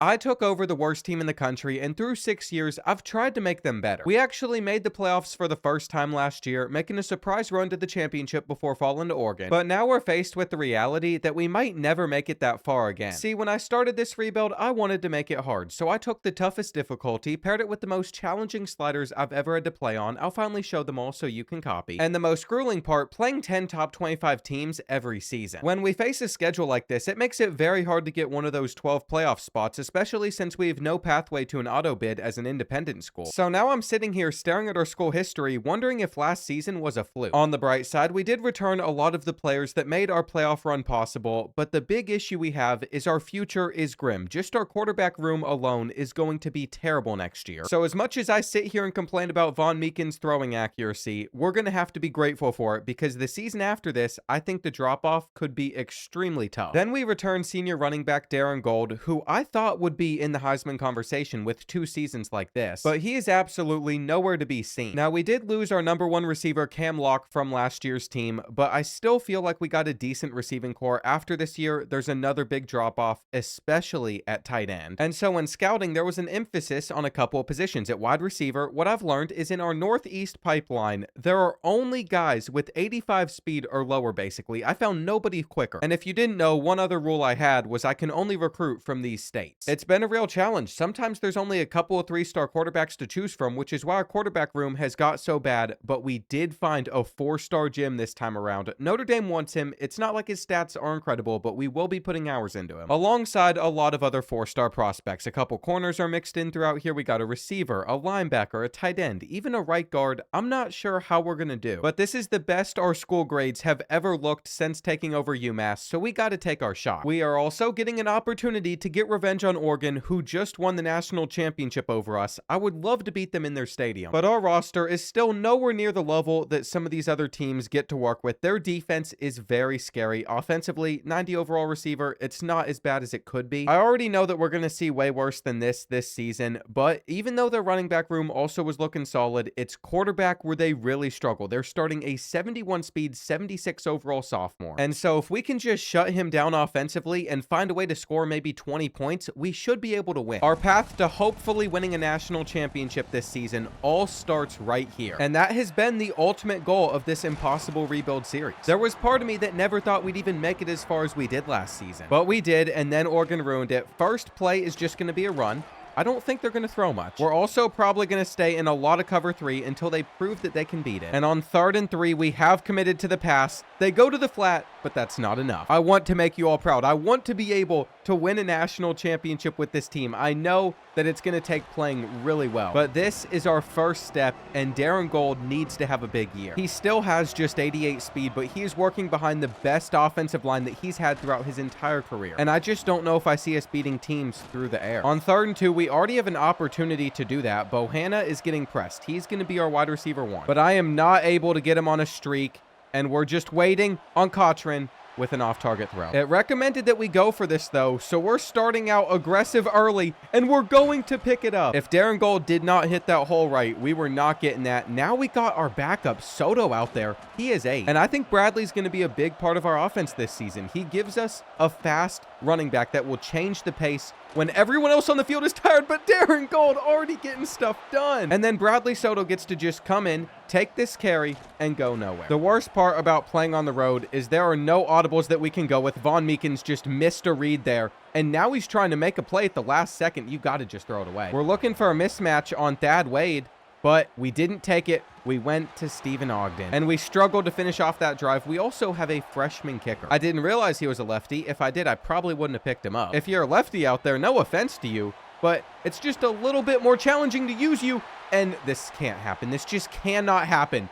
I took over the worst team in the country, and through 6 years, I've tried to make them better. We actually made the playoffs for the first time last year, making a surprise run to the championship before falling to Oregon. But now we're faced with the reality that we might never make it that far again. See, when I started this rebuild, I wanted to make it hard, so I took the toughest difficulty, paired it with the most challenging sliders I've ever had to play on. I'll finally show them all so you can copy. And the most grueling part, playing 10 top 25 teams every season. When we face a schedule like this, it makes it very hard to get one of those 12 playoff spots, especially since we have no pathway to an auto bid as an independent school. So now I'm sitting here staring at our school history, wondering if last season was a fluke. On the bright side, we did return a lot of the players that made our playoff run possible, but the big issue we have is our future is grim. Just our quarterback room alone is going to be terrible next year. So as much as I sit here and complain about Von Meeken's throwing accuracy, we're going to have to be grateful for it, because the season after this, I think the drop-off could be extremely tough. Then we return senior running back Darren Gold, who I thought would be in the Heisman conversation with 2 seasons like this, but he is absolutely nowhere to be seen. Now, we did lose our #1 receiver Cam Locke from last year's team, but I still feel like we got a decent receiving core. After this year, there's another big drop-off, especially at tight end. And so in scouting, there was an emphasis on a couple of positions. At wide receiver, what I've learned is in our Northeast pipeline, there are only guys with 85 speed or lower, basically. I found nobody quicker. And if you didn't know, one other rule I had was I can only recruit from these states. It's been a real challenge. Sometimes there's only a couple of 3-star quarterbacks to choose from, which is why our quarterback room has got so bad, but we did find a 4-star gem this time around. Notre Dame wants him. It's not like his stats are incredible, but we will be putting hours into him, alongside a lot of other 4-star prospects. A couple corners are mixed in throughout here. We got a receiver, a linebacker, a tight end, even a right guard. I'm not sure how we're gonna do, but this is the best our school grades have ever looked since taking over UMass, so we gotta take our shot. We are also getting an opportunity to get revenge on Oregon, who just won the national championship over us. I would love to beat them in their stadium, but our roster is still nowhere near the level that some of these other teams get to work with. Their defense is very scary. Offensively, 90 overall receiver, it's not as bad as it could be. I already know that we're going to see way worse than this season, but even though their running back room also was looking solid, it's quarterback where they really struggle. They're starting a 71 speed, 76 overall sophomore. And so if we can just shut him down offensively and find a way to score maybe 20 points, we should be able to win. Our path to hopefully winning a national championship this season all starts right here. And that has been the ultimate goal of this impossible rebuild series. There was part of me that never thought we'd even make it as far as we did last season, but we did, and then Oregon ruined it. First play is just going to be a run. I don't think they're going to throw much. We're also probably going to stay in a lot of cover 3 until they prove that they can beat it. And on 3rd and 3, we have committed to the pass. They go to the flat, but that's not enough. I want to make you all proud. I want to be able to win a national championship with this team. I know that it's going to take playing really well, but this is our first step, and Darren Gold needs to have a big year. He still has just 88 speed, but he is working behind the best offensive line that he's had throughout his entire career. And I just don't know if I see us beating teams through the air. On 3rd and 2, we already have an opportunity to do that. Bohanna is getting pressed. He's going to be our wide receiver 1, but I am not able to get him on a streak, and we're just waiting on Cochran with an off-target throw. It recommended that we go for this, though, so we're starting out aggressive early, and we're going to pick it up. If Darren Gold did not hit that hole right, we were not getting that. Now we got our backup, Soto, out there. He is 8. And I think Bradley's going to be a big part of our offense this season. He gives us a fast running back that will change the pace when everyone else on the field is tired, but Darren Gold already getting stuff done. And then Bradley Soto gets to just come in, take this carry, and go nowhere. The worst part about playing on the road is there are no audibles that we can go with. Von Meekins just missed a read there, and now he's trying to make a play at the last second. You got to just throw it away. We're looking for a mismatch on Thad Wade, but we didn't take it. We went to Stephen Ogden, and we struggled to finish off that drive. We also have a freshman kicker. I didn't realize he was a lefty. If I did, I probably wouldn't have picked him up. If you're a lefty out there, no offense to you, but it's just a little bit more challenging to use you, and this can't happen. This just cannot happen.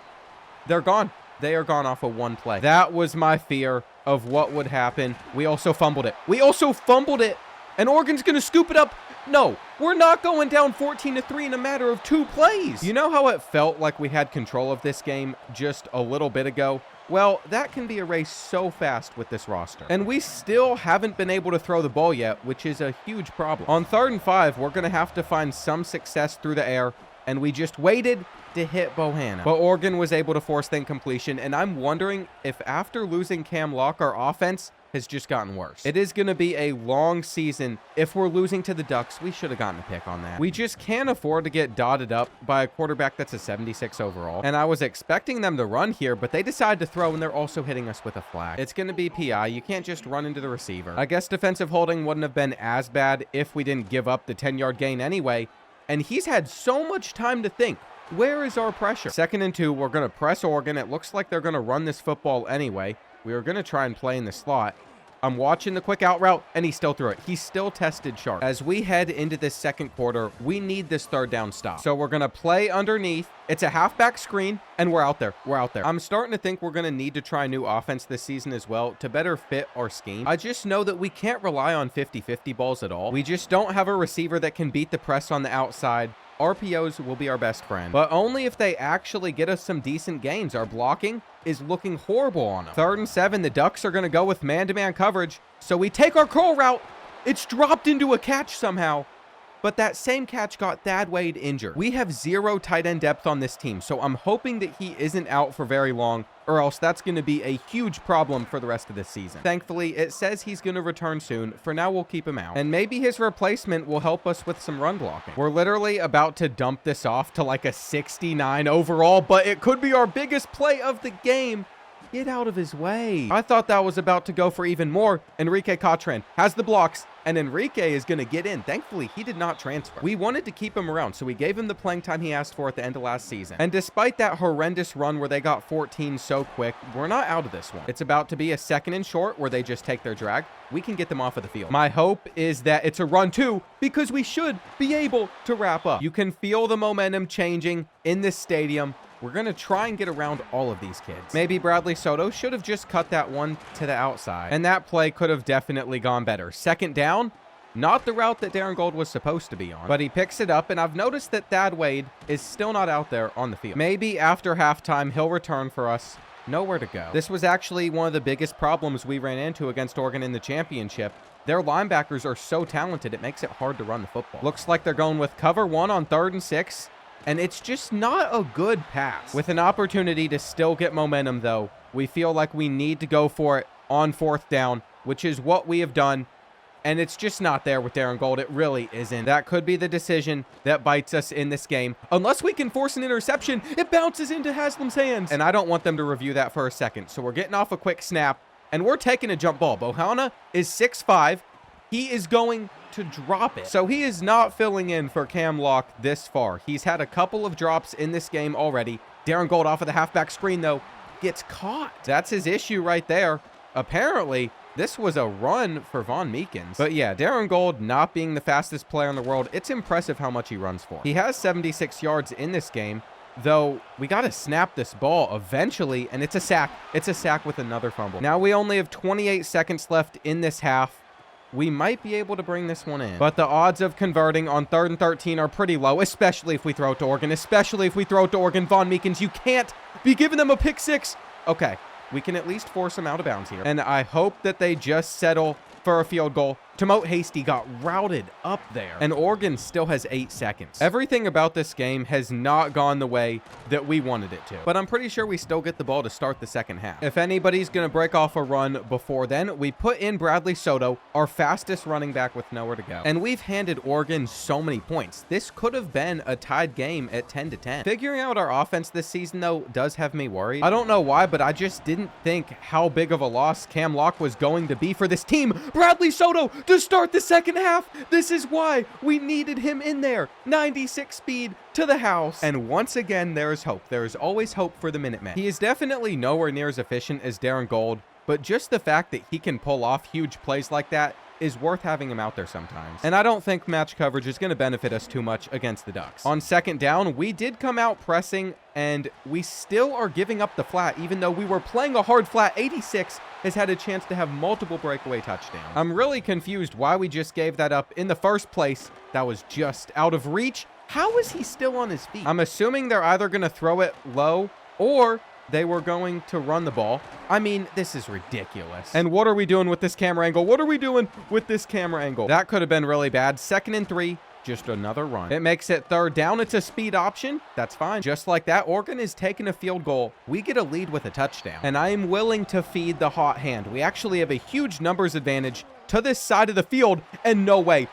They're gone. They are gone off of 1 play. That was my fear of what would happen. We also fumbled it. And Oregon's going to scoop it up. No, we're not going down 14-3 in a matter of 2 plays. You know how it felt like we had control of this game just a little bit ago? Well, that can be erased so fast with this roster. And we still haven't been able to throw the ball yet, which is a huge problem. On 3rd and 5, we're going to have to find some success through the air, and we just waited to hit Bohanna. But Oregon was able to force the incompletion, and I'm wondering if after losing Cam Locke, our offense has just gotten worse. It is going to be a long season. If we're losing to the Ducks, we should have gotten a pick on that. We just can't afford to get dotted up by a quarterback that's a 76 overall. And I was expecting them to run here, but they decided to throw, and they're also hitting us with a flag. It's going to be PI. You can't just run into the receiver. I guess defensive holding wouldn't have been as bad if we didn't give up the 10-yard gain anyway. And he's had so much time to think. Where is our pressure? 2nd and 2, we're going to press Oregon. It looks like they're going to run this football anyway. We were going to try and play in the slot. I'm watching the quick out route, and he still threw it. He still tested sharp. As we head into this second quarter, we need this 3rd down stop. So we're going to play underneath. It's a halfback screen, and we're out there. We're out there. I'm starting to think we're going to need to try new offense this season as well to better fit our scheme. I just know that we can't rely on 50-50 balls at all. We just don't have a receiver that can beat the press on the outside. RPOs will be our best friend, but only if they actually get us some decent gains. Our blocking is looking horrible on them. 3rd and 7, the Ducks are going to go with man-to-man coverage, so we take our curl route. It's dropped into a catch somehow, but that same catch got Thad Wade injured. We have 0 tight end depth on this team, so I'm hoping that he isn't out for very long, or else that's going to be a huge problem for the rest of this season. Thankfully, it says he's going to return soon. For now, we'll keep him out. And maybe his replacement will help us with some run blocking. We're literally about to dump this off to like a 69 overall, but it could be our biggest play of the game. Get out of his way. I thought that was about to go for even more. Enrique Catran has the blocks, and Enrique is going to get in. Thankfully, he did not transfer. We wanted to keep him around, so we gave him the playing time he asked for at the end of last season. And despite that horrendous run where they got 14 so quick, we're not out of this one. It's about to be a 2nd and short where they just take their drag. We can get them off of the field. My hope is that it's a run too, because we should be able to wrap up. You can feel the momentum changing in this stadium. We're going to try and get around all of these kids. Maybe Bradley Soto should have just cut that one to the outside. And that play could have definitely gone better. 2nd down, not the route that Darren Gold was supposed to be on. But he picks it up, and I've noticed that Thad Wade is still not out there on the field. Maybe after halftime, he'll return for us. Nowhere to go. This was actually one of the biggest problems we ran into against Oregon in the championship. Their linebackers are so talented, it makes it hard to run the football. Looks like they're going with cover 1 on 3rd and 6. And it's just not a good pass. With an opportunity to still get momentum, though, we feel like we need to go for it on 4th down, which is what we have done. And it's just not there with Darren Gold. It really isn't. That could be the decision that bites us in this game. Unless we can force an interception, it bounces into Haslam's hands. And I don't want them to review that for a second. So we're getting off a quick snap, and we're taking a jump ball. Bohanna is 6'5". He is going to drop it. So he is not filling in for Cam Locke this far. He's had a couple of drops in this game already. Darren Gold off of the halfback screen, though, gets caught. That's his issue right there. Apparently, this was a run for Von Meekins. But yeah, Darren Gold not being the fastest player in the world, it's impressive how much he runs for. He has 76 yards in this game, though we got to snap this ball eventually, and it's a sack. It's a sack with another fumble. Now we only have 28 seconds left in this half. We might be able to bring this one in. But the odds of converting on 3rd and 13 are pretty low, especially if we throw it to Oregon. Especially if we throw it to Oregon. Von Meekins, you can't be giving them a pick 6. Okay, we can at least force them out of bounds here. And I hope that they just settle for a field goal. Tamote Hasty got routed up there, and Oregon still has 8 seconds. Everything about this game has not gone the way that we wanted it to, but I'm pretty sure we still get the ball to start the second half. If anybody's going to break off a run before then, we put in Bradley Soto, our fastest running back with nowhere to go. And we've handed Oregon so many points. This could have been a tied game at 10-10. Figuring out our offense this season, though, does have me worried. I don't know why, but I just didn't think how big of a loss Cam Locke was going to be for this team. Bradley Soto to start the second half. This is why we needed him in there. 96 speed to the house. And once again, there is hope. There is always hope for the Minutemen. He is definitely nowhere near as efficient as Darren Gold, but just the fact that he can pull off huge plays like that is worth having him out there sometimes. And I don't think match coverage is going to benefit us too much against the Ducks. On second down, we did come out pressing, and we still are giving up the flat, even though we were playing a hard flat. 86 has had a chance to have multiple breakaway touchdowns. I'm really confused why we just gave that up in the first place. That was just out of reach. How is he still on his feet? I'm assuming they're either going to throw it low or they were going to run the ball. I mean, this is ridiculous. And what are we doing with this camera angle? What are we doing with this camera angle? That could have been really bad. 2nd and 3. Just another run. It makes it third down. It's a speed option. That's fine. Just like that, Oregon is taking a field goal. We get a lead with a touchdown. And I am willing to feed the hot hand. We actually have a huge numbers advantage to this side of the field, and no way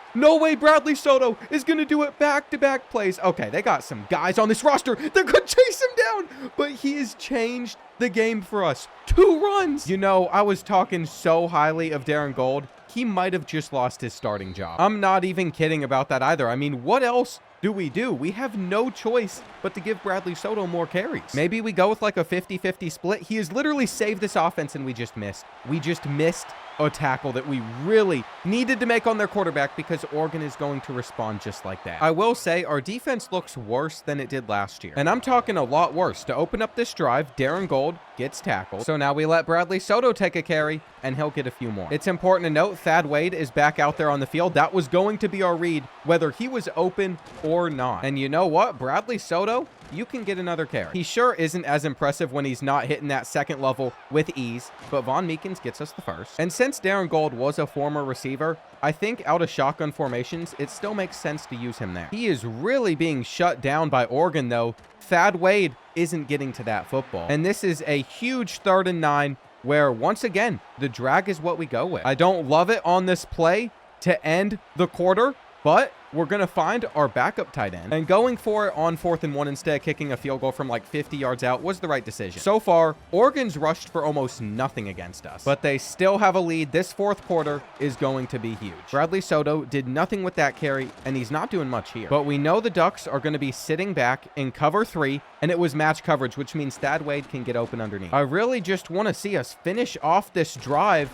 Bradley Soto is going to do it back-to-back plays. Okay, they got some guys on this roster that could chase him down, but he has changed the game for us. 2 runs. You know, I was talking so highly of Darren Gold. He might have just lost his starting job. I'm not even kidding about that either. I mean, what else do? We have no choice but to give Bradley Soto more carries. Maybe we go with like a 50-50 split. He has literally saved this offense, and we just missed. We just missed a tackle that we really needed to make on their quarterback, because Oregon is going to respond just like that. I will say our defense looks worse than it did last year, and I'm talking a lot worse. To open up this drive, Darren Gold gets tackled. So now we let Bradley Soto take a carry, and he'll get a few more. It's important to note Thad Wade is back out there on the field. That was going to be our read, whether he was open or not. And you know what? Bradley Soto, you can get another carry. He sure isn't as impressive when he's not hitting that second level with ease, but Von Meekins gets us the first. And since Darren Gold was a former receiver, I think out of shotgun formations, it still makes sense to use him there. He is really being shut down by Oregon, though. Thad Wade isn't getting to that football. And this is a huge 3rd and 9, where once again, the drag is what we go with. I don't love it on this play to end the quarter, but we're going to find our backup tight end. And going for it on 4th and 1 instead of kicking a field goal from like 50 yards out was the right decision. So far, Oregon's rushed for almost nothing against us, but they still have a lead. This 4th quarter is going to be huge. Bradley Soto did nothing with that carry, and he's not doing much here. But we know the Ducks are going to be sitting back in cover 3, and it was match coverage, which means Thad Wade can get open underneath. I really just want to see us finish off this drive.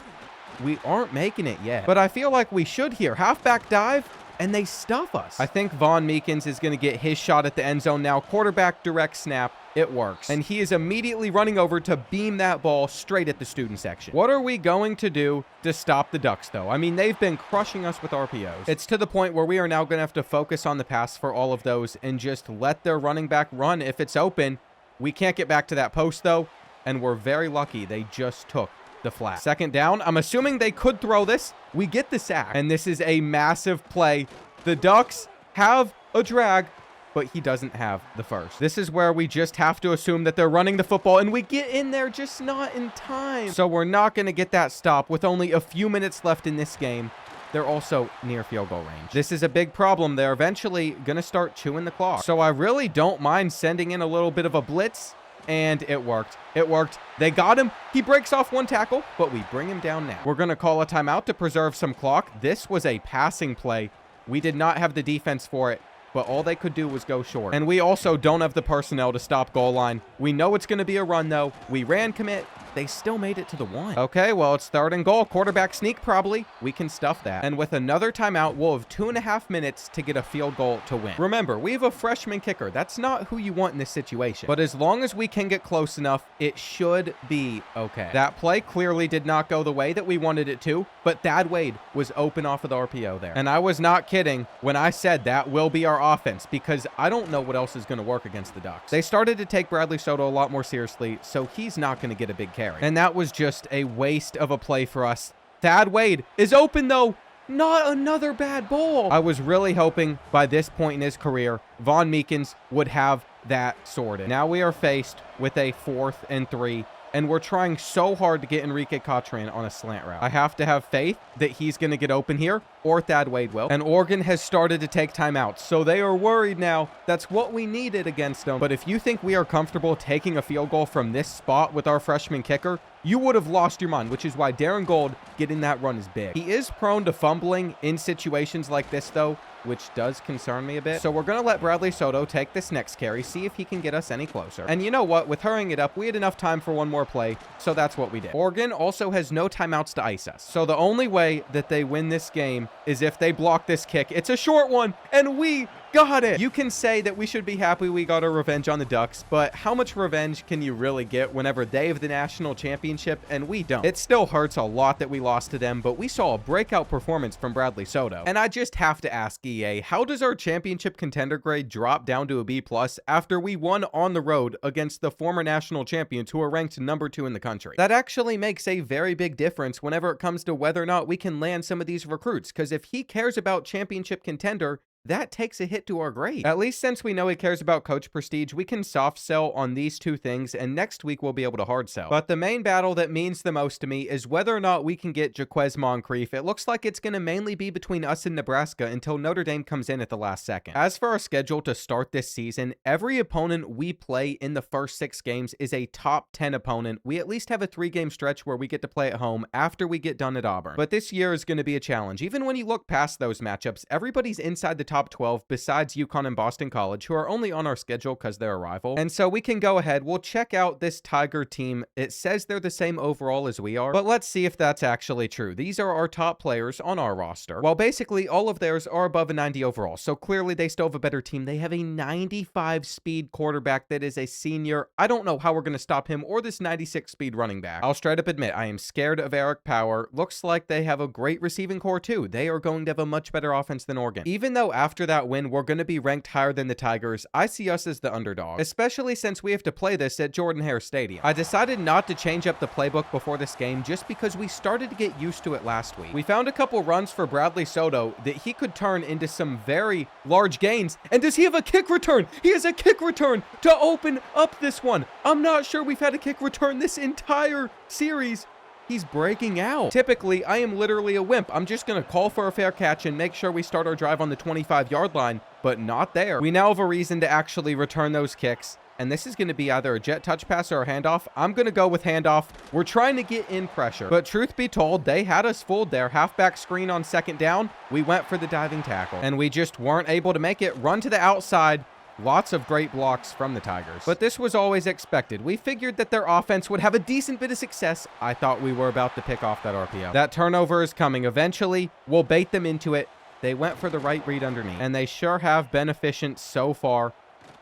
We aren't making it yet, but I feel like we should here. Halfback dive, and they stuff us. I think Von Meekins is going to get his shot at the end zone now. Quarterback direct snap. It works. And he is immediately running over to beam that ball straight at the student section. What are we going to do to stop the Ducks, though? I mean, they've been crushing us with RPOs. It's to the point where we are now going to have to focus on the pass for all of those and just let their running back run if it's open. We can't get back to that post, though, and we're very lucky they just took the flat. 2nd down. I'm assuming they could throw this. We get the sack, and this is a massive play. The Ducks have a drag, but he doesn't have the first. This is where we just have to assume that they're running the football, and we get in there just not in time. So we're not going to get that stop with only a few minutes left in this game. They're also near field goal range. This is a big problem. They're eventually going to start chewing the clock. So I really don't mind sending in a little bit of a blitz. And it worked. It worked. They got him. He breaks off 1 tackle, but we bring him down now. We're going to call a timeout to preserve some clock. This was a passing play. We did not have the defense for it, but all they could do was go short. And we also don't have the personnel to stop goal line. We know it's going to be a run, though. We ran commit. They still made it to the 1. Okay, well, it's 3rd and goal. Quarterback sneak, probably. We can stuff that. And with another timeout, we'll have 2.5 minutes to get a field goal to win. Remember, we have a freshman kicker. That's not who you want in this situation. But as long as we can get close enough, it should be okay. That play clearly did not go the way that we wanted it to, but Thad Wade was open off of the RPO there. And I was not kidding when I said that will be our offense, because I don't know what else is going to work against the Ducks. They started to take Bradley Soto a lot more seriously, so he's not going to get a big carry. And that was just a waste of a play for us. Thad Wade is open, though. Not another bad ball. I was really hoping by this point in his career, Von Meekins would have that sorted. Now we are faced with a 4th and 3, and we're trying so hard to get Enrique Cotran on a slant route. I have to have faith that he's going to get open here, or Thad Wade will. And Oregon has started to take timeouts, so they are worried now. That's what we needed against them. But if you think we are comfortable taking a field goal from this spot with our freshman kicker, you would have lost your mind, which is why Darren Gold getting that run is big. He is prone to fumbling in situations like this, though, which does concern me a bit. So we're going to let Bradley Soto take this next carry, see if he can get us any closer. And you know what? With hurrying it up, we had enough time for one more play, so that's what we did. Oregon also has no timeouts to ice us. So the only way that they win this game is if they block this kick. It's a short one, and we got it. You can say that we should be happy we got our revenge on the Ducks, but how much revenge can you really get whenever they have the national championship and we don't? It still hurts a lot that we lost to them, but we saw a breakout performance from Bradley Soto. And I just have to ask EA, how does our championship contender grade drop down to a B+ after we won on the road against the former national champions who are ranked number 2 in the country? That actually makes a very big difference whenever it comes to whether or not we can land some of these recruits, because if he cares about championship contender, that takes a hit to our grade. At least since we know he cares about coach prestige, we can soft sell on these two things, and next week we'll be able to hard sell. But the main battle that means the most to me is whether or not we can get Jaquez Moncrief. It looks like it's going to mainly be between us and Nebraska until Notre Dame comes in at the last second. As for our schedule to start this season, every opponent we play in the first 6 games is a top 10 opponent. We at least have a 3-game stretch where we get to play at home after we get done at Auburn. But this year is going to be a challenge. Even when you look past those matchups, everybody's inside the top 12 besides UConn and Boston College, who are only on our schedule because they're a rival. And so we can go ahead, we'll check out this Tiger team. It says they're the same overall as we are, but let's see if that's actually true. These are our top players on our roster. Well, basically all of theirs are above a 90 overall, so clearly they still have a better team. They have a 95 speed quarterback that is a senior. I don't know how we're going to stop him or this 96 speed running back. I'll straight up admit I am scared of Eric Power. Looks like they have a great receiving core too. They are going to have a much better offense than Oregon. Even though after that win, we're going to be ranked higher than the Tigers, I see us as the underdog, especially since we have to play this at Jordan-Hare Stadium. I decided not to change up the playbook before this game just because we started to get used to it last week. We found a couple runs for Bradley Soto that he could turn into some very large gains. And does he have a kick return? He has a kick return to open up this one. I'm not sure we've had a kick return this entire series. He's breaking out. Typically, I am literally a wimp. I'm just going to call for a fair catch and make sure we start our drive on the 25-yard line, but not there. We now have a reason to actually return those kicks, and this is going to be either a jet touch pass or a handoff. I'm going to go with handoff. We're trying to get in pressure, but truth be told, they had us fooled there. Halfback screen on 2nd down. We went for the diving tackle, and we just weren't able to make it. Run to the outside. Lots of great blocks from the Tigers. But this was always expected. We figured that their offense would have a decent bit of success. I thought we were about to pick off that RPO. That turnover is coming. Eventually, we'll bait them into it. They went for the right read underneath, and they sure have been efficient so far.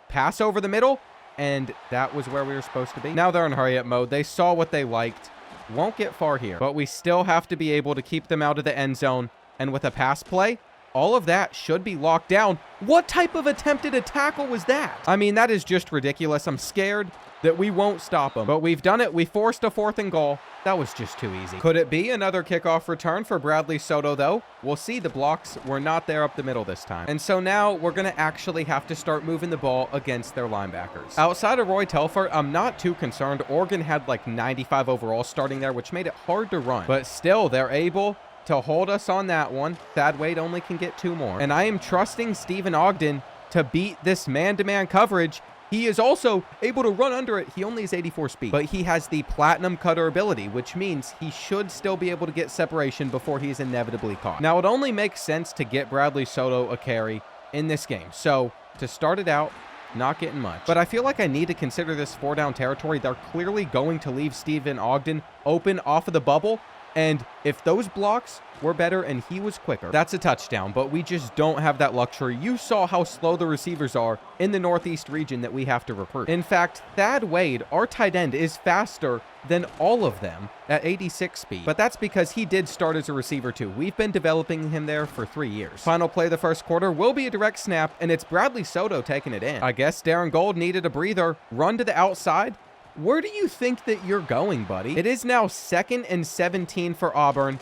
Pass over the middle, and that was where we were supposed to be. Now they're in hurry-up mode. They saw what they liked. Won't get far here, but we still have to be able to keep them out of the end zone. And with a pass play, all of that should be locked down. What type of attempted a tackle was that? I mean, that is just ridiculous. I'm scared that we won't stop them, but we've done it. We forced a 4th and goal. That was just too easy. Could it be another kickoff return for Bradley Soto, though? We'll see. The blocks were not there up the middle this time. And so now we're going to actually have to start moving the ball against their linebackers. Outside of Roy Telford, I'm not too concerned. Oregon had like 95 overall starting there, which made it hard to run. But still, they're able to hold us on that one. Thad Wade only can get 2 more. And I am trusting Stephen Ogden to beat this man-to-man coverage. He is also able to run under it. He only has 84 speed, but he has the platinum cutter ability, which means he should still be able to get separation before he is inevitably caught. Now, it only makes sense to get Bradley Soto a carry in this game. So to start it out, not getting much. But I feel like I need to consider this 4-down territory. They're clearly going to leave Stephen Ogden open off of the bubble. And if those blocks were better and he was quicker, that's a touchdown, but we just don't have that luxury. You saw how slow the receivers are in the Northeast region that we have to recruit. In fact, Thad Wade, our tight end, is faster than all of them at 86 speed, but that's because he did start as a receiver too. We've been developing him there for 3 years. Final play of the first quarter will be a direct snap, and it's Bradley Soto taking it in. I guess Darren Gold needed a breather. Run to the outside. Where do you think that you're going, buddy? It is now 2nd and 17 for Auburn.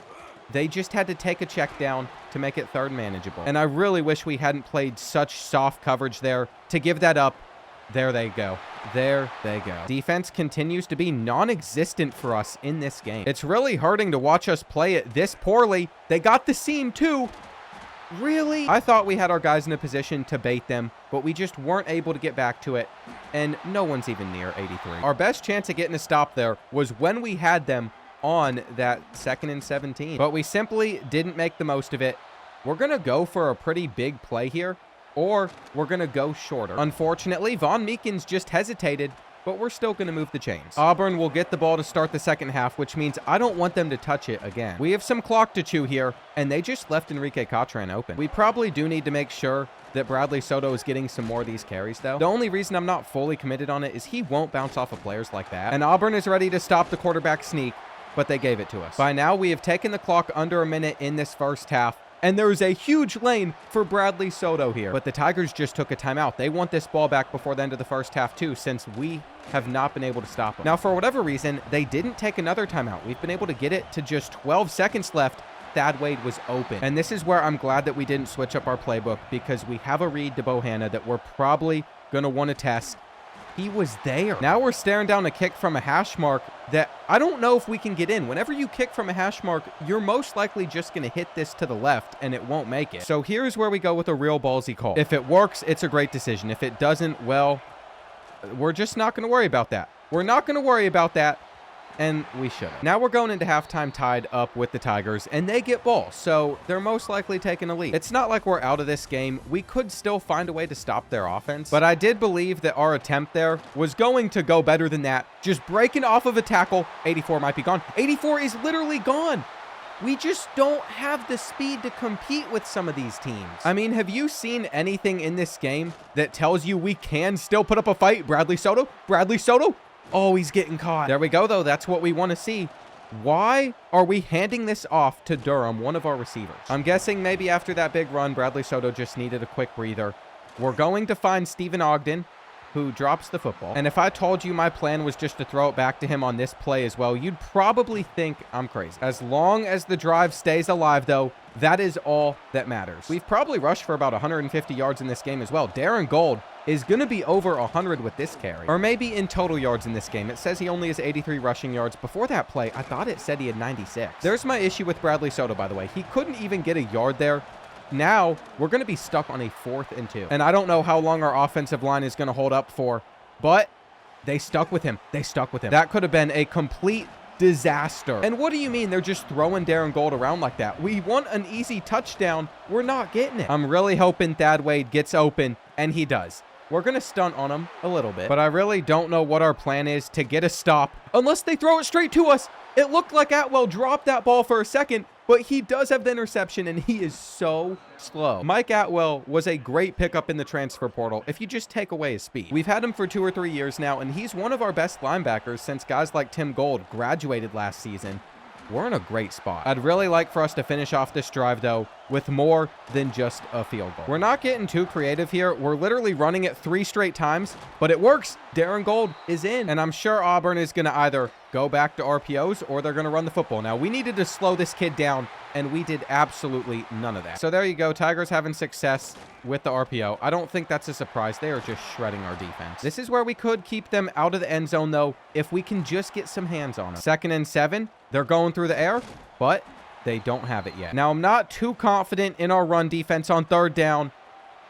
They just had to take a check down to make it 3rd manageable. And I really wish we hadn't played such soft coverage there to give that up. There they go. There they go. Defense continues to be non-existent for us in this game. It's really hurting to watch us play it this poorly. They got the seam too. Really? I thought we had our guys in a position to bait them, but we just weren't able to get back to it, and no one's even near 83. Our best chance of getting a stop there was when we had them on that 2nd and 17, but we simply didn't make the most of it. We're going to go for a pretty big play here, or we're going to go shorter. Unfortunately, Von Meekins just hesitated, but we're still going to move the chains. Auburn will get the ball to start the second half, which means I don't want them to touch it again. We have some clock to chew here, and they just left Enrique Catran open. We probably do need to make sure that Bradley Soto is getting some more of these carries, though. The only reason I'm not fully committed on it is he won't bounce off of players like that. And Auburn is ready to stop the quarterback sneak, but they gave it to us. By now, we have taken the clock under a minute in this first half, and there is a huge lane for Bradley Soto here. But the Tigers just took a timeout. They want this ball back before the end of the first half, too, since we have not been able to stop them. Now, for whatever reason, they didn't take another timeout. We've been able to get it to just 12 seconds left. Thad Wade was open. And this is where I'm glad that we didn't switch up our playbook, because we have a read to Bohanna that we're probably going to want to test. He was there. Now we're staring down a kick from a hash mark that I don't know if we can get in. Whenever you kick from a hash mark, you're most likely just going to hit this to the left and it won't make it. So here's where we go with a real ballsy call. If it works, it's a great decision. If it doesn't, well, we're just not going to worry about that. We're not going to worry about that. And we shouldn't. Now we're going into halftime tied up with the Tigers, and they get ball, so they're most likely taking a lead. It's not like we're out of this game. We could still find a way to stop their offense, but I did believe that our attempt there was going to go better than that. Just breaking off of a tackle. 84 might be gone. 84 is literally gone. We just don't have the speed to compete with some of these teams. I mean, have you seen anything in this game that tells you we can still put up a fight? Bradley Soto? Bradley Soto? Oh, he's getting caught. There we go, though. That's what we want to see. Why are we handing this off to Durham, one of our receivers? I'm guessing maybe after that big run, Bradley Soto just needed a quick breather. We're going to find Stephen Ogden, who drops the football. And if I told you my plan was just to throw it back to him on this play as well, you'd probably think I'm crazy. As long as the drive stays alive, though, that is all that matters. We've probably rushed for about 150 yards in this game as well. Darren Gold is going to be over 100 with this carry. Or maybe in total yards in this game. It says he only has 83 rushing yards. Before that play, I thought it said he had 96. There's my issue with Bradley Soto, by the way. He couldn't even get a yard there. Now, we're going to be stuck on a 4th and 2. And I don't know how long our offensive line is going to hold up for, but they stuck with him. They stuck with him. That could have been a complete disaster. And what do you mean they're just throwing Darren Gold around like that? We want an easy touchdown. We're not getting it. I'm really hoping Thad Wade gets open, and he does. We're going to stunt on him a little bit, but I really don't know what our plan is to get a stop unless they throw it straight to us. It looked like Atwell dropped that ball for a second, but he does have the interception, and he is so slow. Mike Atwell was a great pickup in the transfer portal if you just take away his speed. We've had him for 2 or 3 years now, and he's one of our best linebackers since guys like Tim Gold graduated last season. We're in a great spot. I'd really like for us to finish off this drive, though, with more than just a field goal. We're not getting too creative here. We're literally running it 3 straight times, but it works. Darren Gold is in, and I'm sure Auburn is going to either go back to RPOs or they're going to run the football. Now, we needed to slow this kid down, and we did absolutely none of that. So there you go. Tigers having success with the RPO. I don't think that's a surprise. They are just shredding our defense. This is where we could keep them out of the end zone, though, if we can just get some hands on them. 2nd and 7. They're going through the air, but they don't have it yet. Now, I'm not too confident in our run defense on 3rd down.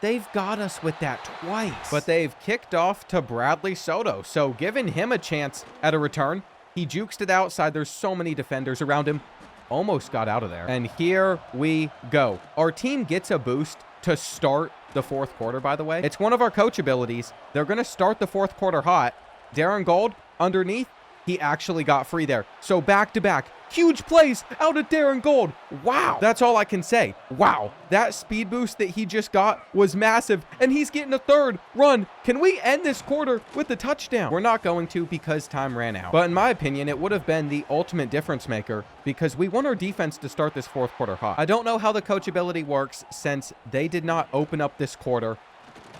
They've got us with that twice, but they've kicked off to Bradley Soto, so giving him a chance at a return. He jukes to the outside. There's so many defenders around him. Almost got out of there. And here we go. Our team gets a boost to start the 4th quarter, by the way. It's one of our coach abilities. They're going to start the 4th quarter hot. Darren Gold underneath. He actually got free there. So back-to-back. Huge plays out of Darren Gold. Wow. That's all I can say. Wow. That speed boost that he just got was massive. And he's getting a 3rd run. Can we end this quarter with a touchdown? We're not going to because time ran out. But in my opinion, it would have been the ultimate difference maker because we want our defense to start this 4th quarter hot. I don't know how the coachability works since they did not open up this quarter.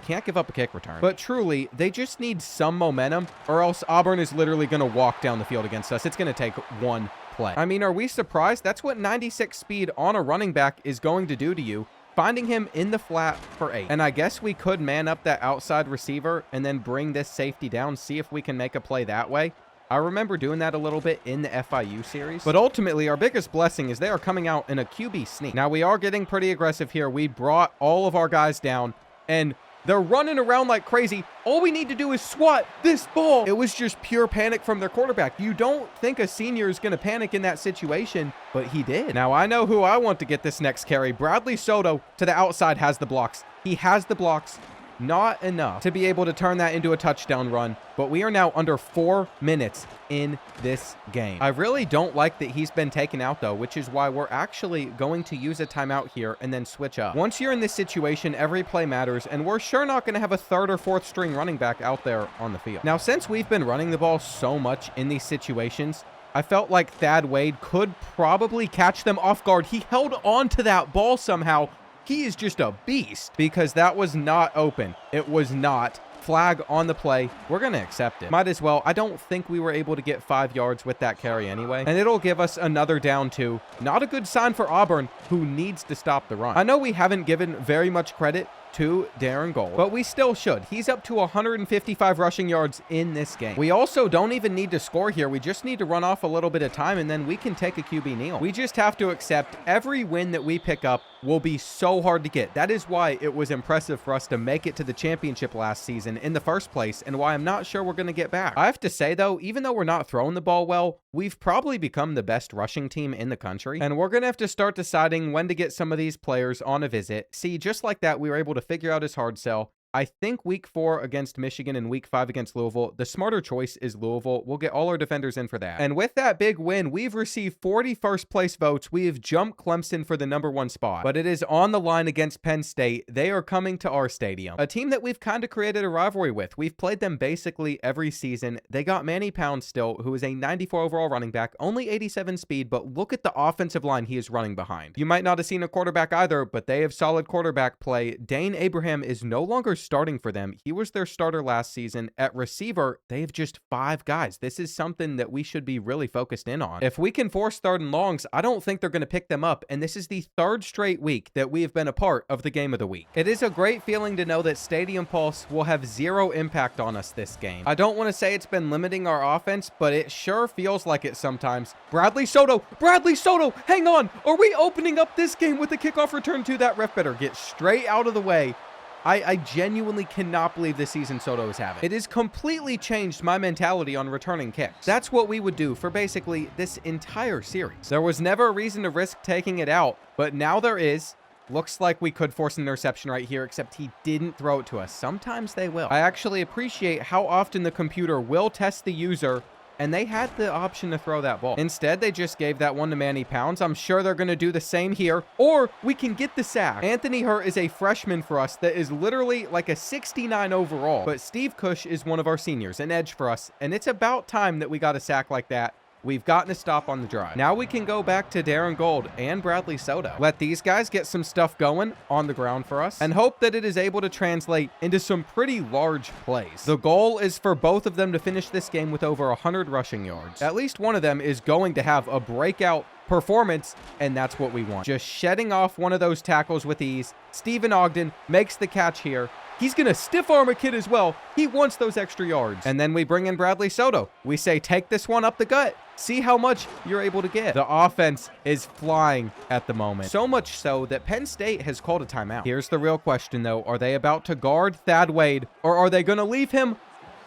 Can't give up a kick return. But truly, they just need some momentum or else Auburn is literally going to walk down the field against us. It's going to take one play. I mean, are we surprised? That's what 96 speed on a running back is going to do to you. Finding him in the flat for 8. And I guess we could man up that outside receiver and then bring this safety down, see if we can make a play that way. I remember doing that a little bit in the FIU series. But ultimately, our biggest blessing is they are coming out in a QB sneak. Now, we are getting pretty aggressive here. We brought all of our guys down, and they're running around like crazy. All we need to do is swat this ball. It was just pure panic from their quarterback. You don't think a senior is going to panic in that situation, but he did. Now, I know who I want to get this next carry. Bradley Soto to the outside has the blocks. He has the blocks. Not enough to be able to turn that into a touchdown run, but we are now under 4 minutes in this game. I really don't like that he's been taken out, though, which is why we're actually going to use a timeout here and then switch up. Once you're in this situation, every play matters, and we're sure not going to have a 3rd or 4th string running back out there on the field. Now, since we've been running the ball so much in these situations, I felt like Thad Wade could probably catch them off guard. He held on to that ball somehow. He is just a beast because that was not open. It was not flag on the play. We're going to accept it. Might as well. I don't think we were able to get 5 yards with that carry anyway. And it'll give us another down 2. Not a good sign for Auburn, who needs to stop the run. I know we haven't given very much credit to Darren Gold, but we still should. He's up to 155 rushing yards in this game. We also don't even need to score here. We just need to run off a little bit of time, and then we can take a QB kneel. We just have to accept every win that we pick up will be so hard to get. That is why it was impressive for us to make it to the championship last season in the first place, and why I'm not sure we're going to get back. I have to say, though, even though we're not throwing the ball well, we've probably become the best rushing team in the country, and we're going to have to start deciding when to get some of these players on a visit. See, just like that, we were able to figure out his hard sell. I think week 4 against Michigan and week 5 against Louisville, the smarter choice is Louisville. We'll get all our defenders in for that. And with that big win, we've received 40 first place votes. We have jumped Clemson for the #1 spot, but it is on the line against Penn State. They are coming to our stadium, a team that we've kind of created a rivalry with. We've played them basically every season. They got Manny Pound still, who is a 94 overall running back, only 87 speed, but look at the offensive line he is running behind. You might not have seen a quarterback either, but they have solid quarterback play. Dane Abraham is no longer starting for them. He was their starter last season. At receiver, they have just 5 guys. This is something that we should be really focused in on. If we can force 3rd and longs, I don't think they're going to pick them up, and this is the 3rd straight week that we have been a part of the game of the week. It is a great feeling to know that Stadium Pulse will have 0 impact on us this game. I don't want to say it's been limiting our offense, but it sure feels like it sometimes. Bradley Soto! Bradley Soto! Hang on! Are we opening up this game with the kickoff return to that? Ref better get straight out of the way. I genuinely cannot believe the season Soto is having. It has completely changed my mentality on returning kicks. That's what we would do for basically this entire series. There was never a reason to risk taking it out, but now there is. Looks like we could force an interception right here, except he didn't throw it to us. Sometimes they will. I actually appreciate how often the computer will test the user, and they had the option to throw that ball. Instead, they just gave that one to Manny Pounds. I'm sure they're going to do the same here, or we can get the sack. Anthony Hurt is a freshman for us that is literally like a 69 overall, but Steve Cush is one of our seniors, an edge for us, and it's about time that we got a sack like that. We've gotten a stop on the drive. Now we can go back to Darren Gold and Bradley Soto. Let these guys get some stuff going on the ground for us and hope that it is able to translate into some pretty large plays. The goal is for both of them to finish this game with over 100 rushing yards. At least one of them is going to have a breakout performance, and that's what we want. Just shedding off one of those tackles with ease. Stephen Ogden makes the catch here. He's going to stiff arm a kid as well. He wants those extra yards. And then we bring in Bradley Soto. We say, take this one up the gut. See how much you're able to get. The offense is flying at the moment. So much so that Penn State has called a timeout. Here's the real question, though. Are they about to guard Thad Wade, or are they going to leave him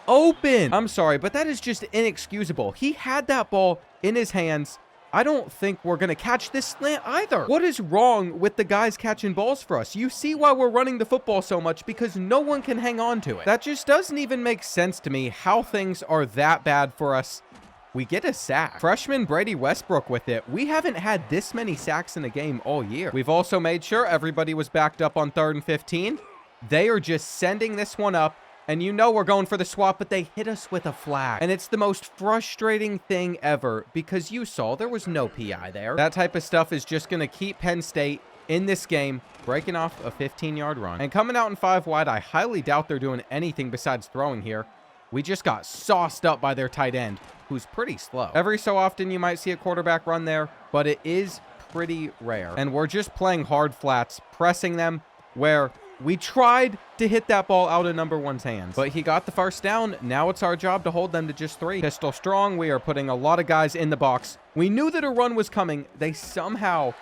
open? I'm sorry, but that is just inexcusable. He had that ball in his hands. I don't think we're going to catch this slant either. What is wrong with the guys catching balls for us? You see why we're running the football so much, because no one can hang on to it. That just doesn't even make sense to me how things are that bad for us. We get a sack. Freshman Brady Westbrook with it. We haven't had this many sacks in a game all year. We've also made sure everybody was backed up on 3rd and 15. They are just sending this one up. And you know we're going for the swap, but they hit us with a flag. And it's the most frustrating thing ever, because you saw there was no PI there. That type of stuff is just going to keep Penn State in this game, breaking off a 15-yard run. And coming out in 5 wide, I highly doubt they're doing anything besides throwing here. We just got sauced up by their tight end, who's pretty slow. Every so often you might see a quarterback run there, but it is pretty rare. And we're just playing hard flats, pressing them where we tried to hit that ball out of #1's hands, but he got the first down. Now it's our job to hold them to just 3. Pistol strong. We are putting a lot of guys in the box. We knew that a run was coming. They somehow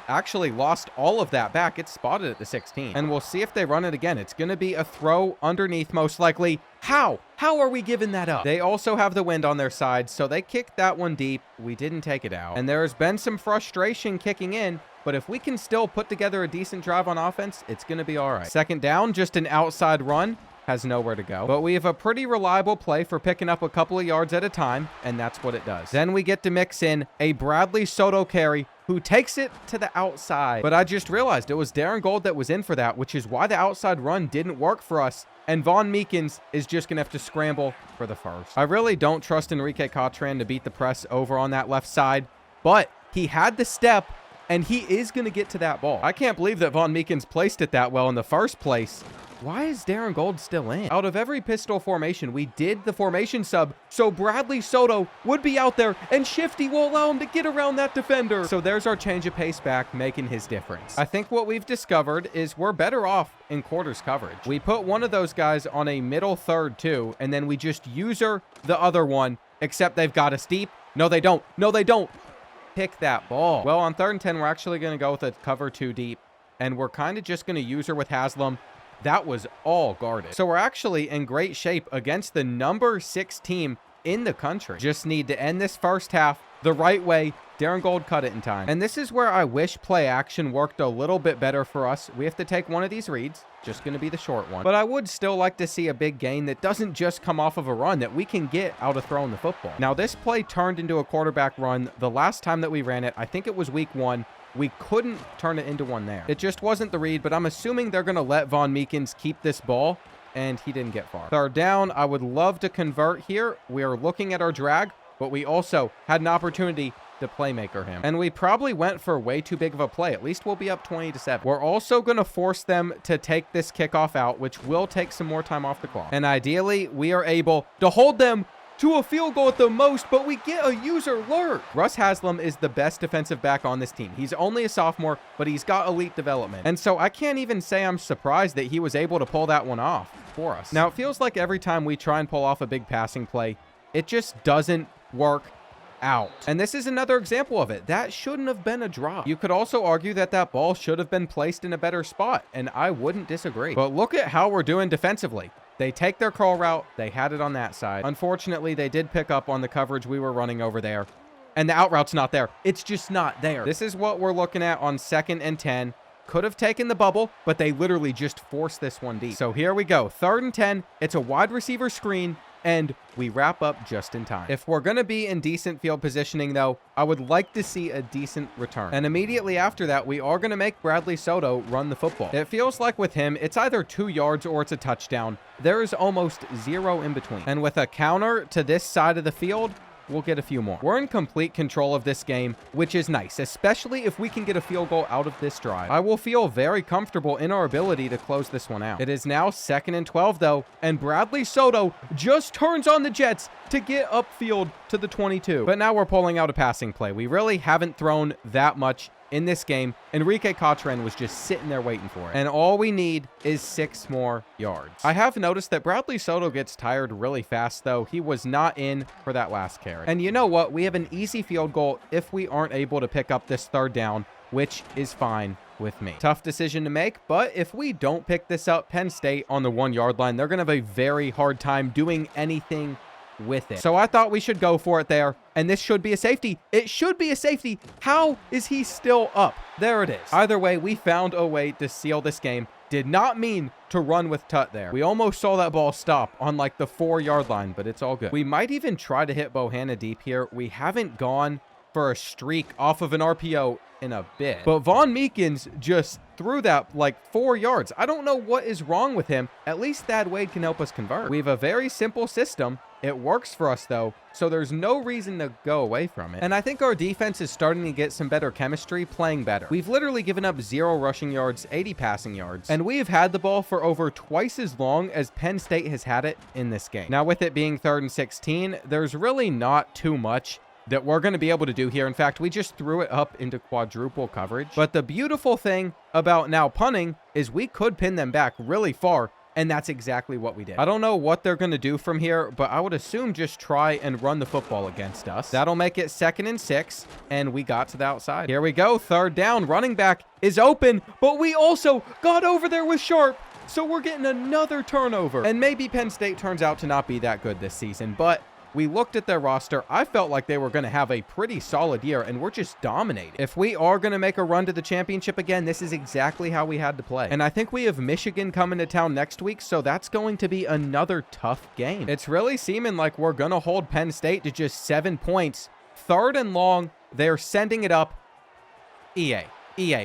actually lost all of that back. It's spotted at the 16. And we'll see if they run it again. It's going to be a throw underneath most likely. How are we giving that up? They also have the wind on their side, so they kicked that one deep. We didn't take it out. And there's been some frustration kicking in, but if we can still put together a decent drive on offense, it's going to be all right. 2nd down, just an outside run. Has nowhere to go. But we have a pretty reliable play for picking up a couple of yards at a time, and that's what it does. Then we get to mix in a Bradley Soto carry, who takes it to the outside. But I just realized it was Darren Gold that was in for that, which is why the outside run didn't work for us. And Von Meekins is just going to have to scramble for the first. I really don't trust Enrique Catran to beat the press over on that left side, but he had the step, and he is going to get to that ball. I can't believe that Von Meekins placed it that well in the first place. Why is Darren Gold still in? Out of every pistol formation, we did the formation sub, so Bradley Soto would be out there, and Shifty will allow him to get around that defender. So there's our change of pace back, making his difference. I think what we've discovered is we're better off in quarters coverage. We put one of those guys on a middle third too, and then we just user the other one, except they've got us deep. No, they don't. No, they don't. Pick that ball. Well, on 3rd and 10, we're actually going to go with a cover 2 deep, and we're kind of just going to use her with Haslam. That was all guarded. So we're actually in great shape against the number 6 team in the country. Just need to end this first half the right way. Darren Gold cut it in time. And this is where I wish play action worked a little bit better for us. We have to take one of these reads. Just going to be the short one. But I would still like to see a big gain that doesn't just come off of a run, that we can get out of throwing the football. Now, this play turned into a quarterback run. The last time that we ran it, I think it was week 1. We couldn't turn it into one there. It just wasn't the read, but I'm assuming they're going to let Von Meekins keep this ball, and he didn't get far. 3rd down, I would love to convert here. We are looking at our drag, but we also had an opportunity to playmaker him. And we probably went for way too big of a play. At least we'll be up 20-7. We're also going to force them to take this kickoff out, which will take some more time off the clock. And ideally, we are able to hold them to a field goal at the most, but we get a user alert. Russ Haslam is the best defensive back on this team. He's only a sophomore, but he's got elite development. And so I can't even say I'm surprised that he was able to pull that one off for us. Now, it feels like every time we try and pull off a big passing play, it just doesn't work out. And this is another example of it. That shouldn't have been a drop. You could also argue that that ball should have been placed in a better spot, and I wouldn't disagree. But look at how we're doing defensively. They take their curl route. They had it on that side. Unfortunately, they did pick up on the coverage we were running over there. And the out route's not there. It's just not there. This is what we're looking at on 2nd and 10. Could have taken the bubble, but they literally just forced this one deep. So here we go. 3rd and 10. It's a wide receiver screen, and we wrap up just in time. If we're going to be in decent field positioning, though, I would like to see a decent return. And immediately after that, we are going to make Bradley Soto run the football. It feels like with him, it's either 2 yards or it's a touchdown. There is almost 0 in between. And with a counter to this side of the field, we'll get a few more. We're in complete control of this game, which is nice, especially if we can get a field goal out of this drive. I will feel very comfortable in our ability to close this one out. It is now 2nd and 12, though, and Bradley Soto just turns on the Jets to get upfield to the 22. But now we're pulling out a passing play. We really haven't thrown that much in this game. Enrique Cotran was just sitting there waiting for it. And all we need is 6 more yards. I have noticed that Bradley Soto gets tired really fast, though. He was not in for that last carry. And you know what? We have an easy field goal if we aren't able to pick up this 3rd down, which is fine with me. Tough decision to make, but if we don't pick this up, Penn State on the 1-yard line, they're going to have a very hard time doing anything with it. So I thought we should go for it there, and this should be a safety. It should be a safety. How is he still up? There it is. Either way, we found a way to seal this game. Did not mean to run with Tut there. We almost saw that ball stop on like the 4-yard line, but it's all good. We might even try to hit Bohanna deep here. We haven't gone for a streak off of an RPO in a bit. But Von Meekins just threw that like 4 yards. I don't know what is wrong with him. At least Thad Wade can help us convert. We have a very simple system. It works for us, though, so there's no reason to go away from it. And I think our defense is starting to get some better chemistry, playing better. We've literally given up 0 rushing yards, 80 passing yards, and we have had the ball for over twice as long as Penn State has had it in this game. Now, with it being 3rd and 16, there's really not too much that we're going to be able to do here. In fact, we just threw it up into quadruple coverage. But the beautiful thing about now punting is we could pin them back really far, and that's exactly what we did. I don't know what they're going to do from here, but I would assume just try and run the football against us. That'll make it 2nd and 6, and we got to the outside. Here we go, 3rd down. Running back is open, but we also got over there with Sharp, so we're getting another turnover. And maybe Penn State turns out to not be that good this season, but we looked at their roster. I felt like they were going to have a pretty solid year, and we're just dominating. If we are going to make a run to the championship again, this is exactly how we had to play. And I think we have Michigan coming to town next week, so that's going to be another tough game. It's really seeming like we're going to hold Penn State to just 7 points. 3rd and long, they're sending it up. EA,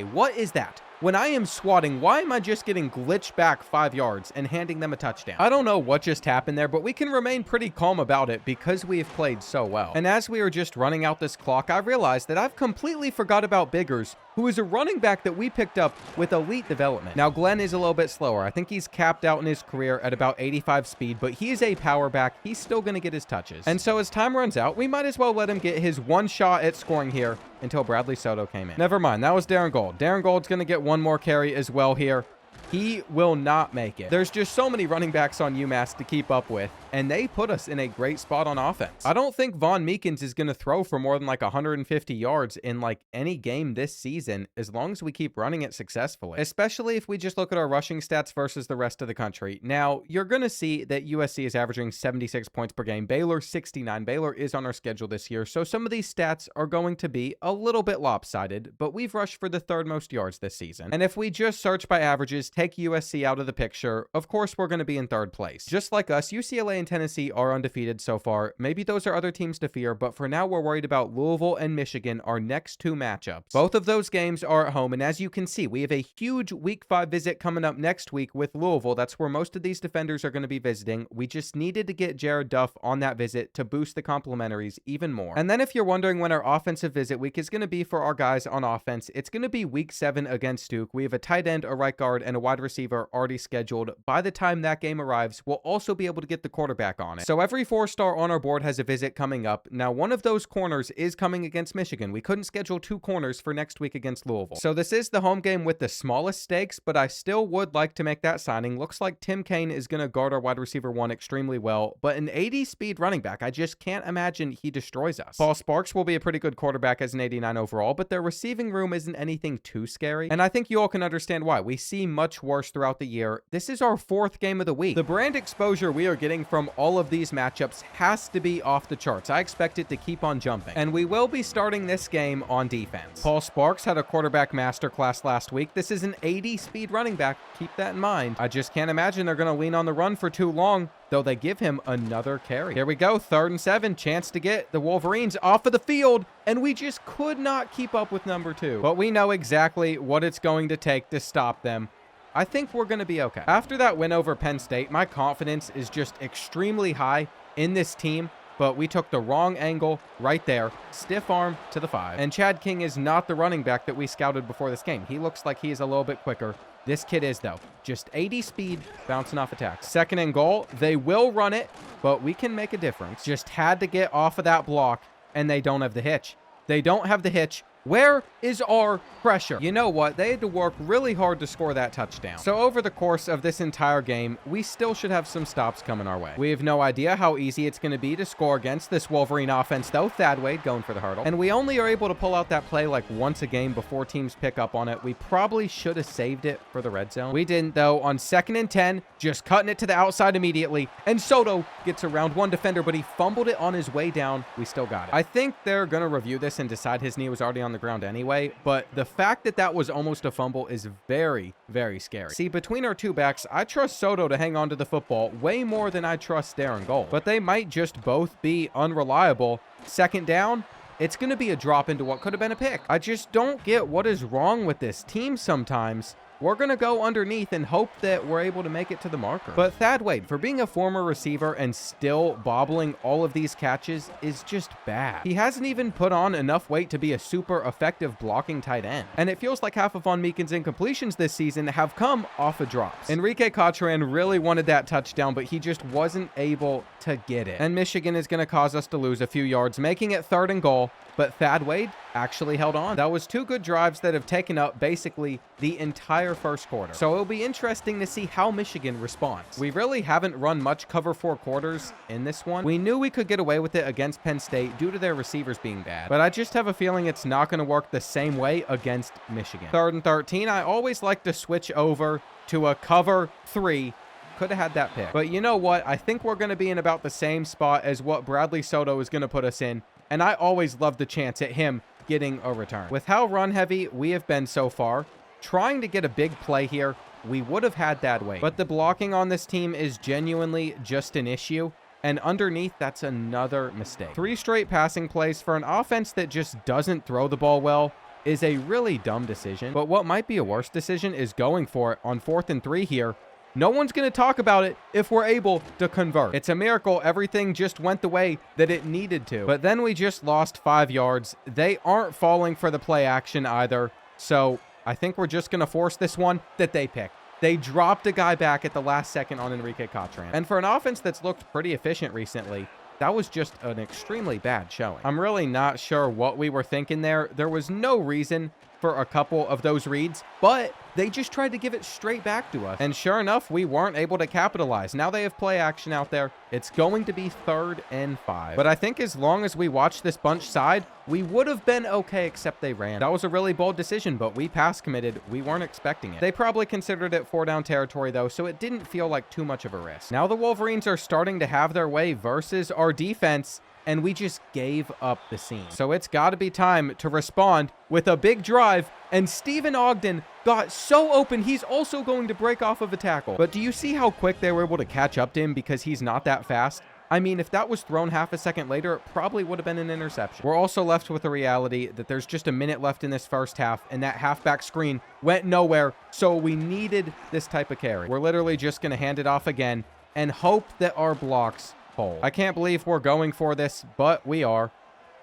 what is that? When I am swatting, why am I just getting glitched back 5 yards and handing them a touchdown? I don't know what just happened there, but we can remain pretty calm about it because we have played so well. And as we were just running out this clock, I realized that I've completely forgot about Biggers, who is a running back that we picked up with elite development. Now, Glenn is a little bit slower. I think he's capped out in his career at about 85 speed, but he is a power back. He's still going to get his touches. And so as time runs out, we might as well let him get his one shot at scoring here until Bradley Soto came in. Never mind. That was Darren Gold. Darren Gold's going to get one more carry as well here. He will not make it. There's just so many running backs on UMass to keep up with, and they put us in a great spot on offense. I don't think Von Meekins is going to throw for more than like 150 yards in like any game this season, as long as we keep running it successfully, especially if we just look at our rushing stats versus the rest of the country. Now, you're going to see that USC is averaging 76 points per game. Baylor 69. Baylor is on our schedule this year, so some of these stats are going to be a little bit lopsided, but we've rushed for the 3rd most yards this season. And if we just search by averages, take USC out of the picture, of course we're going to be in 3rd place. Just like us, UCLA and Tennessee are undefeated so far. Maybe those are other teams to fear, but for now we're worried about Louisville and Michigan, our next 2 matchups. Both of those games are at home, and as you can see, we have a huge Week 5 visit coming up next week with Louisville. That's where most of these defenders are going to be visiting. We just needed to get Jared Duff on that visit to boost the complimentaries even more. And then if you're wondering when our offensive visit week is going to be for our guys on offense, it's going to be Week 7 against Duke. We have a tight end, a right guard, and a wide receiver already scheduled. By the time that game arrives, we'll also be able to get the quarterback on it. So every 4-star on our board has a visit coming up. Now, one of those corners is coming against Michigan. We couldn't schedule 2 corners for next week against Louisville. So this is the home game with the smallest stakes, but I still would like to make that signing. Looks like Tim Kaine is going to guard our wide receiver 1 extremely well, but an 80 speed running back, I just can't imagine he destroys us. Paul Sparks will be a pretty good quarterback as an 89 overall, but their receiving room isn't anything too scary, and I think you all can understand why. We see much worse throughout the year. This is our 4th game of the week. The brand exposure we are getting from all of these matchups has to be off the charts. I expect it to keep on jumping, and we will be starting this game on defense. Paul Sparks had a quarterback masterclass last week. This is an 80 speed running back. Keep that in mind. I just can't imagine they're going to lean on the run for too long, though they give him another carry. Here we go, 3rd and 7, chance to get the Wolverines off of the field, and we just could not keep up with number 2. But we know exactly what it's going to take to stop them. I think we're going to be okay. After that win over Penn State, my confidence is just extremely high in this team, but we took the wrong angle right there. Stiff arm to the 5. And Chad King is not the running back that we scouted before this game. He looks like he is a little bit quicker. This kid is, though. Just 80 speed, bouncing off attacks. 2nd and goal. They will run it, but we can make a difference. Just had to get off of that block, and they don't have the hitch. They don't have the hitch. Where is our pressure? You know what? They had to work really hard to score that touchdown. So over the course of this entire game, we still should have some stops coming our way. We have no idea how easy it's going to be to score against this Wolverine offense, though. Thad Wade going for the hurdle. And we only are able to pull out that play like once a game before teams pick up on it. We probably should have saved it for the red zone. We didn't, though. On 2nd and 10, just cutting it to the outside immediately. And Soto gets around 1 defender, but he fumbled it on his way down. We still got it. I think they're going to review this and decide his knee was already on the ground anyway, but the fact that that was almost a fumble is very, very scary. See, between our 2 backs, I trust Soto to hang on to the football way more than I trust Darren Gold, but they might just both be unreliable. 2nd down, it's going to be a drop into what could have been a pick. I just don't get what is wrong with this team sometimes. We're going to go underneath and hope that we're able to make it to the marker. But Thad Wade, for being a former receiver and still bobbling all of these catches, is just bad. He hasn't even put on enough weight to be a super effective blocking tight end. And it feels like half of Von Meekins' incompletions this season have come off of drops. Enrique Cotran really wanted that touchdown, but he just wasn't able to get it. And Michigan is going to cause us to lose a few yards, making it 3rd and goal. But Thad Wade actually held on. That was 2 good drives that have taken up basically the entire 1st quarter. So it'll be interesting to see how Michigan responds. We really haven't run much cover 4 quarters in this one. We knew we could get away with it against Penn State due to their receivers being bad, but I just have a feeling it's not going to work the same way against Michigan. 3rd and 13, I always like to switch over to a cover 3. Could have had that pick. But you know what? I think we're going to be in about the same spot as what Bradley Soto is going to put us in. And I always love the chance at him getting a return. With how run heavy we have been so far, trying to get a big play here, we would have had that way. But the blocking on this team is genuinely just an issue. And underneath, that's another mistake. 3 straight passing plays for an offense that just doesn't throw the ball well is a really dumb decision. But what might be a worse decision is going for it on 4th and 3 here. No one's going to talk about it if we're able to convert. It's a miracle everything just went the way that it needed to. But then we just lost 5 yards. They aren't falling for the play action either. So I think we're just going to force this one that they pick. They dropped a guy back at the last second on Enrique Catran. And for an offense that's looked pretty efficient recently, that was just an extremely bad showing. I'm really not sure what we were thinking there. There was no reason for a couple of those reads, but they just tried to give it straight back to us. And sure enough, we weren't able to capitalize. Now they have play action out there. It's going to be 3rd and 5. But I think as long as we watch this bunch side, we would have been okay, except they ran. That was a really bold decision, but we pass committed. We weren't expecting it. They probably considered it 4-down territory, though, so it didn't feel like too much of a risk. Now the Wolverines are starting to have their way versus our defense, and we just gave up the scene. So it's got to be time to respond with a big drive, and Stephen Ogden got so open, he's also going to break off of a tackle. But do you see how quick they were able to catch up to him because he's not that fast? I mean, if that was thrown half a second later, it probably would have been an interception. We're also left with the reality that there's just a minute left in this first half, and that halfback screen went nowhere, so we needed this type of carry. We're literally just going to hand it off again and hope that our blocks hold. I can't believe we're going for this, but we are.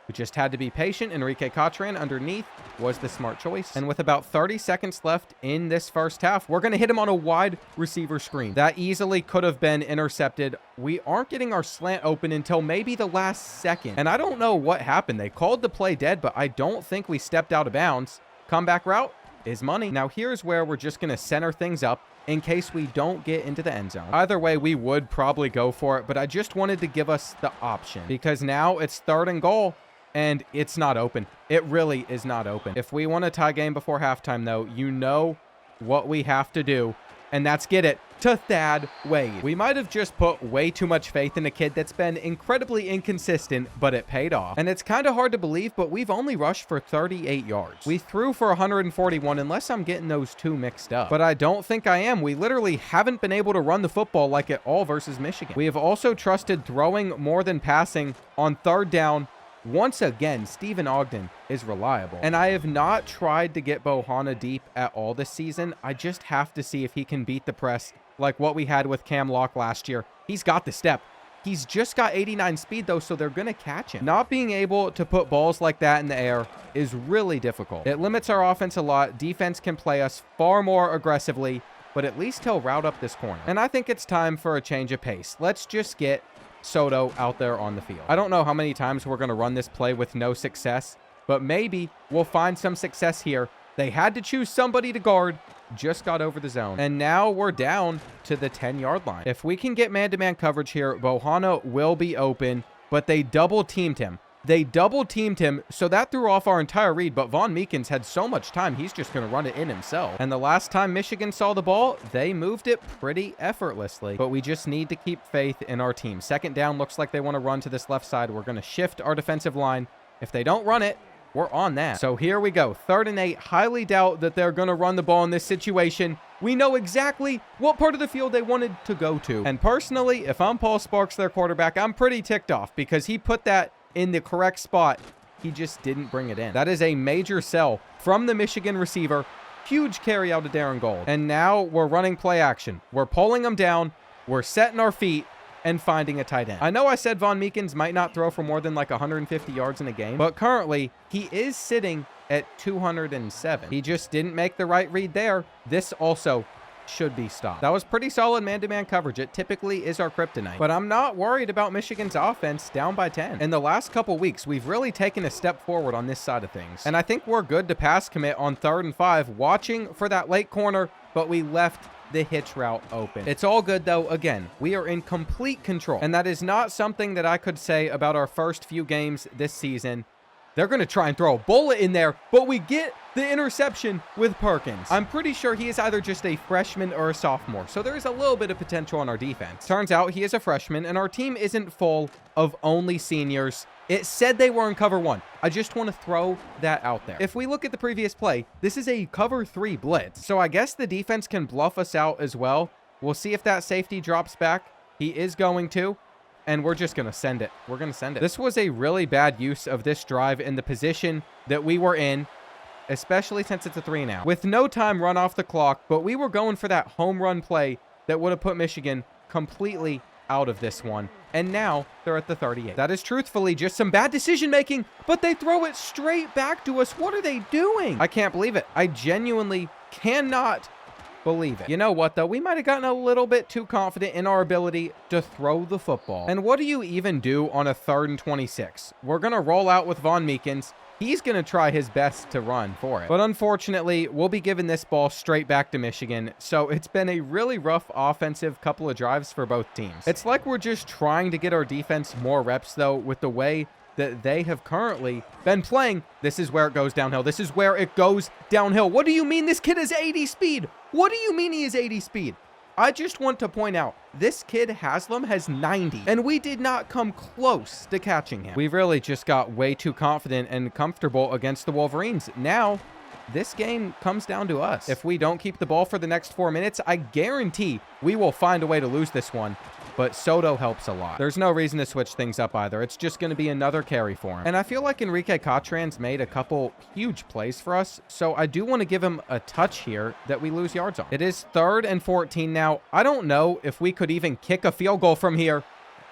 We just had to be patient. Enrique Catran underneath was the smart choice. And with about 30 seconds left in this first half, we're going to hit him on a wide receiver screen. That easily could have been intercepted. We aren't getting our slant open until maybe the last second. And I don't know what happened. They called the play dead, but I don't think we stepped out of bounds. Comeback route is money. Now here's where we're just going to center things up in case we don't get into the end zone. Either way, we would probably go for it, but I just wanted to give us the option because now it's 3rd and goal. And it's not open. It really is not open. If we want a tie game before halftime, though, you know what we have to do, and that's get it to Thad Wade. We might have just put way too much faith in a kid that's been incredibly inconsistent, but it paid off. And it's kind of hard to believe, but we've only rushed for 38 yards. We threw for 141, unless I'm getting those two mixed up. But I don't think I am. We literally haven't been able to run the football like at all versus Michigan. We have also trusted throwing more than passing on 3rd down. Once again, Stephen Ogden is reliable. And I have not tried to get Bohanna deep at all this season. I just have to see if he can beat the press like what we had with Cam Locke last year. He's got the step. He's just got 89 speed, though, so they're going to catch him. Not being able to put balls like that in the air is really difficult. It limits our offense a lot. Defense can play us far more aggressively, but at least he'll route up this corner. And I think it's time for a change of pace. Let's just get Soto out there on the field. I don't know how many times we're going to run this play with no success, but maybe we'll find some success here. They had to choose somebody to guard, just got over the zone. And now we're down to the 10-yard line. If we can get man-to-man coverage here, Bohanna will be open, but they double-teamed him. They double-teamed him, so that threw off our entire read, but Von Meekins had so much time, he's just going to run it in himself. And the last time Michigan saw the ball, they moved it pretty effortlessly, but we just need to keep faith in our team. 2nd down, looks like they want to run to this left side. We're going to shift our defensive line. If they don't run it, we're on that. So here we go. 3rd and 8. Highly doubt that they're going to run the ball in this situation. We know exactly what part of the field they wanted to go to. And personally, if I'm Paul Sparks, their quarterback, I'm pretty ticked off because he put that in the correct spot. He just didn't bring it in. That is a major sell from the Michigan receiver. Huge carry out of Darren Gold. And now we're running play action. We're pulling them down. We're setting our feet and finding a tight end. I know I said Von Meekins might not throw for more than like 150 yards in a game, but currently he is sitting at 207. He just didn't make the right read there. This also should be stopped. That was pretty solid man-to-man coverage. It typically is our kryptonite, but I'm not worried about Michigan's offense down by 10. In the last couple weeks, we've really taken a step forward on this side of things, and I think we're good to pass commit on 3rd and 5, watching for that late corner, but we left the hitch route open. It's all good, though. Again, we are in complete control, and that is not something that I could say about our first few games this season. They're going to try and throw a bullet in there, but we get the interception with Perkins. I'm pretty sure he is either just a freshman or a sophomore, so there is a little bit of potential on our defense. Turns out he is a freshman, and our team isn't full of only seniors. It said they were in cover 1. I just want to throw that out there. If we look at the previous play, this is a cover 3 blitz, so I guess the defense can bluff us out as well. We'll see if that safety drops back. He is going to. And we're just going to send it. We're going to send it. This was a really bad use of this drive in the position that we were in, especially since it's a 3 now. With no time run off the clock, but we were going for that home run play that would have put Michigan completely out of this one. And now they're at the 38. That is truthfully just some bad decision making, but they throw it straight back to us. What are they doing? I can't believe it. I genuinely cannot believe it. You know what, though? We might have gotten a little bit too confident in our ability to throw the football. And what do you even do on a 3rd and 26? We're going to roll out with Von Meekins. He's going to try his best to run for it. But unfortunately, we'll be giving this ball straight back to Michigan. So it's been a really rough offensive couple of drives for both teams. It's like we're just trying to get our defense more reps, though, with the way that they have currently been playing. This is where it goes downhill. This is where it goes downhill. What do you mean this kid is 80 speed? What do you mean he is 80 speed? I just want to point out, this kid, Haslam, has 90, and we did not come close to catching him. We really just got way too confident and comfortable against the Wolverines. Now, this game comes down to us. If we don't keep the ball for the next 4 minutes, I guarantee we will find a way to lose this one. But Soto helps a lot. There's no reason to switch things up either. It's just going to be another carry for him. And I feel like Enrique Catran's made a couple huge plays for us, so I do want to give him a touch here that we lose yards on. It is 3rd and 14 now. I don't know if we could even kick a field goal from here,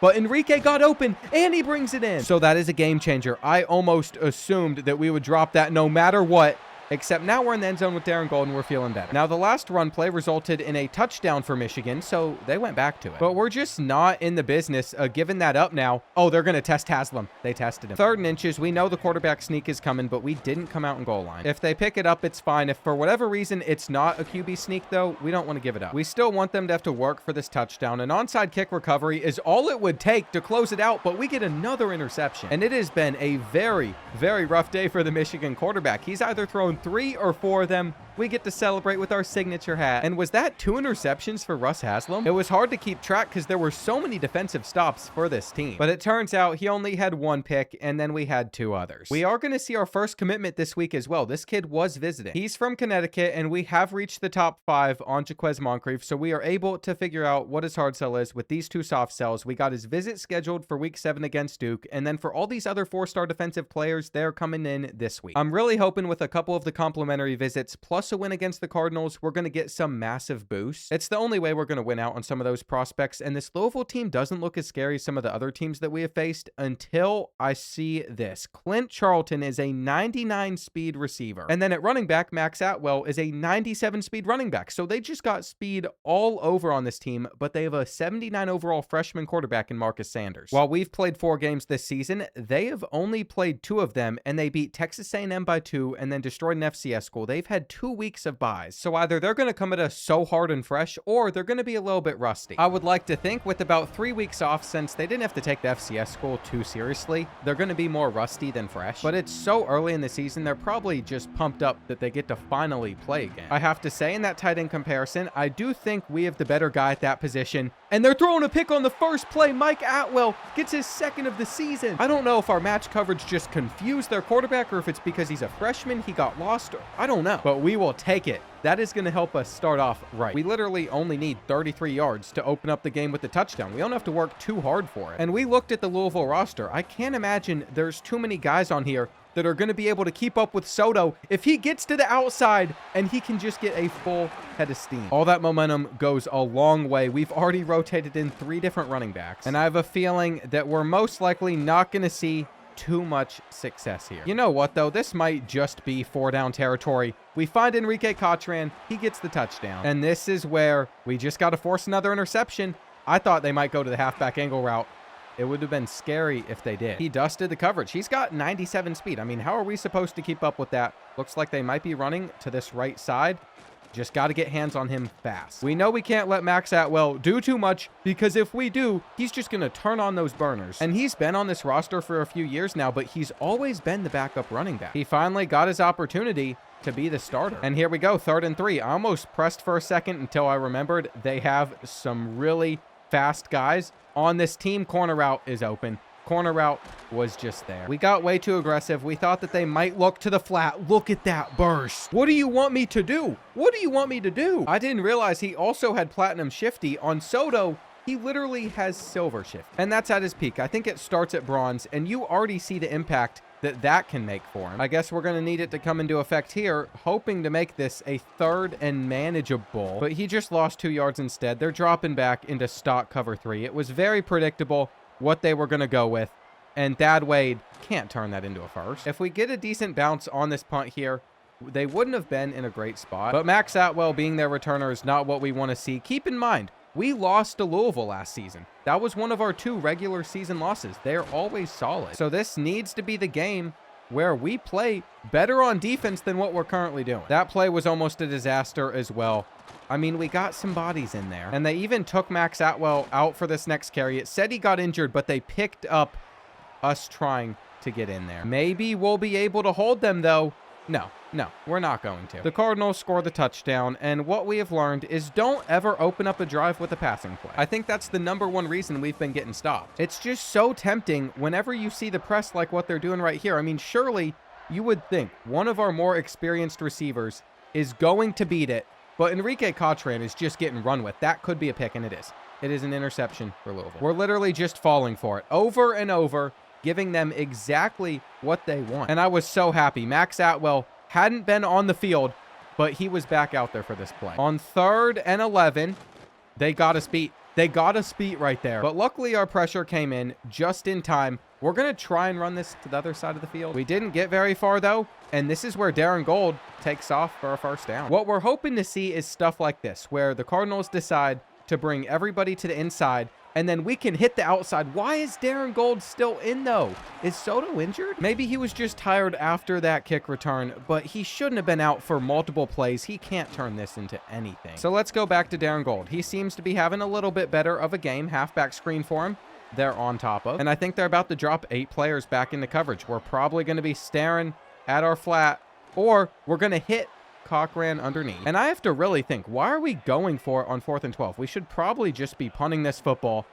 but Enrique got open, and he brings it in. So that is a game changer. I almost assumed that we would drop that no matter what. Except now we're in the end zone with Darren Golden. We're feeling better. Now, the last run play resulted in a touchdown for Michigan, so they went back to it. But we're just not in the business of giving that up now. Oh, they're going to test Haslam. They tested him. 3rd and inches. We know the quarterback sneak is coming, but we didn't come out in goal line. If they pick it up, it's fine. If for whatever reason it's not a QB sneak, though, we don't want to give it up. We still want them to have to work for this touchdown. An onside kick recovery is all it would take to close it out, but we get another interception. And it has been a very, very rough day for the Michigan quarterback. He's either thrown 3 or 4 of them. We get to celebrate with our signature hat. And was that 2 interceptions for Russ Haslam? It was hard to keep track because there were so many defensive stops for this team. But it turns out he only had 1 pick, and then we had 2 others. We are going to see our first commitment this week as well. This kid was visiting. He's from Connecticut, and we have reached the top 5 on Jaquez Moncrief, so we are able to figure out what his hard sell is with these 2 soft sells. We got his visit scheduled for week 7 against Duke, and then for all these other 4-star defensive players, they're coming in this week. I'm really hoping with a couple of the complimentary visits, plus a win against the Cardinals, we're going to get some massive boosts. It's the only way we're going to win out on some of those prospects, and this Louisville team doesn't look as scary as some of the other teams that we have faced until I see this. Clint Charlton is a 99 speed receiver, and then at running back, Max Atwell is a 97 speed running back, so they just got speed all over on this team, but they have a 79 overall freshman quarterback in Marcus Sanders. While we've played 4 games this season, they have only played 2 of them, and they beat Texas A&M by 2 and then destroyed an FCS school. They've had 2 weeks of buys, so either they're going to come at us so hard and fresh, or they're going to be a little bit rusty. I would like to think with about 3 weeks off, since they didn't have to take the FCS school too seriously, they're going to be more rusty than fresh, but it's so early in the season, they're probably just pumped up that they get to finally play again. I have to say, in that tight end comparison, I do think we have the better guy at that position, and they're throwing a pick on the first play. Mike Atwell gets his 2nd of the season. I don't know if our match coverage just confused their quarterback, or if it's because he's a freshman, he got lost, or I don't know, but we will take it. That is going to help us start off right. We literally only need 33 yards to open up the game with the touchdown. We don't have to work too hard for it. And we looked at the Louisville roster. I can't imagine there's too many guys on here that are going to be able to keep up with Soto if he gets to the outside and he can just get a full head of steam. All that momentum goes a long way. We've already rotated in 3 different running backs, and I have a feeling that we're most likely not going to see too much success here. You know what, though? This might just be 4-down territory. We find Enrique Catran. He gets the touchdown. And this is where we just got to force another interception. I thought they might go to the halfback angle route. It would have been scary if they did. He dusted the coverage. He's got 97 speed. I mean, how are we supposed to keep up with that? Looks like they might be running to this right side. Just got to get hands on him fast. We know we can't let Max Atwell do too much, because if we do, he's just going to turn on those burners. And he's been on this roster for a few years now, but he's always been the backup running back. He finally got his opportunity to be the starter. And here we go, 3rd and 3. I almost pressed for a second until I remembered they have some really fast guys on this team. Corner route is open. Corner route was just there. We got way too aggressive. We thought that they might look to the flat. Look at that burst. What do you want me to do? What do you want me to do? I didn't realize he also had platinum shifty. On Soto, he literally has silver shift, and that's at his peak. I think it starts at bronze, and you already see the impact that can make for him. I guess we're going to need it to come into effect here, hoping to make this a 3rd and manageable. But he just lost 2 yards instead. They're dropping back into stock cover 3. It was very predictable what they were going to go with, and Thad Wade can't turn that into a first. If we get a decent bounce on this punt here, they wouldn't have been in a great spot. But Max Atwell being their returner is not what we want to see. Keep in mind, we lost to Louisville last season. That was one of our 2 regular season losses. They're always solid. So this needs to be the game where we play better on defense than what we're currently doing. That play was almost a disaster as well. I mean, we got some bodies in there. And they even took Max Atwell out for this next carry. It said he got injured, but they picked up us trying to get in there. Maybe we'll be able to hold them, though. No, we're not going to. The Cardinals score the touchdown, and what we have learned is don't ever open up a drive with a passing play. I think that's the #1 reason we've been getting stopped. It's just so tempting whenever you see the press like what they're doing right here. I mean, surely you would think one of our more experienced receivers is going to beat it, but Enrique Cotran is just getting run with. That could be a pick, and it is. It is an interception for Louisville. We're literally just falling for it over and over, giving them exactly what they want. And I was so happy. Max Atwell hadn't been on the field, but he was back out there for this play. On 3rd and 11, they got us beat. They got us beat right there. But luckily, our pressure came in just in time. We're going to try and run this to the other side of the field. We didn't get very far, though, and this is where Darren Gold takes off for a first down. What we're hoping to see is stuff like this, where the Cardinals decide to bring everybody to the inside, and then we can hit the outside. Why is Darren Gold still in, though? Is Soto injured? Maybe he was just tired after that kick return, but he shouldn't have been out for multiple plays. He can't turn this into anything. So let's go back to Darren Gold. He seems to be having a little bit better of a game. Halfback screen for him. They're on top of. And I think they're about to drop 8 players back into coverage. We're probably going to be staring at our flat, or we're going to hit Cochran underneath. And I have to really think, why are we going for it on 4th and 12? We should probably just be punting this football,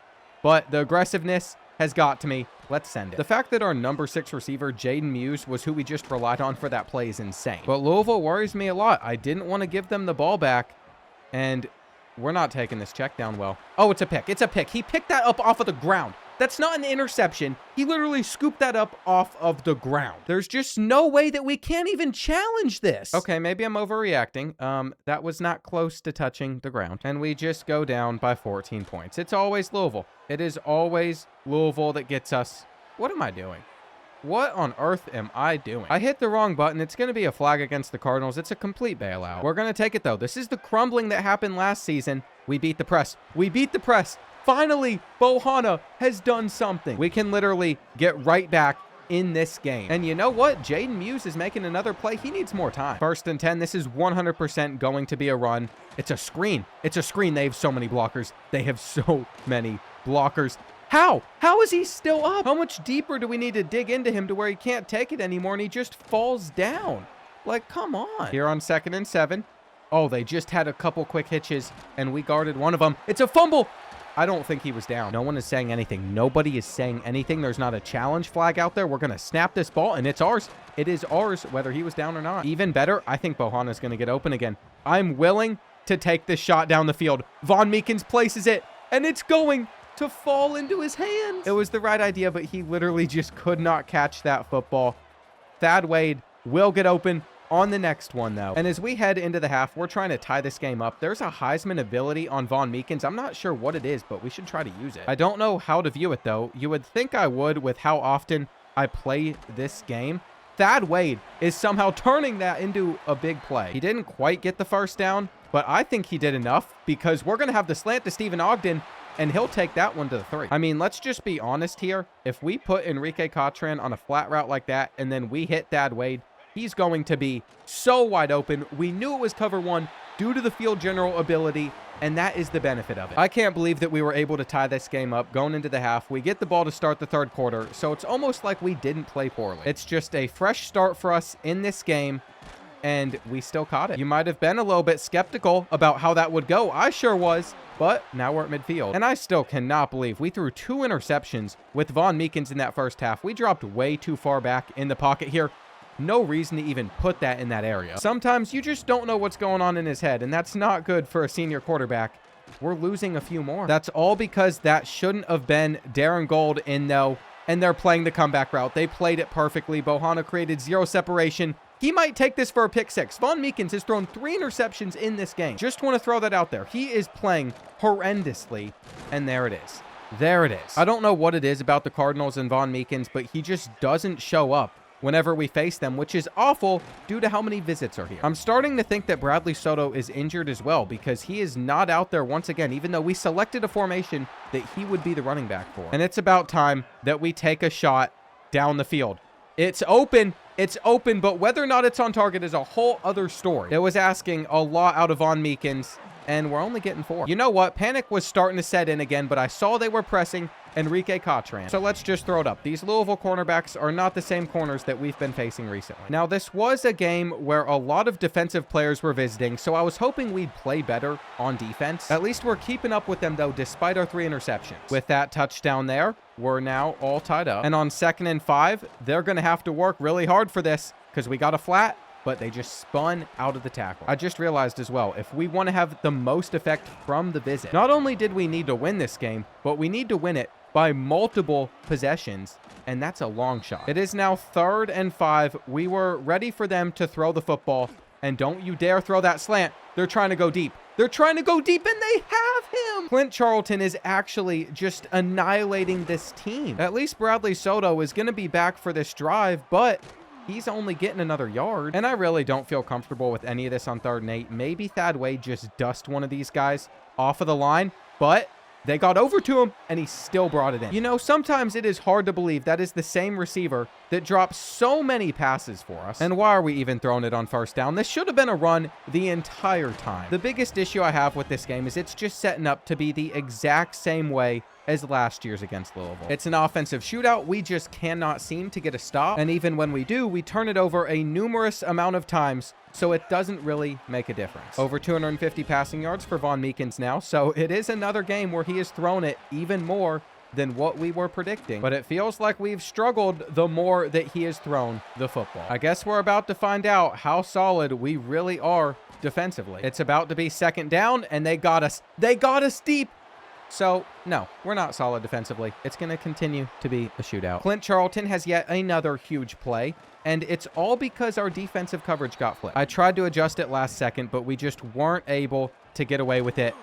but the aggressiveness has got to me. Let's send it. The fact that our #6 receiver, Jaden Muse, was who we just relied on for that play is insane. But Louisville worries me a lot. I didn't want to give them the ball back, and we're not taking this check down well. Oh, it's a pick. It's a pick. He picked that up off of the ground. That's not an interception. He literally scooped that up off of the ground. There's just no way that we can't even challenge this. Okay, maybe I'm overreacting. That was not close to touching the ground. And we just go down by 14 points. It's always Louisville. It is always Louisville that gets us. What am I doing? What on earth am I doing? I hit the wrong button. It's going to be a flag against the Cardinals. It's a complete bailout. We're going to take it, though. This is the crumbling that happened last season. We beat the press. We beat the press. Finally, Bohanna has done something. We can literally get right back in this game. And you know what? Jaden Muse is making another play. He needs more time. 1st and 10. This is 100% going to be a run. It's a screen. It's a screen. They have so many blockers. They have so many blockers. How? How is he still up? How much deeper do we need to dig into him to where he can't take it anymore and he just falls down? Like, come on. Here on 2nd and 7. Oh, they just had a couple quick hitches and we guarded one of them. It's a fumble. I don't think he was down. No one is saying anything. Nobody is saying anything. There's not a challenge flag out there. We're going to snap this ball, and it's ours. It is ours, whether he was down or not. Even better, I think Bohanna is going to get open again. I'm willing to take this shot down the field. Von Meekins places it, and it's going to fall into his hands. It was the right idea, but he literally just could not catch that football. Thad Wade will get open on the next one, though. And as we head into the half, we're trying to tie this game up. There's a Heisman ability on Von Meekins. I'm not sure what it is, but we should try to use it. I don't know how to view it, though. You would think I would with how often I play this game. Thad Wade is somehow turning that into a big play. He didn't quite get the first down, but I think he did enough because we're going to have the slant to Stephen Ogden, and he'll take that one to the 3. I mean, let's just be honest here. If we put Enrique Cotran on a flat route like that, and then we hit Thad Wade, he's going to be so wide open. We knew it was cover 1 due to the field general ability, and that is the benefit of it. I can't believe that we were able to tie this game up going into the half. We get the ball to start the 3rd quarter, so it's almost like we didn't play poorly. It's just a fresh start for us in this game, and we still caught it. You might have been a little bit skeptical about how that would go. I sure was, but now we're at midfield. And I still cannot believe we threw 2 interceptions with Von Meekins in that first half. We dropped way too far back in the pocket here. No reason to even put that in that area. Sometimes you just don't know what's going on in his head, and that's not good for a senior quarterback. We're losing a few more. That's all because that shouldn't have been Darren Gold in, though. and they're playing the comeback route. They played it perfectly. Bohanna created zero separation. He might take this for a pick six. Von Meekins has thrown 3 interceptions in this game. Just want to throw that out there. He is playing horrendously, and there it is. There it is. I don't know what it is about the Cardinals and Von Meekins, but he just doesn't show up whenever we face them, which is awful due to how many visits are here. I'm starting to think that Bradley Soto is injured as well because he is not out there once again, even though we selected a formation that he would be the running back for. And it's about time that we take a shot down the field. It's open. It's open, but whether or not it's on target is a whole other story. It was asking a lot out of Von Meekins, and we're only getting 4. You know what? Panic was starting to set in again, but I saw they were pressing Enrique Catran. So let's just throw it up. These Louisville cornerbacks are not the same corners that we've been facing recently. Now, this was a game where a lot of defensive players were visiting, so I was hoping we'd play better on defense. At least we're keeping up with them, though, despite our 3 interceptions. With that touchdown there, we're now all tied up. And on 2nd and 5, they're going to have to work really hard for this because we got a flat, but they just spun out of the tackle. I just realized as well, if we want to have the most effect from the visit, not only did we need to win this game, but we need to win it by multiple possessions, and that's a long shot. It is now 3rd and 5. We were ready for them to throw the football, and don't you dare throw that slant. They're trying to go deep. They're trying to go deep, and they have him. Clint Charlton is actually just annihilating this team. At least Bradley Soto is going to be back for this drive, but he's only getting another yard. And I really don't feel comfortable with any of this on 3rd and 8. Maybe Thad Wade just dust one of these guys off of the line, but they got over to him, and he still brought it in. You know, sometimes it is hard to believe that is the same receiver that drops so many passes for us. And why are we even throwing it on 1st down? This should have been a run the entire time. The biggest issue I have with this game is it's just setting up to be the exact same way as last year's against Louisville. It's an offensive shootout. We just cannot seem to get a stop. And even when we do, we turn it over a numerous amount of times, so it doesn't really make a difference. Over 250 passing yards for Von Meekins now, so it is another game where he has thrown it even more than what we were predicting. But it feels like we've struggled the more that he has thrown the football. I guess we're about to find out how solid we really are defensively. It's about to be 2nd down, and they got us. They got us deep. So, no, we're not solid defensively. It's going to continue to be a shootout. Clint Charlton has yet another huge play, and it's all because our defensive coverage got flipped. I tried to adjust it last second, but we just weren't able to get away with it.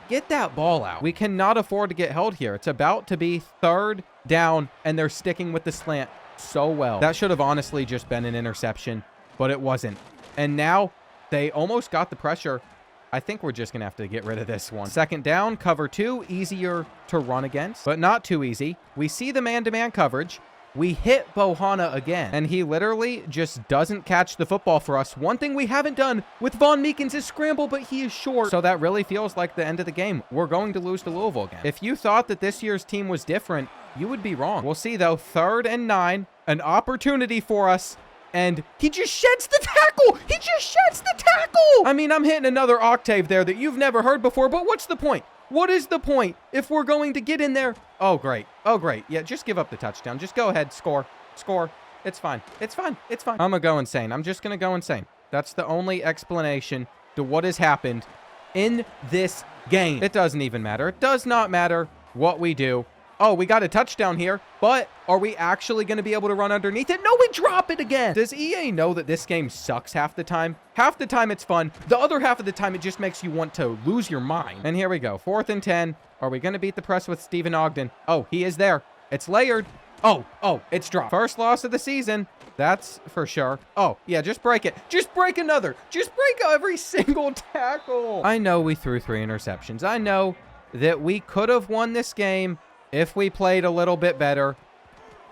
Get that ball out. We cannot afford to get held here. It's about to be 3rd down, and they're sticking with the slant so well. That should have honestly just been an interception, but it wasn't. And now they almost got the pressure. I think we're just going to have to get rid of this one. 2nd down, cover 2, easier to run against, but not too easy. We see the man-to-man coverage. We hit Bohanna again, and he literally just doesn't catch the football for us. One thing we haven't done with Von Meekins is scramble, but he is short. So that really feels like the end of the game. We're going to lose to Louisville again. If you thought that this year's team was different, you would be wrong. We'll see, though. 3rd and 9, an opportunity for us. And he just sheds the tackle. He just sheds the tackle. I mean, I'm hitting another octave there that you've never heard before, but what's the point? What is the point if we're going to get in there? Oh, great. Oh, great. Yeah, just give up the touchdown. Just go ahead. Score. Score. It's fine. It's fine. It's fine. I'm going to go insane. I'm just going to go insane. That's the only explanation to what has happened in this game. It doesn't even matter. It does not matter what we do. Oh, we got a touchdown here, but are we actually going to be able to run underneath it? No, we drop it again. Does EA know that this game sucks half the time? Half the time it's fun. The other half of the time it just makes you want to lose your mind. And here we go. 4th and 10. Are we going to beat the press with Stephen Ogden? Oh, he is there. It's layered. Oh, it's dropped. First loss of the season. That's for sure. Oh, yeah, just break it. Just break another. Just break every single tackle. I know we threw 3 interceptions. I know that we could have won this game if we played a little bit better,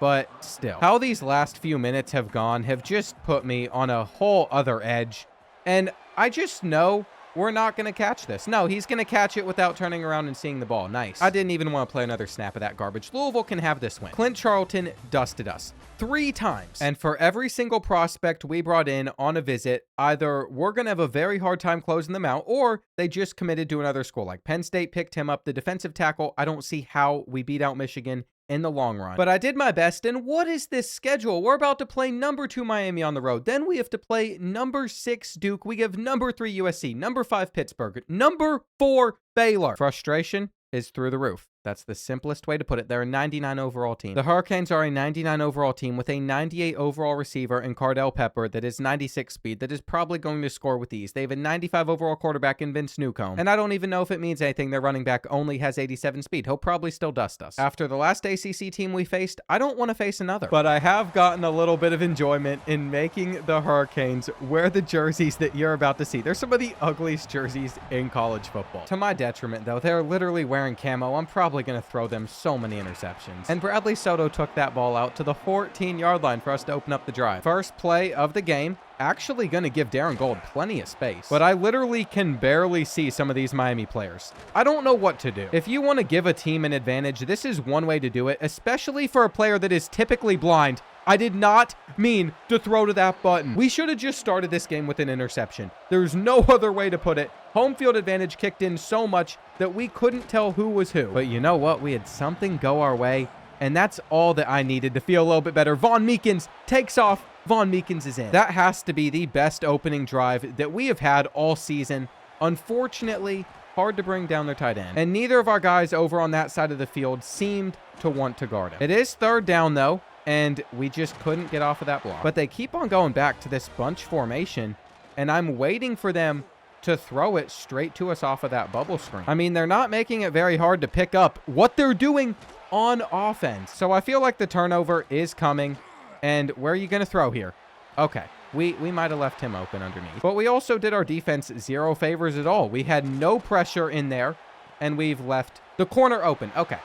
but still. How these last few minutes have gone have just put me on a whole other edge, and I just know we're not going to catch this. No, he's going to catch it without turning around and seeing the ball. Nice. I didn't even want to play another snap of that garbage. Louisville can have this win. Clint Charlton dusted us 3 times. And for every single prospect we brought in on a visit, either we're going to have a very hard time closing them out, or they just committed to another school. Like Penn State picked him up, the defensive tackle. I don't see how we beat out Michigan in the long run. But I did my best, and what is this schedule? We're about to play number 2 Miami on the road. Then we have to play number 6 Duke. We have number 3 USC, number 5 Pittsburgh, number 4 Baylor. Frustration is through the roof. That's the simplest way to put it. They're a 99 overall team. The Hurricanes are a 99 overall team with a 98 overall receiver in Cardell Pepper that is 96 speed, that is probably going to score with ease. They have a 95 overall quarterback in Vince Newcomb. And I don't even know if it means anything. Their running back only has 87 speed. He'll probably still dust us. After the last ACC team we faced, I don't want to face another. But I have gotten a little bit of enjoyment in making the Hurricanes wear the jerseys that you're about to see. They're some of the ugliest jerseys in college football. To my detriment, though, they're literally wearing camo. I'm probably going to throw them so many interceptions. And Bradley Soto took that ball out to the 14-yard line for us to open up the drive. First play of the game. Actually going to give Darren Gold plenty of space. But I literally can barely see some of these Miami players. I don't know what to do. If you want to give a team an advantage, this is one way to do it, especially for a player that is typically blind. I did not mean to throw to that button. We should have just started this game with an interception. There's no other way to put it. Home field advantage kicked in so much that we couldn't tell who was who. But you know what? We had something go our way, and that's all that I needed to feel a little bit better. Von Meekins takes off. Von Meekins is in. That has to be the best opening drive that we have had all season. Unfortunately, hard to bring down their tight end. And neither of our guys over on that side of the field seemed to want to guard him. It is third down, though, and we just couldn't get off of that block. But they keep on going back to this bunch formation, and I'm waiting for them to throw it straight to us off of that bubble screen. I mean, they're not making it very hard to pick up what they're doing on offense. So I feel like the turnover is coming. And where are you going to throw here? Okay, we might have left him open underneath. But we also did our defense zero favors at all. We had no pressure in there, and we've left the corner open. Okay,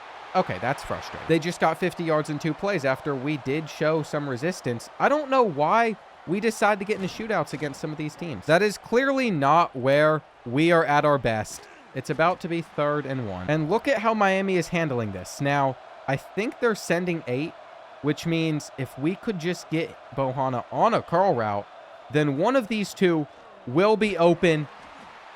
that's frustrating. They just got 50 yards in 2 plays after we did show some resistance. I don't know why we decide to get into shootouts against some of these teams. That is clearly not where we are at our best. It's about to be 3rd and 1. And look at how Miami is handling this. Now, I think they're sending 8, which means if we could just get Bohanna on a curl route, then one of these two will be open.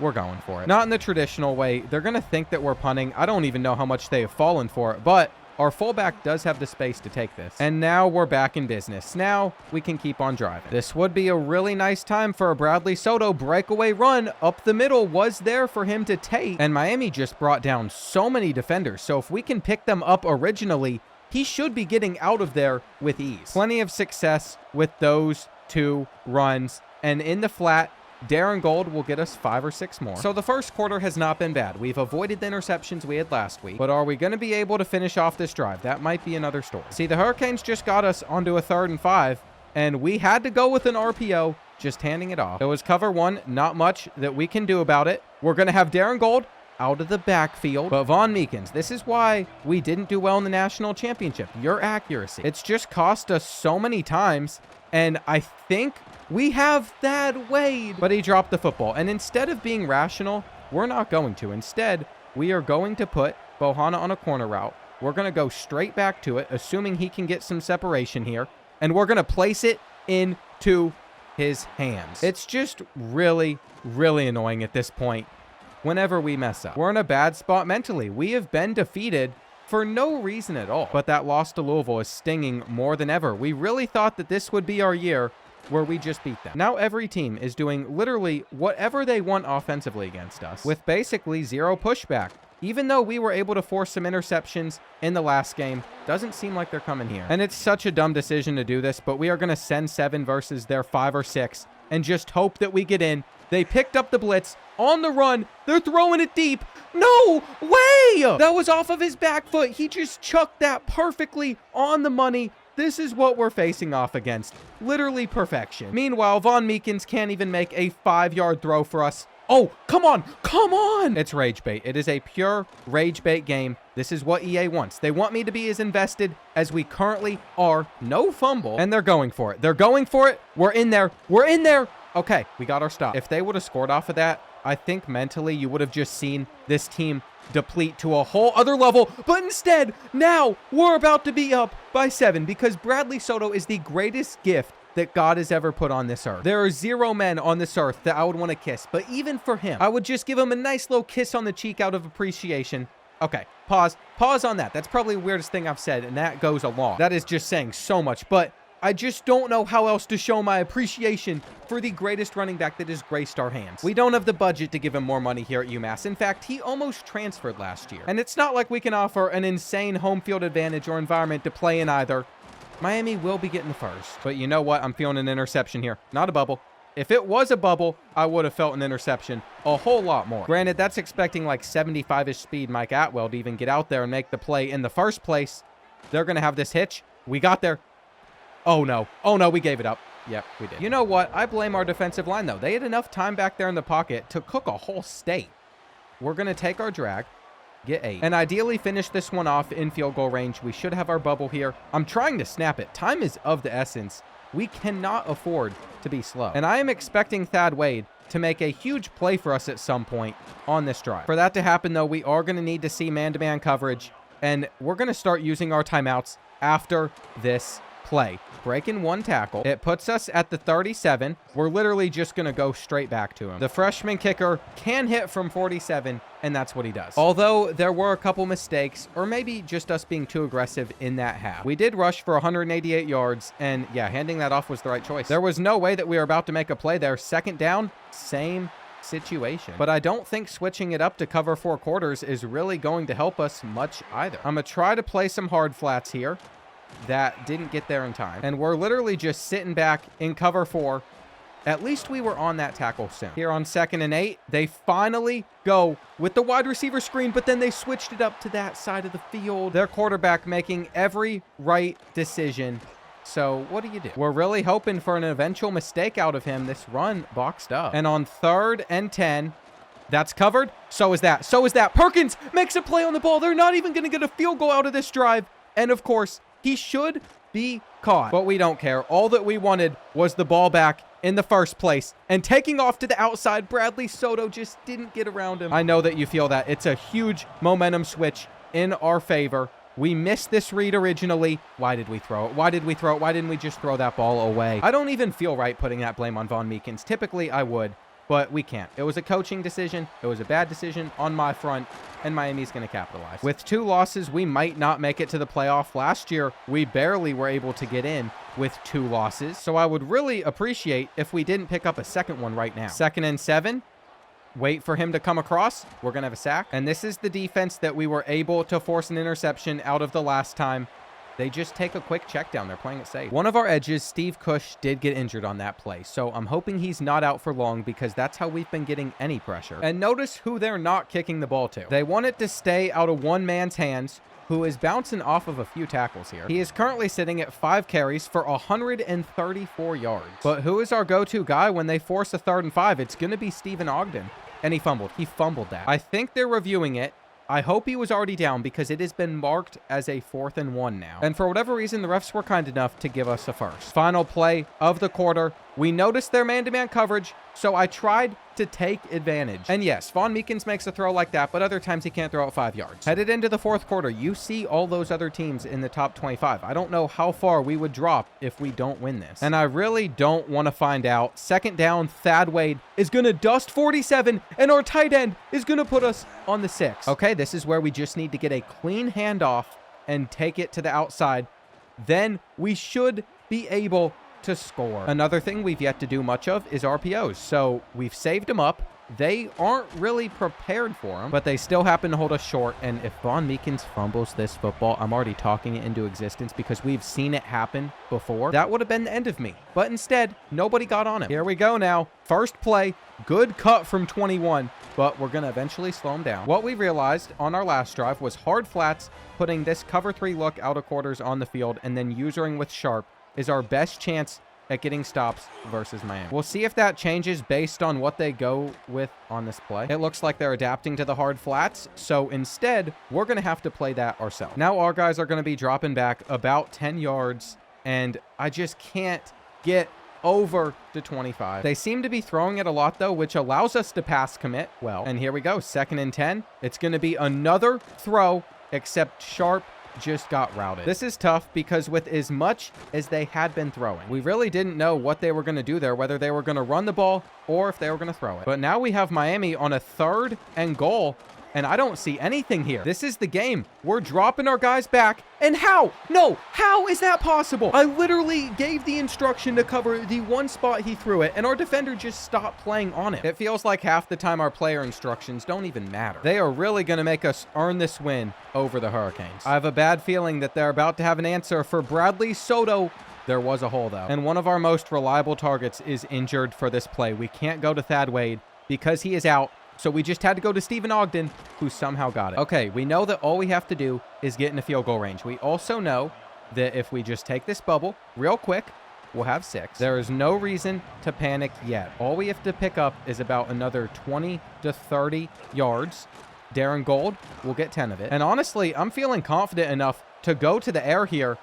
We're going for it. Not in the traditional way. They're going to think that we're punting. I don't even know how much they have fallen for it, but our fullback does have the space to take this. And now we're back in business. Now we can keep on driving. This would be a really nice time for a Bradley Soto breakaway run up the middle was there for him to take. And Miami just brought down so many defenders. So if we can pick them up originally, he should be getting out of there with ease. Plenty of success with those 2 runs. And in the flat, Darren Gold will get us 5 or 6 more. So the first quarter has not been bad. We've avoided the interceptions we had last week. But are we going to be able to finish off this drive? That might be another story. See, the Hurricanes just got us onto a 3rd and 5. And we had to go with an RPO, just handing it off. It was cover 1. Not much that we can do about it. We're going to have Darren Gold out of the backfield. But Von Meekins, this is why we didn't do well in the national championship. Your accuracy. It's just cost us so many times. And I think we have Thad Wade. But he dropped the football. And instead of being rational, we're not going to. Instead, we are going to put Bohanna on a corner route. We're going to go straight back to it, assuming he can get some separation here. And we're going to place it into his hands. It's just really, really annoying at this point. Whenever we mess up, we're in a bad spot mentally. We have been defeated for no reason at all. But that loss to Louisville is stinging more than ever. We really thought that this would be our year where we just beat them. Now every team is doing literally whatever they want offensively against us with basically 0 pushback. Even though we were able to force some interceptions in the last game, doesn't seem like they're coming here. And it's such a dumb decision to do this, but we are going to send 7 versus their 5 or 6 and just hope that we get in. They picked up the blitz on the run. They're throwing it deep. No way! That was off of his back foot. He just chucked that perfectly on the money. This is what we're facing off against. Literally perfection. Meanwhile, Von Meekins can't even make a 5-yard throw for us. Oh, come on. Come on. It's rage bait. It is a pure rage bait game. This is what EA wants. They want me to be as invested as we currently are. No fumble. And they're going for it. They're going for it. We're in there. We're in there. Okay, we got our stop. If they would have scored off of that, I think mentally you would have just seen this team deplete to a whole other level. But instead, now we're about to be up by 7 because Bradley Soto is the greatest gift that God has ever put on this earth. There are 0 men on this earth that I would want to kiss, but even for him, I would just give him a nice little kiss on the cheek out of appreciation. Okay, pause on that. That's probably the weirdest thing I've said, and that goes along. That is just saying so much, but I just don't know how else to show my appreciation for the greatest running back that has graced our hands. We don't have the budget to give him more money here at UMass. In fact, he almost transferred last year. And it's not like we can offer an insane home field advantage or environment to play in either. Miami will be getting the first. But you know what? I'm feeling an interception here. Not a bubble. If it was a bubble, I would have felt an interception a whole lot more. Granted, that's expecting like 75-ish speed Mike Atwell to even get out there and make the play in the first place. They're going to have this hitch. We got there. Oh, no. Oh, no, we gave it up. Yep, we did. You know what? I blame our defensive line, though. They had enough time back there in the pocket to cook a whole steak. We're going to take our drag, get 8, and ideally finish this one off in field goal range. We should have our bubble here. I'm trying to snap it. Time is of the essence. We cannot afford to be slow. And I am expecting Thad Wade to make a huge play for us at some point on this drive. For that to happen, though, we are going to need to see man-to-man coverage, and we're going to start using our timeouts after this play. Breaking one tackle. It puts us at the 37. We're literally just going to go straight back to him. The freshman kicker can hit from 47, and that's what he does. Although there were a couple mistakes, or maybe just us being too aggressive in that half. We did rush for 188 yards, and yeah, handing that off was the right choice. There was no way that we were about to make a play there. Second down, same situation. But I don't think switching it up to cover 4 quarters is really going to help us much either. I'm going to try to play some hard flats here. That didn't get there in time. And we're literally just sitting back in cover 4. At least we were on that tackle soon. Here on 2nd and 8, they finally go with the wide receiver screen, but then they switched it up to that side of the field. Their quarterback making every right decision. So what do? We're really hoping for an eventual mistake out of him. This run boxed up. And on 3rd and 10, that's covered. So is that. So is that. Perkins makes a play on the ball. They're not even going to get a field goal out of this drive. And of course, he should be caught, but we don't care. All that we wanted was the ball back in the first place. And taking off to the outside, Bradley Soto just didn't get around him. I know that you feel that. It's a huge momentum switch in our favor. We missed this read originally. Why did we throw it? Why did we throw it? Why didn't we just throw that ball away? I don't even feel right putting that blame on Von Meekins. Typically, I would, but we can't. It was a coaching decision. It was a bad decision on my front, and Miami's going to capitalize. With 2 losses, we might not make it to the playoff. Last year, we barely were able to get in with 2 losses, so I would really appreciate if we didn't pick up a second one right now. 2nd and 7. Wait for him to come across. We're going to have a sack. And this is the defense that we were able to force an interception out of the last time. They just take a quick check down. They're playing it safe. One of our edges, Steve Cush, did get injured on that play, so I'm hoping he's not out for long because that's how we've been getting any pressure. And notice who they're not kicking the ball to. They want it to stay out of one man's hands, who is bouncing off of a few tackles here. He is currently sitting at 5 carries for 134 yards. But who is our go-to guy when they force a 3rd and 5? It's going to be Stephen Ogden. And he fumbled. He fumbled that. I think they're reviewing it. I hope he was already down because it has been marked as a 4th and 1 now. And for whatever reason, the refs were kind enough to give us a first. Final play of the quarter. We noticed their man-to-man coverage, so I tried to take advantage. And yes, Von Meekins makes a throw like that, but other times he can't throw it 5 yards. Headed into the 4th quarter, you see all those other teams in the top 25. I don't know how far we would drop if we don't win this. And I really don't want to find out. 2nd down, Thad Wade is going to dust 47, and our tight end is going to put us on the 6. Okay, this is where we just need to get a clean handoff and take it to the outside. Then we should be able to score. Another thing we've yet to do much of is RPOs. So we've saved them up. They aren't really prepared for them, but they still happen to hold us short. And if Von Meekins fumbles this football, I'm already talking it into existence because we've seen it happen before. That would have been the end of me. But instead, nobody got on him. Here we go now. First play, good cut from 21, but we're going to eventually slow him down. What we realized on our last drive was hard flats, putting this cover 3 look out of quarters on the field, and then usering with sharp is our best chance at getting stops versus Miami. We'll see if that changes based on what they go with on this play. It looks like they're adapting to the hard flats, so instead, we're going to have to play that ourselves. Now our guys are going to be dropping back about 10 yards, and I just can't get over to 25. They seem to be throwing it a lot, though, which allows us to pass commit well. And here we go, 2nd and 10. It's going to be another throw, except Sharp just got routed. This is tough because with as much as they had been throwing, we really didn't know what they were going to do there, whether they were going to run the ball or if they were going to throw it. But now we have Miami on a 3rd and goal and I don't see anything here. This is the game. We're dropping our guys back, and how? No, how is that possible? I literally gave the instruction to cover the one spot he threw it, and our defender just stopped playing on it. It feels like half the time our player instructions don't even matter. They are really going to make us earn this win over the Hurricanes. I have a bad feeling that they're about to have an answer for Bradley Soto. There was a holdout, and one of our most reliable targets is injured for this play. We can't go to Thad Wade because he is out, so we just had to go to Stephen Ogden, who somehow got it. Okay, we know that all we have to do is get in a field goal range. We also know that if we just take this bubble real quick, we'll have 6. There is no reason to panic yet. All we have to pick up is about another 20 to 30 yards. Darren Gold will get 10 of it. And honestly, I'm feeling confident enough to go to the air here,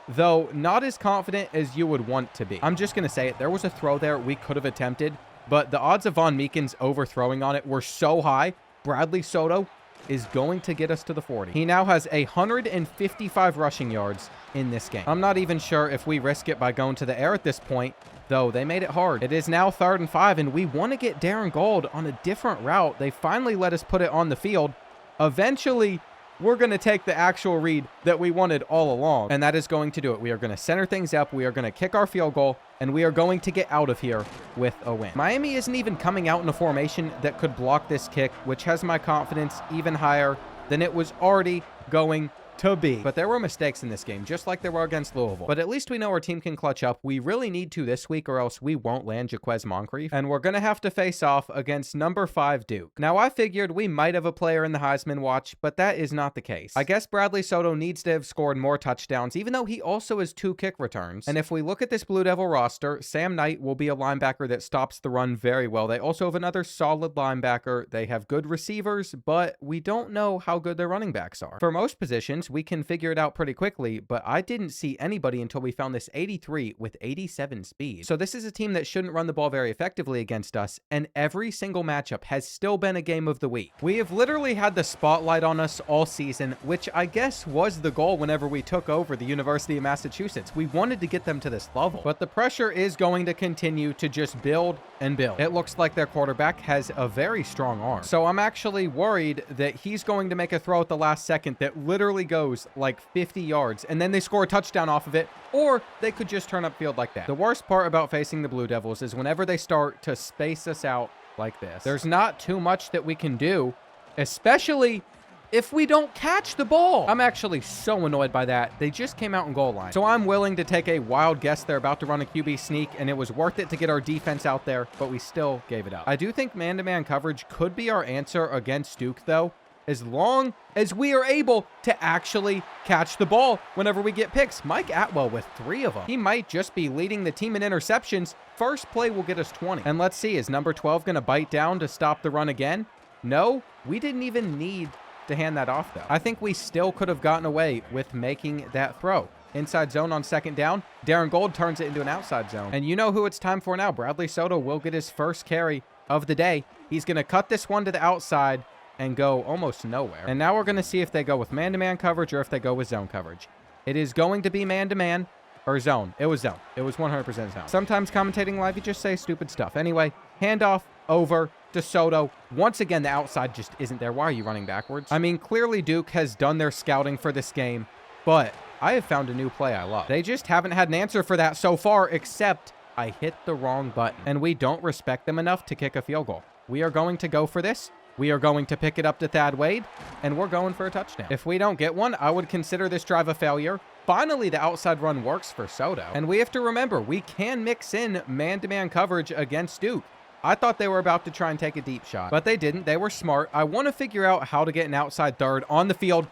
though not as confident as you would want to be. I'm just going to say it. There was a throw there we could have attempted, but the odds of Von Meekins overthrowing on it were so high. Bradley Soto is going to get us to the 40. He now has 155 rushing yards in this game. I'm not even sure if we risk it by going to the air at this point, though they made it hard. It is now 3rd and 5, and we want to get Darren Gold on a different route. They finally let us put it on the field. Eventually, we're going to take the actual read that we wanted all along, and that is going to do it. We are going to center things up. We are going to kick our field goal, and we are going to get out of here with a win. Miami isn't even coming out in a formation that could block this kick, which has my confidence even higher than it was already going to be. But there were mistakes in this game, just like there were against Louisville. But at least we know our team can clutch up. We really need to this week, or else we won't land Jaquez Moncrief. And we're going to have to face off against number 5 Duke. Now, I figured we might have a player in the Heisman watch, but that is not the case. I guess Bradley Soto needs to have scored more touchdowns, even though he also has 2 kick returns. And if we look at this Blue Devil roster, Sam Knight will be a linebacker that stops the run very well. They also have another solid linebacker. They have good receivers, but we don't know how good their running backs are. For most positions, we can figure it out pretty quickly, but I didn't see anybody until we found this 83 with 87 speed. So this is a team that shouldn't run the ball very effectively against us, and every single matchup has still been a game of the week. We have literally had the spotlight on us all season, which I guess was the goal whenever we took over the University of Massachusetts. We wanted to get them to this level, but the pressure is going to continue to just build and build. It looks like their quarterback has a very strong arm, so I'm actually worried that he's going to make a throw at the last second that literally goes like 50 yards, and then they score a touchdown off of it, or they could just turn upfield like that. The worst part about facing the Blue Devils is whenever they start to space us out like this, there's not too much that we can do, especially if we don't catch the ball. I'm actually so annoyed by that. They just came out in goal line. So I'm willing to take a wild guess they're about to run a QB sneak, and it was worth it to get our defense out there, but we still gave it up. I do think man-to-man coverage could be our answer against Duke, though, as long as we are able to actually catch the ball whenever we get picks. Mike Atwell with 3 of them. He might just be leading the team in interceptions. First play will get us 20. And let's see, is number 12 going to bite down to stop the run again? No, we didn't even need to hand that off, though. I think we still could have gotten away with making that throw. Inside zone on 2nd down. Darren Gold turns it into an outside zone. And you know who it's time for now. Bradley Soto will get his first carry of the day. He's going to cut this one to the outside and go almost nowhere. And now we're going to see if they go with man-to-man coverage or if they go with zone coverage. It is going to be man-to-man or zone. It was zone. It was 100% zone. Sometimes commentating live, you just say stupid stuff. Anyway, handoff over to Soto. Once again, the outside just isn't there. Why are you running backwards? I mean, clearly Duke has done their scouting for this game, but I have found a new play I love. They just haven't had an answer for that so far, except I hit the wrong button, and we don't respect them enough to kick a field goal. We are going to go for this. We are going to pick it up to Thad Wade, and we're going for a touchdown. If we don't get one, I would consider this drive a failure. Finally, the outside run works for Soto. And we have to remember, we can mix in man-to-man coverage against Duke. I thought they were about to try and take a deep shot, but they didn't. They were smart. I want to figure out how to get an outside third on the field.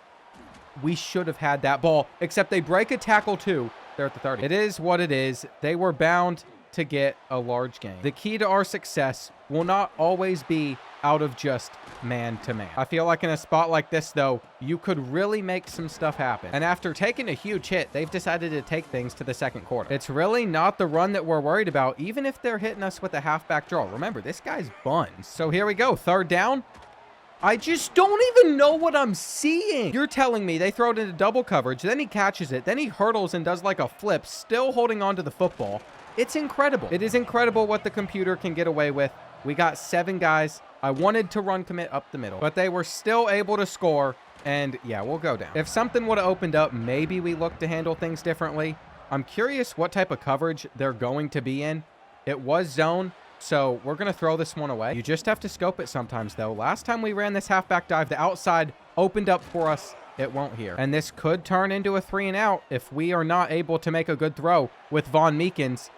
We should have had that ball, except they break a tackle too. They're at the 30. It is what it is. They were bound to get a large gain. The key to our success will not always be out of just man-to-man. I feel like in a spot like this, though, you could really make some stuff happen. And after taking a huge hit, they've decided to take things to the 2nd quarter. It's really not the run that we're worried about, even if they're hitting us with a halfback draw. Remember, this guy's buns. So here we go. 3rd down. I just don't even know what I'm seeing. You're telling me they throw it into double coverage, then he catches it, then he hurdles and does like a flip, still holding on to the football. It's incredible. It is incredible what the computer can get away with We got 7 guys. I wanted to run commit up the middle, but they were still able to score. And yeah, we'll go down. If something would have opened up, maybe we look to handle things differently. I'm curious what type of coverage they're going to be in. It was zone, so we're going to throw this one away. You just have to scope it sometimes, though. Last time we ran this halfback dive, the outside opened up for us. It won't here. And this could turn into a 3 and out if we are not able to make a good throw with Von Meekins.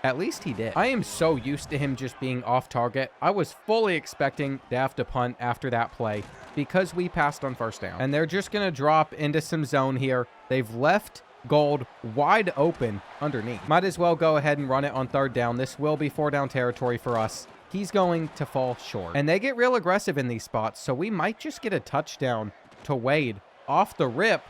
At least he did. I am so used to him just being off target. I was fully expecting to have to punt after that play because we passed on first down. And they're just going to drop into some zone here. They've left Gold wide open underneath. Might as well go ahead and run it on 3rd down. This will be 4 down territory for us. He's going to fall short. And they get real aggressive in these spots, so we might just get a touchdown to Wade off the rip.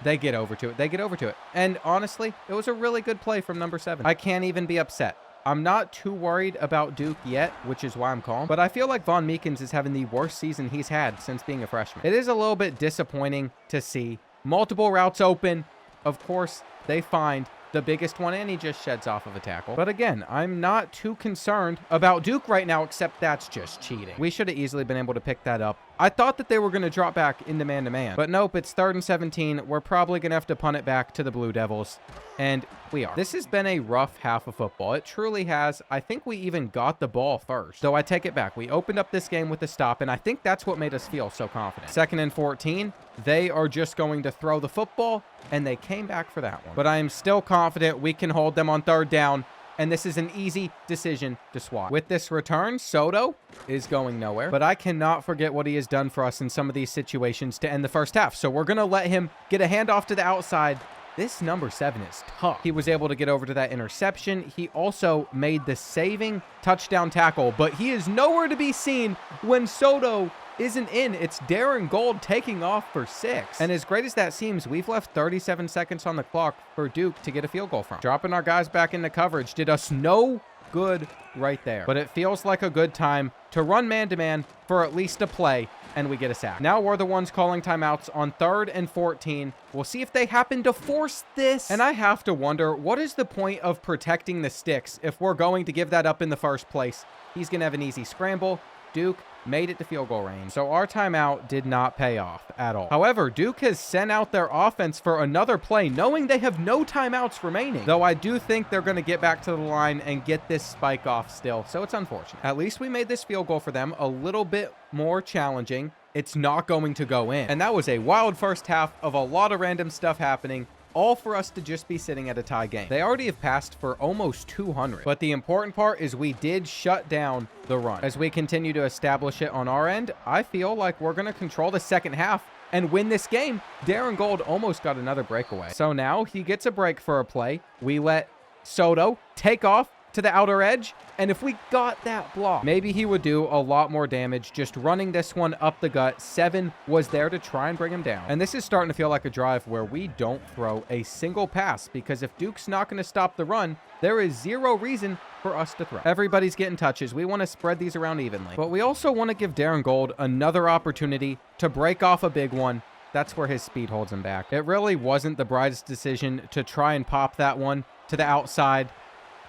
They get over to it. They get over to it. And honestly, it was a really good play from number 7. I can't even be upset. I'm not too worried about Duke yet, which is why I'm calm. But I feel like Von Meekins is having the worst season he's had since being a freshman. It is a little bit disappointing to see multiple routes open. Of course, they find the biggest one, and he just sheds off of a tackle. But again, I'm not too concerned about Duke right now, except that's just cheating. We should have easily been able to pick that up. I thought that they were going to drop back into man-to-man, but nope, it's 3rd and 17. We're probably going to have to punt it back to the Blue Devils, and we are. This has been a rough half of football. It truly has. I think we even got the ball first, though I take it back. We opened up this game with a stop, and I think that's what made us feel so confident. 2nd and 14. They are just going to throw the football, and they came back for that one. But I am still confident we can hold them on 3rd down, and this is an easy decision to swat. With this return, Soto is going nowhere, but I cannot forget what he has done for us in some of these situations to end the first half. So we're going to let him get a handoff to the outside. This number 7 is tough. He was able to get over to that interception. He also made the saving touchdown tackle, but he is nowhere to be seen when Soto isn't in. It's Darren Gold taking off for 6. And as great as that seems, we've left 37 seconds on the clock for Duke to get a field goal from. Dropping our guys back into coverage did us no good right there. But it feels like a good time to run man-to-man for at least a play, and we get a sack. Now we're the ones calling timeouts on 3rd and 14. We'll see if they happen to force this. And I have to wonder, what is the point of protecting the sticks if we're going to give that up in the first place? He's going to have an easy scramble. Duke made it to field goal range. So our timeout did not pay off at all. However, Duke has sent out their offense for another play, knowing they have no timeouts remaining. Though I do think they're going to get back to the line and get this spike off still. So it's unfortunate. At least we made this field goal for them a little bit more challenging. It's not going to go in. And that was a wild first half of a lot of random stuff happening, all for us to just be sitting at a tie game. They already have passed for almost 200. But the important part is we did shut down the run. As we continue to establish it on our end, I feel like we're going to control the second half and win this game. Darren Gold almost got another breakaway. So now he gets a break for a play. We let Soto take off to the outer edge, and if we got that block, maybe he would do a lot more damage just running this one up the gut. 7 was there to try and bring him down. And this is starting to feel like a drive where we don't throw a single pass, because if Duke's not going to stop the run, there is zero reason for us to throw. Everybody's getting touches. We want to spread these around evenly, but we also want to give Darren Gold another opportunity to break off a big one. That's where his speed holds him back. It really wasn't the brightest decision to try and pop that one to the outside,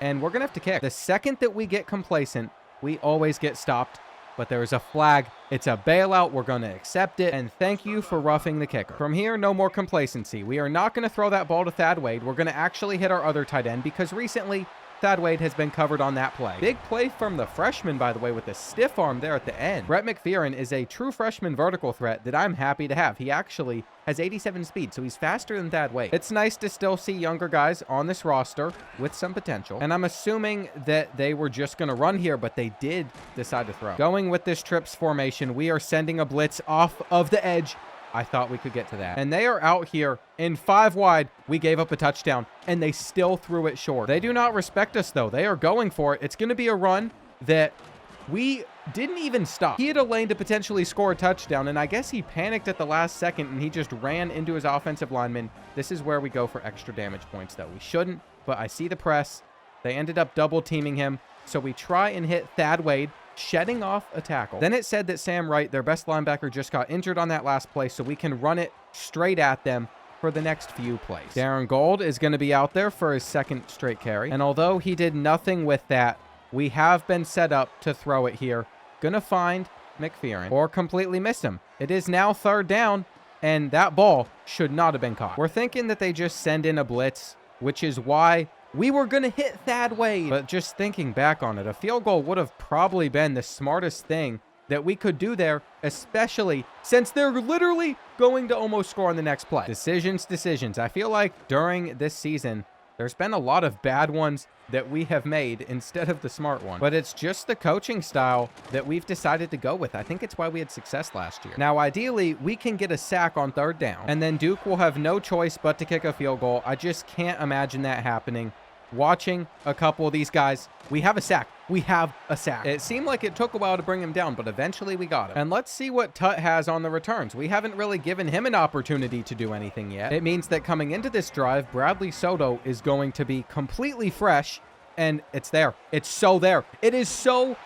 and we're going to have to kick. The second that we get complacent, we always get stopped, but there is a flag. It's a bailout. We're going to accept it, and thank you for roughing the kicker. From here, no more complacency. We are not going to throw that ball to Thad Wade. We're going to actually hit our other tight end, because recently Thad Wade has been covered on that play. Big play from the freshman, by the way, with a stiff arm there at the end. Brett McPheron is a true freshman vertical threat that I'm happy to have. He actually has 87 speed, so he's faster than Thad Wade. It's nice to still see younger guys on this roster with some potential, and I'm assuming that they were just going to run here, but they did decide to throw. Going with this trips formation, we are sending a blitz off of the edge. I thought we could get to that. And they are out here in 5 wide. We gave up a touchdown, and they still threw it short. They do not respect us, though. They are going for it. It's going to be a run that we didn't even stop. He had a lane to potentially score a touchdown, and I guess he panicked at the last second, and he just ran into his offensive lineman. This is where we go for extra damage points, though. We shouldn't, but I see the press. They ended up double teaming him, so we try and hit Thad Wade, shedding off a tackle. Then it said that Sam Wright, their best linebacker, just got injured on that last play, so we can run it straight at them for the next few plays. Darren Gold is going to be out there for his 2nd straight carry, and although he did nothing with that, We have been set up to throw it here. Gonna find McPherson or completely miss him. It is now 3rd down, and that ball should not have been caught. We're thinking that they just send in a blitz, which is why we were going to hit Thad Wade. But just thinking back on it, a field goal would have probably been the smartest thing that we could do there, especially since they're literally going to almost score on the next play. Decisions. I feel like during this season, there's been a lot of bad ones that we have made instead of the smart one. But it's just the coaching style that we've decided to go with. I think it's why we had success last year. Now, ideally, we can get a sack on 3rd down, and then Duke will have no choice but to kick a field goal. I just can't imagine that happening. Watching a couple of these guys, we have a sack. It seemed like it took a while to bring him down, but eventually we got him. And let's see what Tut has on the returns. We haven't really given him an opportunity to do anything yet. It means that coming into this drive, Bradley Soto is going to be completely fresh, and it's there. It's so there. It is so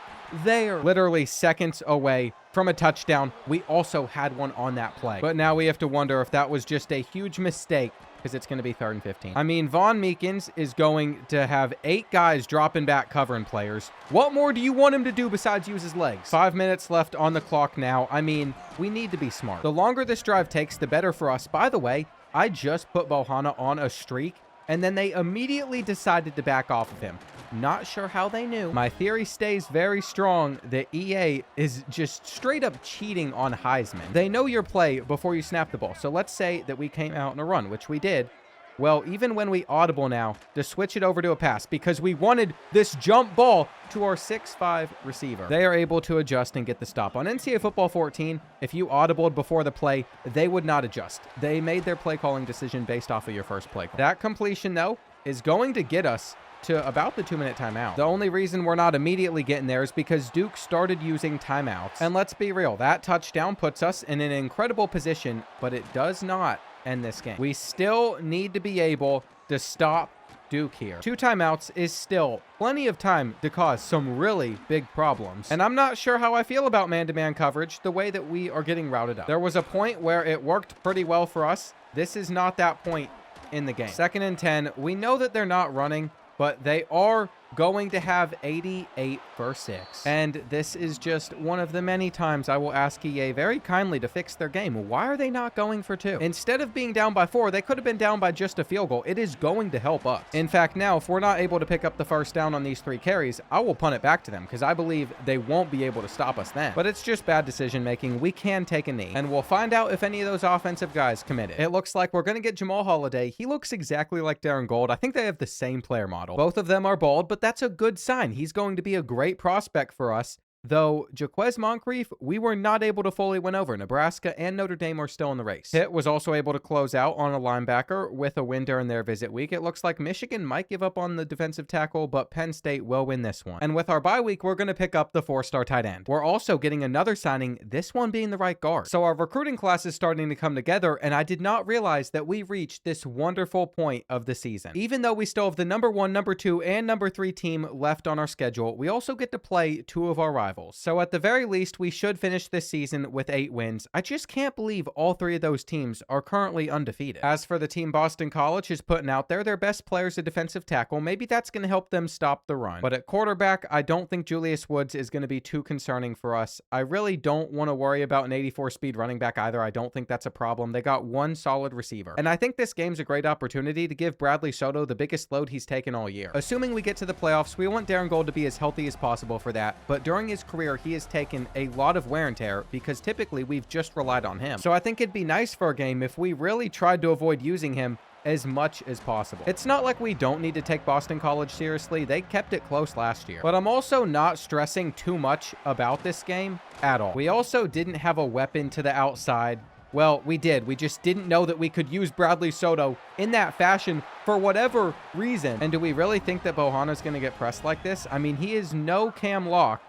there. Literally seconds away from a touchdown. We also had one on that play. But now we have to wonder if that was just a huge mistake, because it's going to be 3rd and 15. I mean, Von Meekins is going to have 8 guys dropping back covering players. What more do you want him to do besides use his legs? 5 minutes left on the clock now. I mean, we need to be smart. The longer this drive takes, the better for us. By the way, I just put Bohanna on a streak, and then they immediately decided to back off of him. Not sure how they knew. My theory stays very strong that EA is just straight up cheating on Heisman. They know your play before you snap the ball. So let's say that we came out in a run, which we did. Well, even when we audible now, to switch it over to a pass because we wanted this jump ball to our 6'5" receiver. They are able to adjust and get the stop. On NCAA Football 14, if you audibled before the play, they would not adjust. They made their play calling decision based off of your first play call. That completion, though, is going to get us to about the 2-minute timeout. The only reason we're not immediately getting there is because Duke started using timeouts. And let's be real, that touchdown puts us in an incredible position, but it does not end this game. We still need to be able to stop Duke here. 2 timeouts is still plenty of time to cause some really big problems. And I'm not sure how I feel about man-to-man coverage the way that we are getting routed up. There was a point where it worked pretty well for us. This is not that point in the game. 2nd and 10. We know that they're not running, but they are going to have 88 for 6. And this is just one of the many times I will ask EA very kindly to fix their game. Why are they not going for 2? Instead of being down by 4, they could have been down by just a field goal. It is going to help us. In fact, now, if we're not able to pick up the 1st down on these 3 carries, I will punt it back to them because I believe they won't be able to stop us then. But it's just bad decision making. We can take a knee, and we'll find out if any of those offensive guys committed. It looks like we're going to get Jamal Holliday. He looks exactly like Darren Gold. I think they have the same player model. Both of them are bald, but that's a good sign. He's going to be a great prospect for us. Though Jaquez Moncrief, we were not able to fully win over. Nebraska and Notre Dame are still in the race. Pitt was also able to close out on a linebacker with a win during their visit week. It looks like Michigan might give up on the defensive tackle, but Penn State will win this one. And with our bye week, we're going to pick up the 4-star tight end. We're also getting another signing, this one being the right guard. So our recruiting class is starting to come together, and I did not realize that we reached this wonderful point of the season. Even though we still have the number 1, number 2, and number 3 team left on our schedule, we also get to play 2 of our rivals. So at the very least, we should finish this season with 8 wins. I just can't believe all 3 of those teams are currently undefeated. As for the team Boston College is putting out there, their best player is a defensive tackle. Maybe that's going to help them stop the run. But at quarterback, I don't think Julius Woods is going to be too concerning for us. I really don't want to worry about an 84 speed running back either. I don't think that's a problem. They got 1 solid receiver. And I think this game's a great opportunity to give Bradley Soto the biggest load he's taken all year. Assuming we get to the playoffs, we want Darren Gold to be as healthy as possible for that. But during his career, he has taken a lot of wear and tear because typically we've just relied on him. So I think it'd be nice for a game if we really tried to avoid using him as much as possible. It's not like we don't need to take Boston College seriously. They kept it close last year. But I'm also not stressing too much about this game at all. We also didn't have a weapon to the outside. Well, we did. We just didn't know that we could use Bradley Soto in that fashion for whatever reason. And do we really think that Bohanna's going to get pressed like this? I mean, he is no Cam Lock,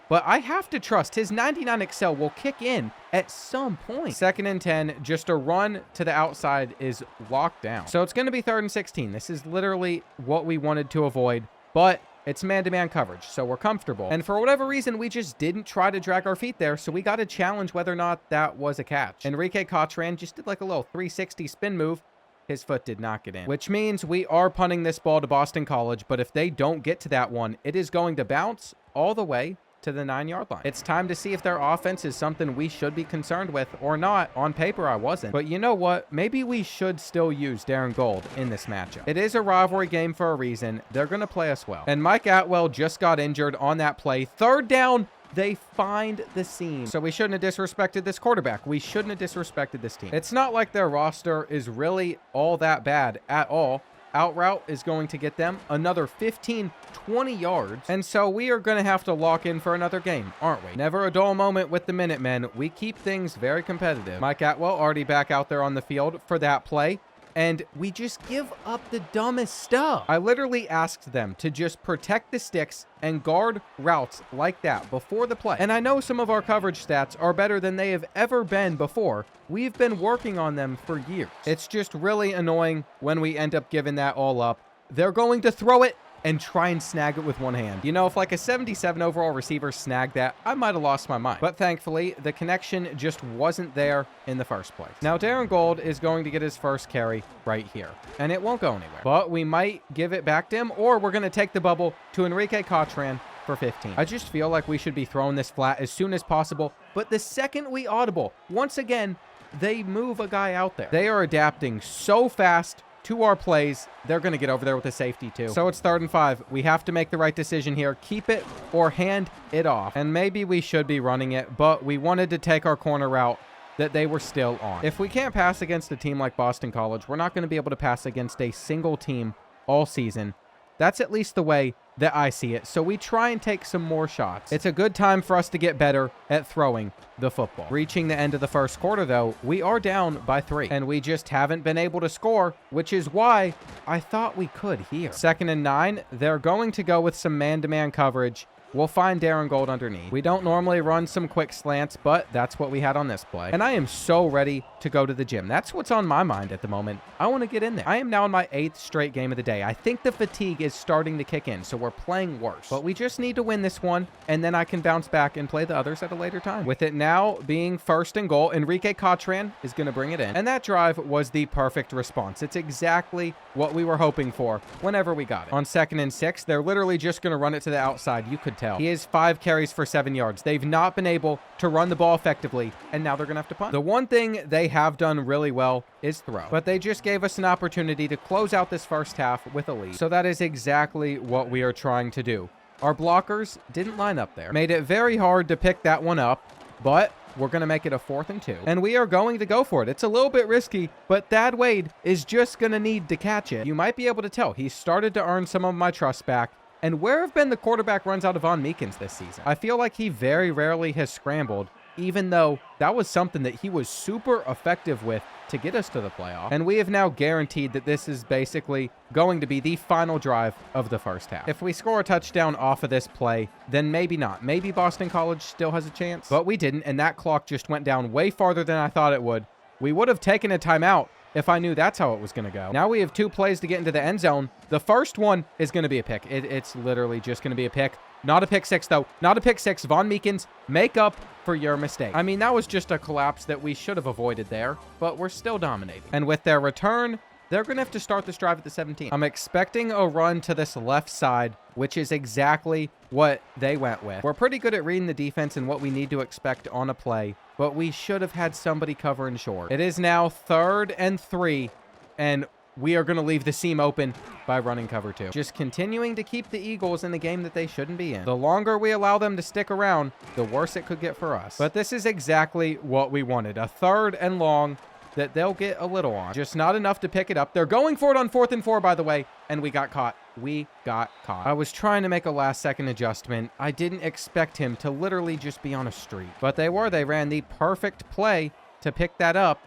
but I have to trust his 99 Excel will kick in at some point. 2nd and 10, just a run to the outside is locked down. So it's going to be 3rd and 16. This is literally what we wanted to avoid, but it's man-to-man coverage, so we're comfortable. And for whatever reason, we just didn't try to drag our feet there, so we got to challenge whether or not that was a catch. Enrique Cotran just did like a little 360 spin move, His foot did not get in, which means we are punting this ball to Boston College, but if they don't get to that one, it is going to bounce all the way to the 9-yard line. It's time to see if their offense is something we should be concerned with or not. On paper, I wasn't. But you know what? Maybe we should still use Darren Gold in this matchup. It is a rivalry game for a reason. They're going to play us well. And Mike Atwell just got injured on that play. Third down. They find the seam. So we shouldn't have disrespected this quarterback. We shouldn't have disrespected this team. It's not like their roster is really all that bad at all. Out route is going to get them another 15, 20 yards. And so we are going to have to lock in for another game, aren't we? Never a dull moment with the Minutemen. We keep things very competitive. Mike Atwell already back out there on the field for that play. And we just give up the dumbest stuff. I literally asked them to just protect the sticks and guard routes like that before the play. And I know some of our coverage stats are better than they have ever been before. We've been working on them for years. It's just really annoying when we end up giving that all up. They're going to throw it and try and snag it with one hand. You know, if like a 77 overall receiver snagged that, I might have lost my mind. But thankfully, the connection just wasn't there in the first place. Now, Darren Gold is going to get his first carry right here, and it won't go anywhere. But we might give it back to him, or we're going to take the bubble to Enrique Cotran for 15. I just feel like we should be throwing this flat as soon as possible, but the second we audible, once again, they move a guy out there. They are adapting so fast to our plays. They're going to get over there with the safety too. So it's 3rd and 5. We have to make the right decision here. Keep it or hand it off. And maybe we should be running it, but we wanted to take our corner route that they were still on. If we can't pass against a team like Boston College, we're not going to be able to pass against a single team all season. That's at least the way that I see it. So we try and take some more shots. It's a good time for us to get better at throwing the football. Reaching the end of the first quarter, though, we are down by 3. And we just haven't been able to score, which is why I thought we could here. 2nd and 9, they're going to go with some man-to-man coverage. We'll find Darren Gold underneath. We don't normally run some quick slants, but that's what we had on this play. And I am so ready to go to the gym. That's what's on my mind at the moment. I want to get in there. I am now in my 8th straight game of the day. I think the fatigue is starting to kick in, so we're playing worse. But we just need to win this one, and then I can bounce back and play the others at a later time. With it now being 1st and goal, Enrique Cotran is going to bring it in. And that drive was the perfect response. It's exactly what we were hoping for whenever we got it. On 2nd and 6, they're literally just going to run it to the outside. You could tell. He has 5 carries for 7 yards. They've not been able to run the ball effectively, and now they're going to have to punt. The one thing they have done really well is throw, but they just gave us an opportunity to close out this first half with a lead. So that is exactly what we are trying to do. Our blockers didn't line up there. Made it very hard to pick that one up, but we're going to make it a 4th and 2. And we are going to go for it. It's a little bit risky, but Thad Wade is just going to need to catch it. You might be able to tell he started to earn some of my trust back. And where have been the quarterback runs out of Von Meekins this season? I feel like he very rarely has scrambled, even though that was something that he was super effective with to get us to the playoff. And we have now guaranteed that this is basically going to be the final drive of the first half. If we score a touchdown off of this play, then maybe not. Maybe Boston College still has a chance, but we didn't, and that clock just went down way farther than I thought it would. We would have taken a timeout if I knew that's how it was going to go. Now we have 2 plays to get into the end zone. The first one is going to be a pick. It's literally just going to be a pick. Not a pick 6, though. Not a pick 6. Von Meekins, make up for your mistake. I mean, that was just a collapse that we should have avoided there, but we're still dominating. And with their return, they're going to have to start this drive at the 17. I'm expecting a run to this left side, which is exactly what they went with. We're pretty good at reading the defense and what we need to expect on a play, but we should have had somebody covering short. It is now 3rd and 3, and we are going to leave the seam open by running cover 2. Just continuing to keep the Eagles in the game that they shouldn't be in. The longer we allow them to stick around, the worse it could get for us. But this is exactly what we wanted. A 3rd and long that they'll get a little on. Just not enough to pick it up. They're going for it on 4th and 4, by the way, and we got caught. We got caught. I was trying to make a last-second adjustment. I didn't expect him to literally just be on a streak. But they were. They ran the perfect play to pick that up.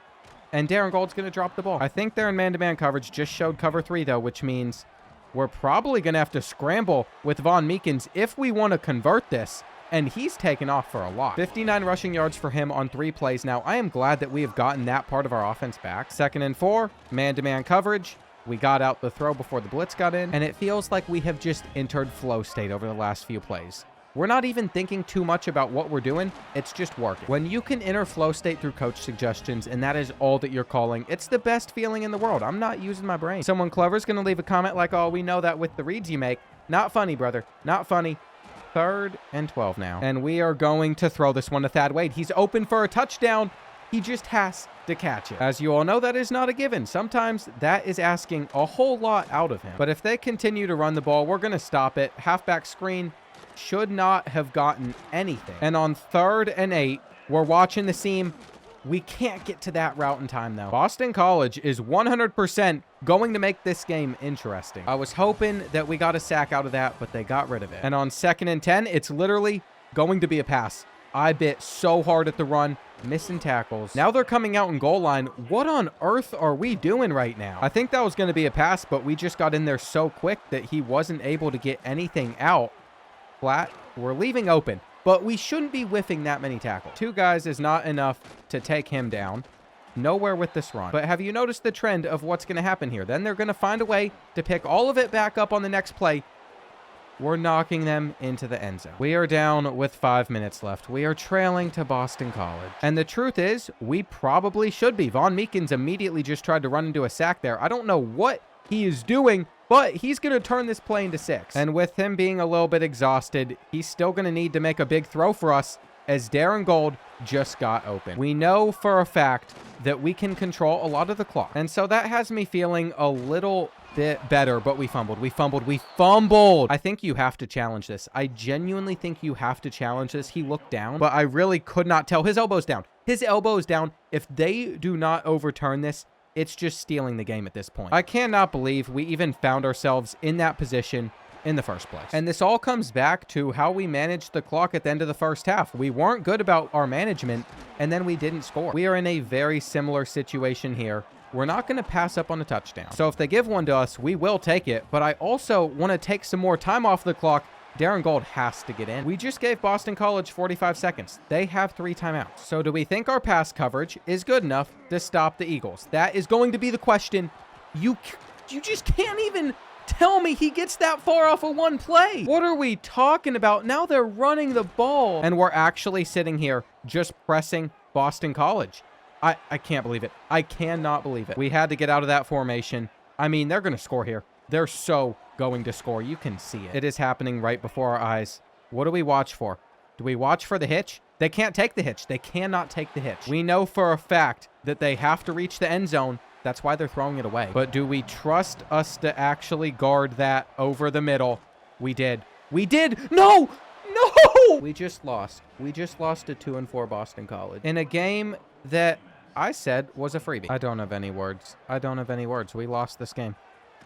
And Darren Gold's going to drop the ball. I think they're in man-to-man coverage. Just showed cover 3, though, which means we're probably going to have to scramble with Von Meekins if we want to convert this. And he's taken off for a lot. 59 rushing yards for him on 3 plays. Now, I am glad that we have gotten that part of our offense back. 2nd and 4, man-to-man coverage. We got out the throw before the blitz got in. And it feels like we have just entered flow state over the last few plays. We're not even thinking too much about what we're doing. It's just working. When you can enter flow state through coach suggestions and that is all that you're calling, it's the best feeling in the world. I'm not using my brain. Someone clever is going to leave a comment like, oh, we know that with the reads you make. Not funny, brother. Not funny. 3rd and 12 now. And we are going to throw this one to Thad Wade. He's open for a touchdown. He just has to catch it. As you all know, that is not a given. Sometimes that is asking a whole lot out of him. But if they continue to run the ball, we're going to stop it. Halfback screen. Should not have gotten anything. And on 3rd and 8, we're watching the seam. We can't get to that route in time, though. Boston College is 100% going to make this game interesting. I was hoping that we got a sack out of that, but they got rid of it. And on 2nd and 10, it's literally going to be a pass. I bit so hard at the run, missing tackles. Now they're coming out in goal line. What on earth are we doing right now? I think that was going to be a pass, but we just got in there so quick that he wasn't able to get anything out. Flat. We're leaving open, but we shouldn't be whiffing that many tackles. 2 guys is not enough to take him down. Nowhere with this run. But have you noticed the trend of what's going to happen here? Then they're going to find a way to pick all of it back up on the next play. We're knocking them into the end zone. We are down with 5 minutes left. We are trailing to Boston College. And the truth is, we probably should be. Von Meekins immediately just tried to run into a sack there. I don't know what he is doing, but he's going to turn this play into 6. And with him being a little bit exhausted, he's still going to need to make a big throw for us as Darren Gold just got open. We know for a fact that we can control a lot of the clock. And so that has me feeling a little bit better, but we fumbled. I think you have to challenge this. I genuinely think you have to challenge this. He looked down, but I really could not tell. His elbow's down. His elbow's down. If they do not overturn this, it's just stealing the game at this point. I cannot believe we even found ourselves in that position in the first place. And this all comes back to how we managed the clock at the end of the first half. We weren't good about our management, and then we didn't score. We are in a very similar situation here. We're not going to pass up on a touchdown. So if they give one to us, we will take it. But I also want to take some more time off the clock. Darren Gold has to get in. We just gave Boston College 45 seconds. They have 3 timeouts. So do we think our pass coverage is good enough to stop the Eagles? That is going to be the question. You just can't even tell me he gets that far off of one play. What are we talking about? Now they're running the ball. And we're actually sitting here just pressing Boston College. I can't believe it. I cannot believe it. We had to get out of that formation. I mean, they're going to score here. They're so going to score. You can see it. It is happening right before our eyes. What do we watch for? Do we watch for the hitch? They can't take the hitch. They cannot take the hitch. We know for a fact that they have to reach the end zone. That's why they're throwing it away. But do we trust us to actually guard that over the middle? We did. We did. No! No! We just lost. We just lost to 2-4 Boston College in a game that I said was a freebie. I don't have any words. I don't have any words. We lost this game.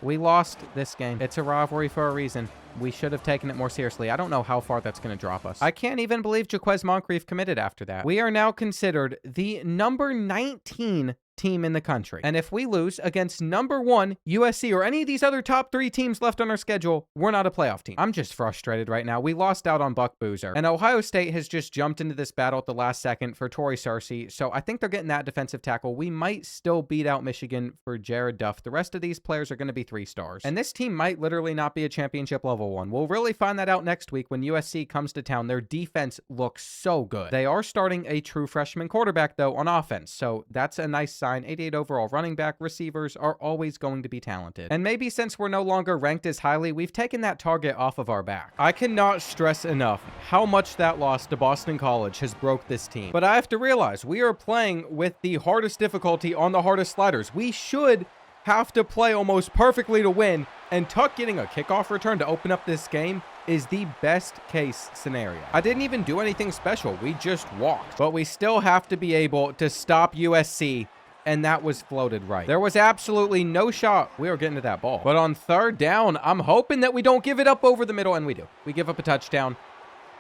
We lost this game. It's a rivalry for a reason. We should have taken it more seriously. I don't know how far that's going to drop us. I can't even believe Jaquez Moncrief committed after that. We are now considered the number 19 team in the country. And if we lose against number 1 USC or any of these other top 3 teams left on our schedule, we're not a playoff team. I'm just frustrated right now. We lost out on Buck Boozer. And Ohio State has just jumped into this battle at the last second for Torrey Searcy. So I think they're getting that defensive tackle. We might still beat out Michigan for Jared Duff. The rest of these players are going to be 3 stars. And this team might literally not be a championship level one. We'll really find that out next week when USC comes to town. Their defense looks so good. They are starting a true freshman quarterback, though, on offense. So that's a nice sign. 88 overall running back. Receivers are always going to be talented. And maybe since we're no longer ranked as highly, we've taken that target off of our back. I cannot stress enough how much that loss to Boston College has broke this team. But I have to realize we are playing with the hardest difficulty on the hardest sliders. We should have to play almost perfectly to win, and Tuck getting a kickoff return to open up this game is the best case scenario. I didn't even do anything special. We just walked. But we still have to be able to stop USC, and that was floated right. There was absolutely no shot we were getting to that ball. But on 3rd down, I'm hoping that we don't give it up over the middle, and we do. We give up a touchdown.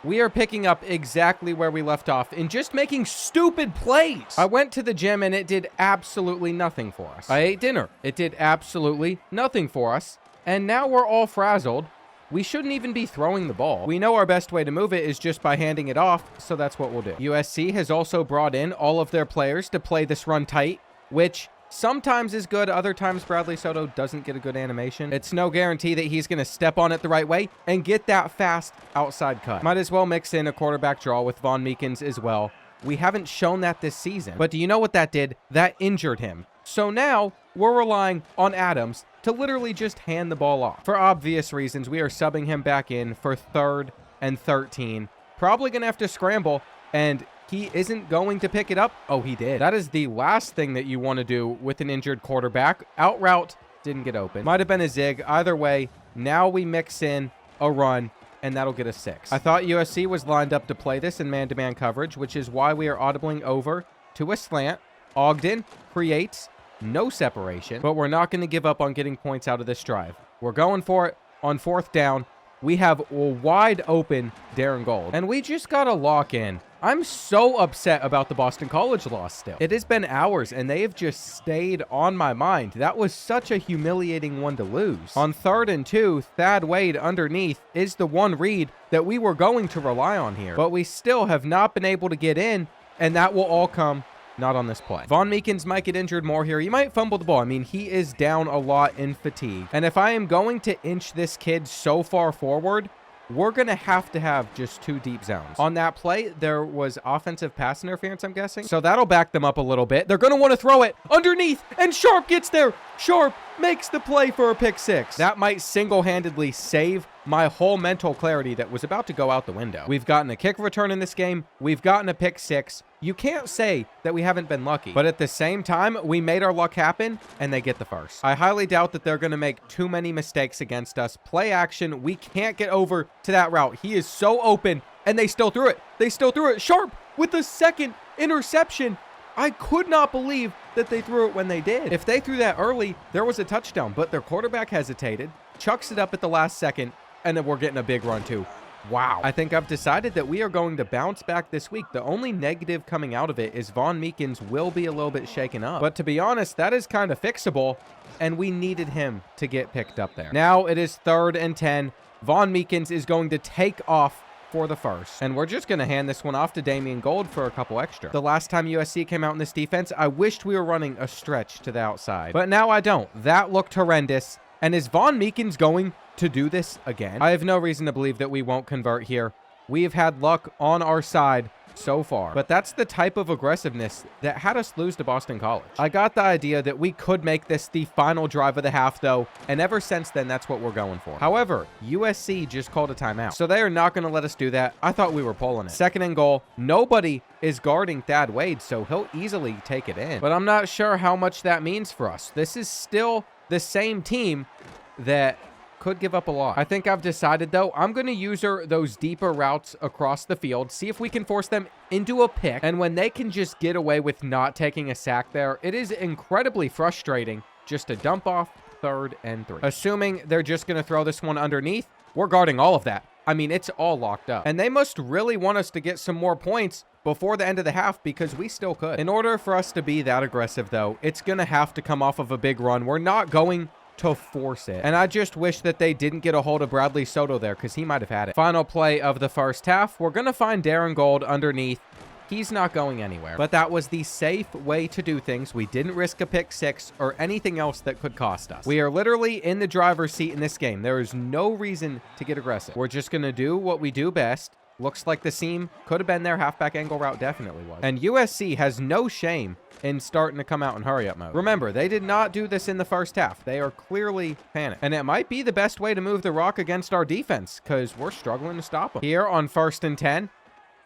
We are picking up exactly where we left off and just making stupid plays. I went to the gym and it did absolutely nothing for us. I ate dinner. It did absolutely nothing for us. And now we're all frazzled. We shouldn't even be throwing the ball. We know our best way to move it is just by handing it off, so that's what we'll do. USC has also brought in all of their players to play this run tight, which sometimes is good. Other times, Bradley Soto doesn't get a good animation. It's no guarantee that he's going to step on it the right way and get that fast outside cut. Might as well mix in a quarterback draw with Von Meekins as well. We haven't shown that this season. But do you know what that did? That injured him. So now we're relying on Adams to literally just hand the ball off. For obvious reasons, we are subbing him back in for 3rd and 13. Probably going to have to scramble, and he isn't going to pick it up. Oh, he did. That is the last thing that you want to do with an injured quarterback. Out route, didn't get open. Might have been a zig. Either way, now we mix in a run, and that'll get us 6. I thought USC was lined up to play this in man-to-man coverage, which is why we are audibling over to a slant. Ogden creates no separation, but we're not going to give up on getting points out of this drive. We're going for it on 4th down. We have a wide open Darren Gold, and we just got to lock in. I'm so upset about the Boston College loss still. It has been hours, and they have just stayed on my mind. That was such a humiliating one to lose. On 3rd and 2, Thad Wade underneath is the one read that we were going to rely on here, but we still have not been able to get in, and that will all come not on this play. Von Meekins might get injured more here. He might fumble the ball. I mean, he is down a lot in fatigue. And if I am going to inch this kid so far forward, we're going to have just 2 deep zones. On that play, there was offensive pass interference, I'm guessing. So that'll back them up a little bit. They're going to want to throw it underneath, and Sharp gets there. Sharp makes the play for a pick 6. That might single-handedly save my whole mental clarity that was about to go out the window. We've gotten a kick return in this game. We've gotten a pick 6. You can't say that we haven't been lucky, but at the same time, we made our luck happen, and they get the first. I highly doubt that they're going to make too many mistakes against us. Play action. We can't get over to that route. He is so open, and they still threw it. They still threw it. Sharp with the 2nd interception. I could not believe that they threw it when they did. If they threw that early, there was a touchdown, but their quarterback hesitated, chucks it up at the last second, and then we're getting a big run too. Wow. I think I've decided that we are going to bounce back this week. The only negative coming out of it is Von Meekins will be a little bit shaken up. But to be honest, that is kind of fixable, and we needed him to get picked up there. Now it is 3rd and 10. Von Meekins is going to take off for the first, and we're just going to hand this one off to Damian Gold for a couple extra. The last time USC came out in this defense, I wished we were running a stretch to the outside, but now I don't. That looked horrendous. And is Von Meekins going to do this again? I have no reason to believe that we won't convert here. We have had luck on our side so far, but that's the type of aggressiveness that had us lose to Boston College. I got the idea that we could make this the final drive of the half though, and ever since then, that's what we're going for. However, USC just called a timeout, so they are not going to let us do that. I thought we were pulling it. 2nd and goal. Nobody is guarding Thad Wade, so he'll easily take it in, but I'm not sure how much that means for us. This is still the same team that could give up a lot. I think I've decided, though, I'm going to use those deeper routes across the field, see if we can force them into a pick, and when they can just get away with not taking a sack there, it is incredibly frustrating just to dump off 3rd and 3. Assuming they're just going to throw this one underneath, we're guarding all of that. I mean, it's all locked up. And they must really want us to get some more points before the end of the half, because we still could. In order for us to be that aggressive, though, it's going to have to come off of a big run. We're not going to force it. And I just wish that they didn't get a hold of Bradley Soto there, because he might have had it. Final play of the first half. We're going to find Darren Gold underneath. He's not going anywhere. But that was the safe way to do things. We didn't risk a pick 6 or anything else that could cost us. We are literally in the driver's seat in this game. There is no reason to get aggressive. We're just going to do what we do best. Looks like the seam could have been there. Halfback angle route definitely was. And USC has no shame in starting to come out in hurry-up mode. Remember, they did not do this in the first half. They are clearly panicked. And it might be the best way to move the rock against our defense, because we're struggling to stop them. Here on 1st and 10,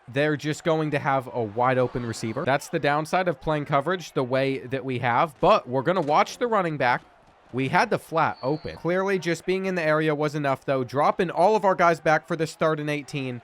they're just going to have a wide-open receiver. That's the downside of playing coverage the way that we have, but we're going to watch the running back. We had the flat open. Clearly, just being in the area was enough, though. Dropping all of our guys back for this 3rd and 18.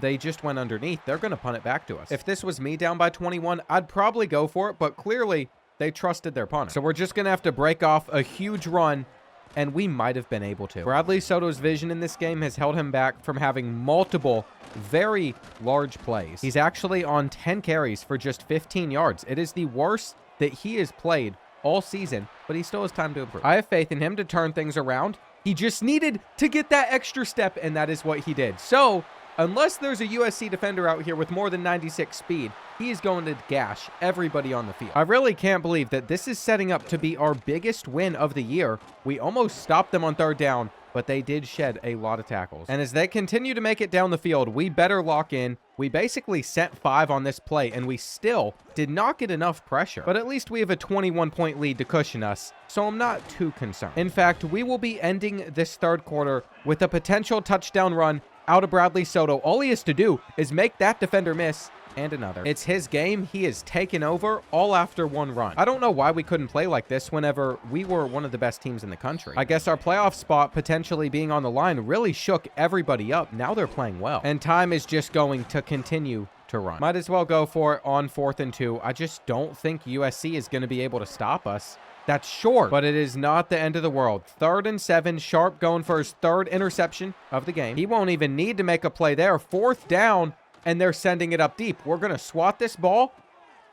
They just went underneath. They're going to punt it back to us. If this was me down by 21, I'd probably go for it, but clearly they trusted their punter. So we're just going to have to break off a huge run, and we might have been able to. Bradley Soto's vision in this game has held him back from having multiple very large plays. He's actually on 10 carries for just 15 yards. It is the worst that he has played all season, but he still has time to improve. I have faith in him to turn things around. He just needed to get that extra step, and that is what he did. So Unless there's a USC defender out here with more than 96 speed, he is going to gash everybody on the field. I really can't believe that this is setting up to be our biggest win of the year. We almost stopped them on third down, but they did shed a lot of tackles. And as they continue to make it down the field, we better lock in. We basically sent 5 on this play, and we still did not get enough pressure. But at least we have a 21-point lead to cushion us, so I'm not too concerned. In fact, we will be ending this third quarter with a potential touchdown run out of Bradley Soto. All he has to do is make that defender miss, and another. It's his game. He is taken over all after one run. I don't know why we couldn't play like this whenever we were one of the best teams in the country. I guess our playoff spot potentially being on the line really shook everybody up. Now they're playing well. And time is just going to continue to run. Might as well go for it on 4th and 2. I just don't think USC is going to be able to stop us. That's short, but it is not the end of the world. 3rd and 7, Sharp going for his 3rd interception of the game. He won't even need to make a play there. 4th down, and they're sending it up deep. We're going to swat this ball,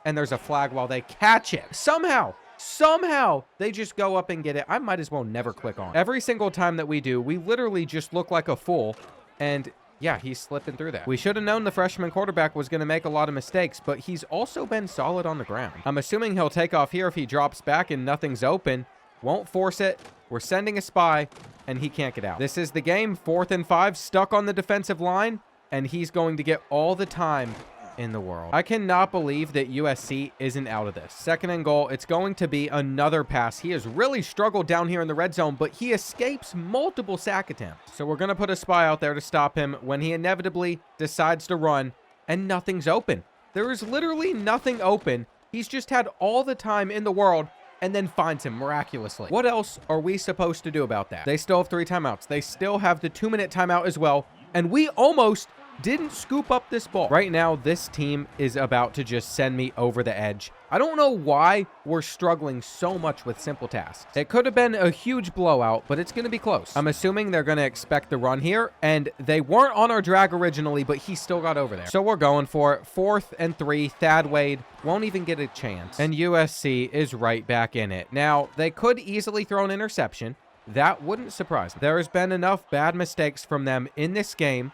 and there's a flag while they catch it. Somehow, they just go up and get it. I might as well never click on. Every single time that we do, we literally just look like a fool, and yeah, he's slipping through that. We should have known the freshman quarterback was going to make a lot of mistakes, but he's also been solid on the ground. I'm assuming he'll take off here if he drops back and nothing's open. Won't force it. We're sending a spy, and he can't get out. This is the game. 4th and 5, stuck on the defensive line, and he's going to get all the time in the world. I cannot believe that USC isn't out of this. 2nd and goal. It's going to be another pass. He has really struggled down here in the red zone, but he escapes multiple sack attempts. So we're going to put a spy out there to stop him when he inevitably decides to run, and nothing's open. There is literally nothing open. He's just had all the time in the world and then finds him miraculously. What else are we supposed to do about that? They still have 3 timeouts. They still have the 2-minute timeout as well, and we almost didn't scoop up this ball. Right now, this team is about to just send me over the edge. I don't know why we're struggling so much with simple tasks. It could have been a huge blowout, but it's going to be close. I'm assuming they're going to expect the run here, and they weren't on our drag originally, but he still got over there. So we're going for it. 4th and 3, Thad Wade won't even get a chance, and USC is right back in it. Now, they could easily throw an interception. That wouldn't surprise me. There has been enough bad mistakes from them in this game.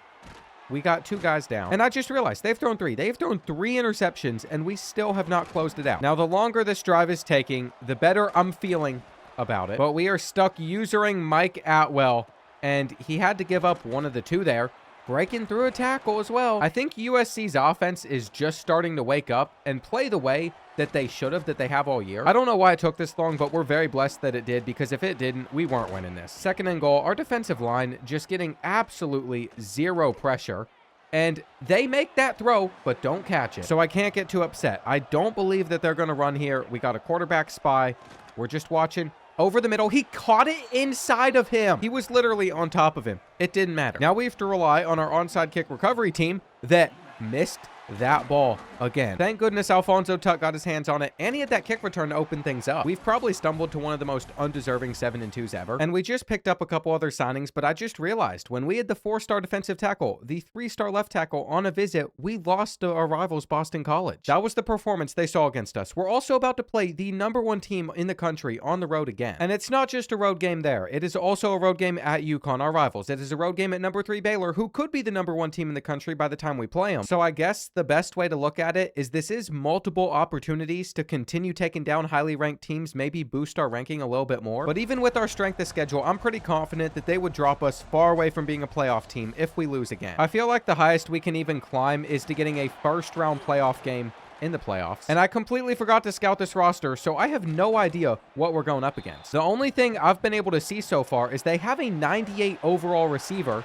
We got 2 guys down. And I just realized they've thrown 3. They've thrown 3 interceptions, and we still have not closed it out. Now, the longer this drive is taking, the better I'm feeling about it. But we are stuck using Mike Atwell, and he had to give up one of the 2 there, breaking through a tackle as well. I think USC's offense is just starting to wake up and play the way that they should have, that they have all year. I don't know why it took this long, but we're very blessed that it did, because if it didn't, we weren't winning this. 2nd and goal, our defensive line just getting absolutely 0 pressure, and they make that throw, but don't catch it. So I can't get too upset. I don't believe that they're going to run here. We got a quarterback spy. We're just watching. Over the middle, he caught it inside of him. He was literally on top of him. It didn't matter. Now we have to rely on our onside kick recovery team that missed that ball again. Thank goodness Alfonso Tuck got his hands on it, and he had that kick return to open things up. We've probably stumbled to one of the most undeserving 7-2s ever, and we just picked up a couple other signings, but I just realized when we had the 4-star defensive tackle, the 3-star left tackle on a visit, we lost to our rivals Boston College. That was the performance they saw against us. We're also about to play the #1 team in the country on the road again, and it's not just a road game there. It is also a road game at UConn, our rivals. It is a road game at #3 Baylor, who could be the #1 team in the country by the time we play them. So I guess the best way to look at it is this is multiple opportunities to continue taking down highly ranked teams, maybe boost our ranking a little bit more. But even with our strength of schedule, I'm pretty confident that they would drop us far away from being a playoff team if we lose again. I feel like the highest we can even climb is to getting a 1st-round playoff game in the playoffs. And I completely forgot to scout this roster, so I have no idea what we're going up against. The only thing I've been able to see so far is they have a 98 overall receiver,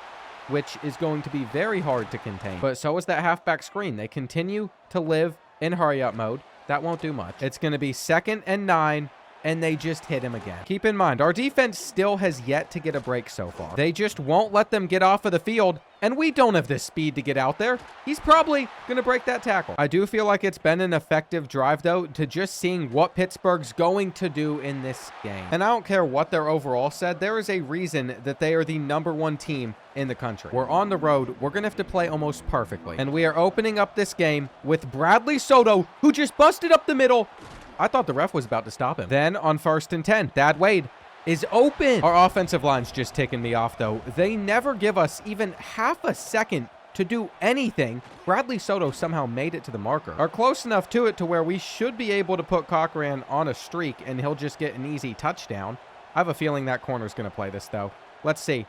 which is going to be very hard to contain. But so is that halfback screen. They continue to live in hurry-up mode. That won't do much. It's going to be 2nd and 9, and they just hit him again. Keep in mind, our defense still has yet to get a break so far. They just won't let them get off of the field, and we don't have the speed to get out there. He's probably going to break that tackle. I do feel like it's been an effective drive, though, to just seeing what Pittsburgh's going to do in this game. And I don't care what their overall said. There is a reason that they are the #1 team in the country. We're on the road. We're going to have to play almost perfectly. And we are opening up this game with Bradley Soto, who just busted up the middle. I thought the ref was about to stop him. Then on 1st and 10, Thad Wade is open. Our offensive line's just ticking me off, though. They never give us even half a second to do anything. Bradley Soto somehow made it to the marker, or close enough to it to where we should be able to put Cochran on a streak and he'll just get an easy touchdown. I have a feeling that corner's going to play this, though. Let's see.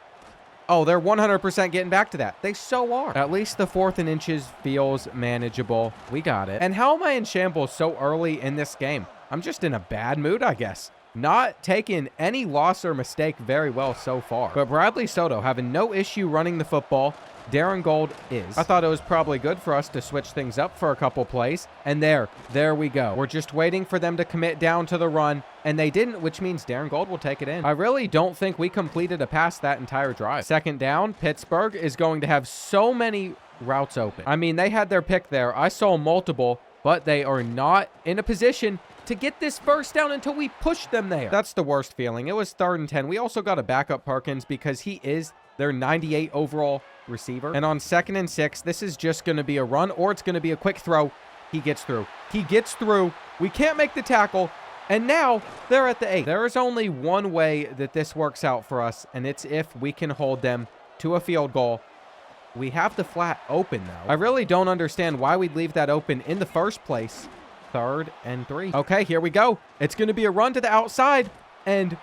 Oh, they're 100% getting back to that. They so are. At least the 4th and inches feels manageable. We got it. And how am I in shambles so early in this game? I'm just in a bad mood, I guess. Not taking any loss or mistake very well so far. But Bradley Soto having no issue running the football. Darren Gold is. I thought it was probably good for us to switch things up for a couple plays. And there we go. We're just waiting for them to commit down to the run. And they didn't, which means Darren Gold will take it in. I really don't think we completed a pass that entire drive. 2nd down, Pittsburgh is going to have so many routes open. I mean, they had their pick there. I saw multiple, but they are not in a position to get this first down until we push them there. That's the worst feeling. It was 3rd and 10. We also got a backup Perkins because he is their 98 overall receiver. And on 2nd and 6, this is just going to be a run or it's going to be a quick throw. He gets through. He gets through. We can't make the tackle. And now they're at the 8. There is only one way that this works out for us, and it's if we can hold them to a field goal. We have the flat open, though. I really don't understand why we'd leave that open in the first place. 3rd and 3. Okay, here we go. It's going to be a run to the outside, and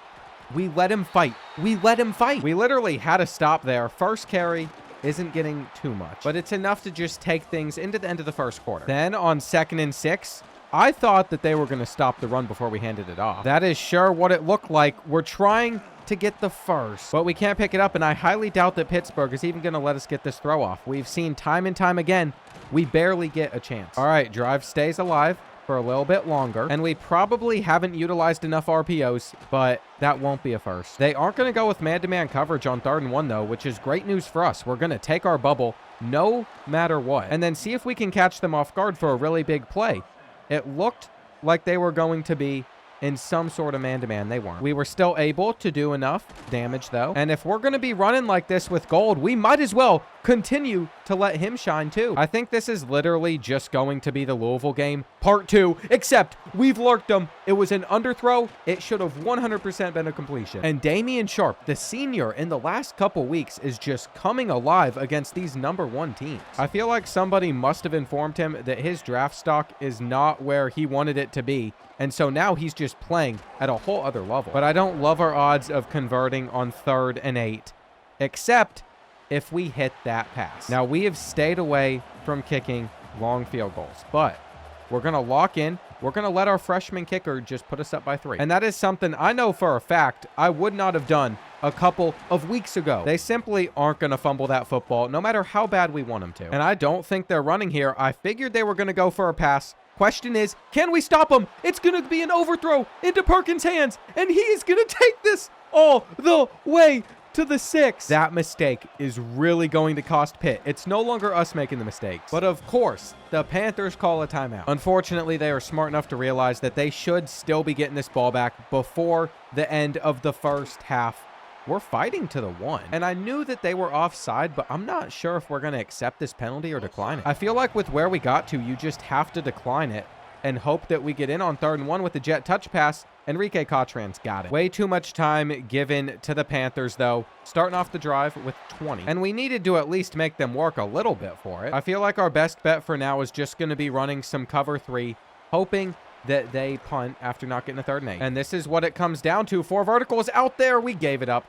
we let him fight. We let him fight. We literally had a stop there. First carry isn't getting too much, but it's enough to just take things into the end of the first quarter. Then on 2nd and 6, I thought that they were going to stop the run before we handed it off. That is sure what it looked like. We're trying to get the first, but we can't pick it up, and I highly doubt that Pittsburgh is even going to let us get this throw off. We've seen time and time again, we barely get a chance. All right, drive stays alive for a little bit longer, and we probably haven't utilized enough RPOs, but that won't be a first. They aren't going to go with man-to-man coverage on 3rd and 1, though, which is great news for us. We're going to take our bubble no matter what, and then see if we can catch them off guard for a really big play. It looked like they were going to be in some sort of man-to-man. They weren't. We were still able to do enough damage, though. And if we're going to be running like this with Gold, we might as well continue to let him shine, too. I think this is literally just going to be the Louisville game part 2, except we've lurked them. It was an underthrow. It should have 100% been a completion. And Damian Sharp, the senior, in the last couple weeks is just coming alive against these #1 teams. I feel like somebody must have informed him that his draft stock is not where he wanted it to be. And so now he's just playing at a whole other level. But I don't love our odds of converting on 3rd and 8, except if we hit that pass. Now, we have stayed away from kicking long field goals, but we're going to lock in. We're going to let our freshman kicker just put us up by 3. And that is something I know for a fact I would not have done a couple of weeks ago. They simply aren't going to fumble that football, no matter how bad we want them to. And I don't think they're running here. I figured they were going to go for a pass. Question is, can we stop him? It's going to be an overthrow into Perkins' hands, and he is going to take this all the way to the 6. That mistake is really going to cost Pitt. It's no longer us making the mistakes. But of course, the Panthers call a timeout. Unfortunately, they are smart enough to realize that they should still be getting this ball back before the end of the first half. We're fighting to the 1. And I knew that they were offside, but I'm not sure if we're going to accept this penalty or decline it. I feel like with where we got to, you just have to decline it and hope that we get in on 3rd and 1 with the jet touch pass. Enrique Cochran's got it. Way too much time given to the Panthers, though, starting off the drive with 20. And we needed to at least make them work a little bit for it. I feel like our best bet for now is just going to be running some cover 3, hoping that they punt after not getting a 3rd and 8. And this is what it comes down to. 4 verticals out there. We gave it up.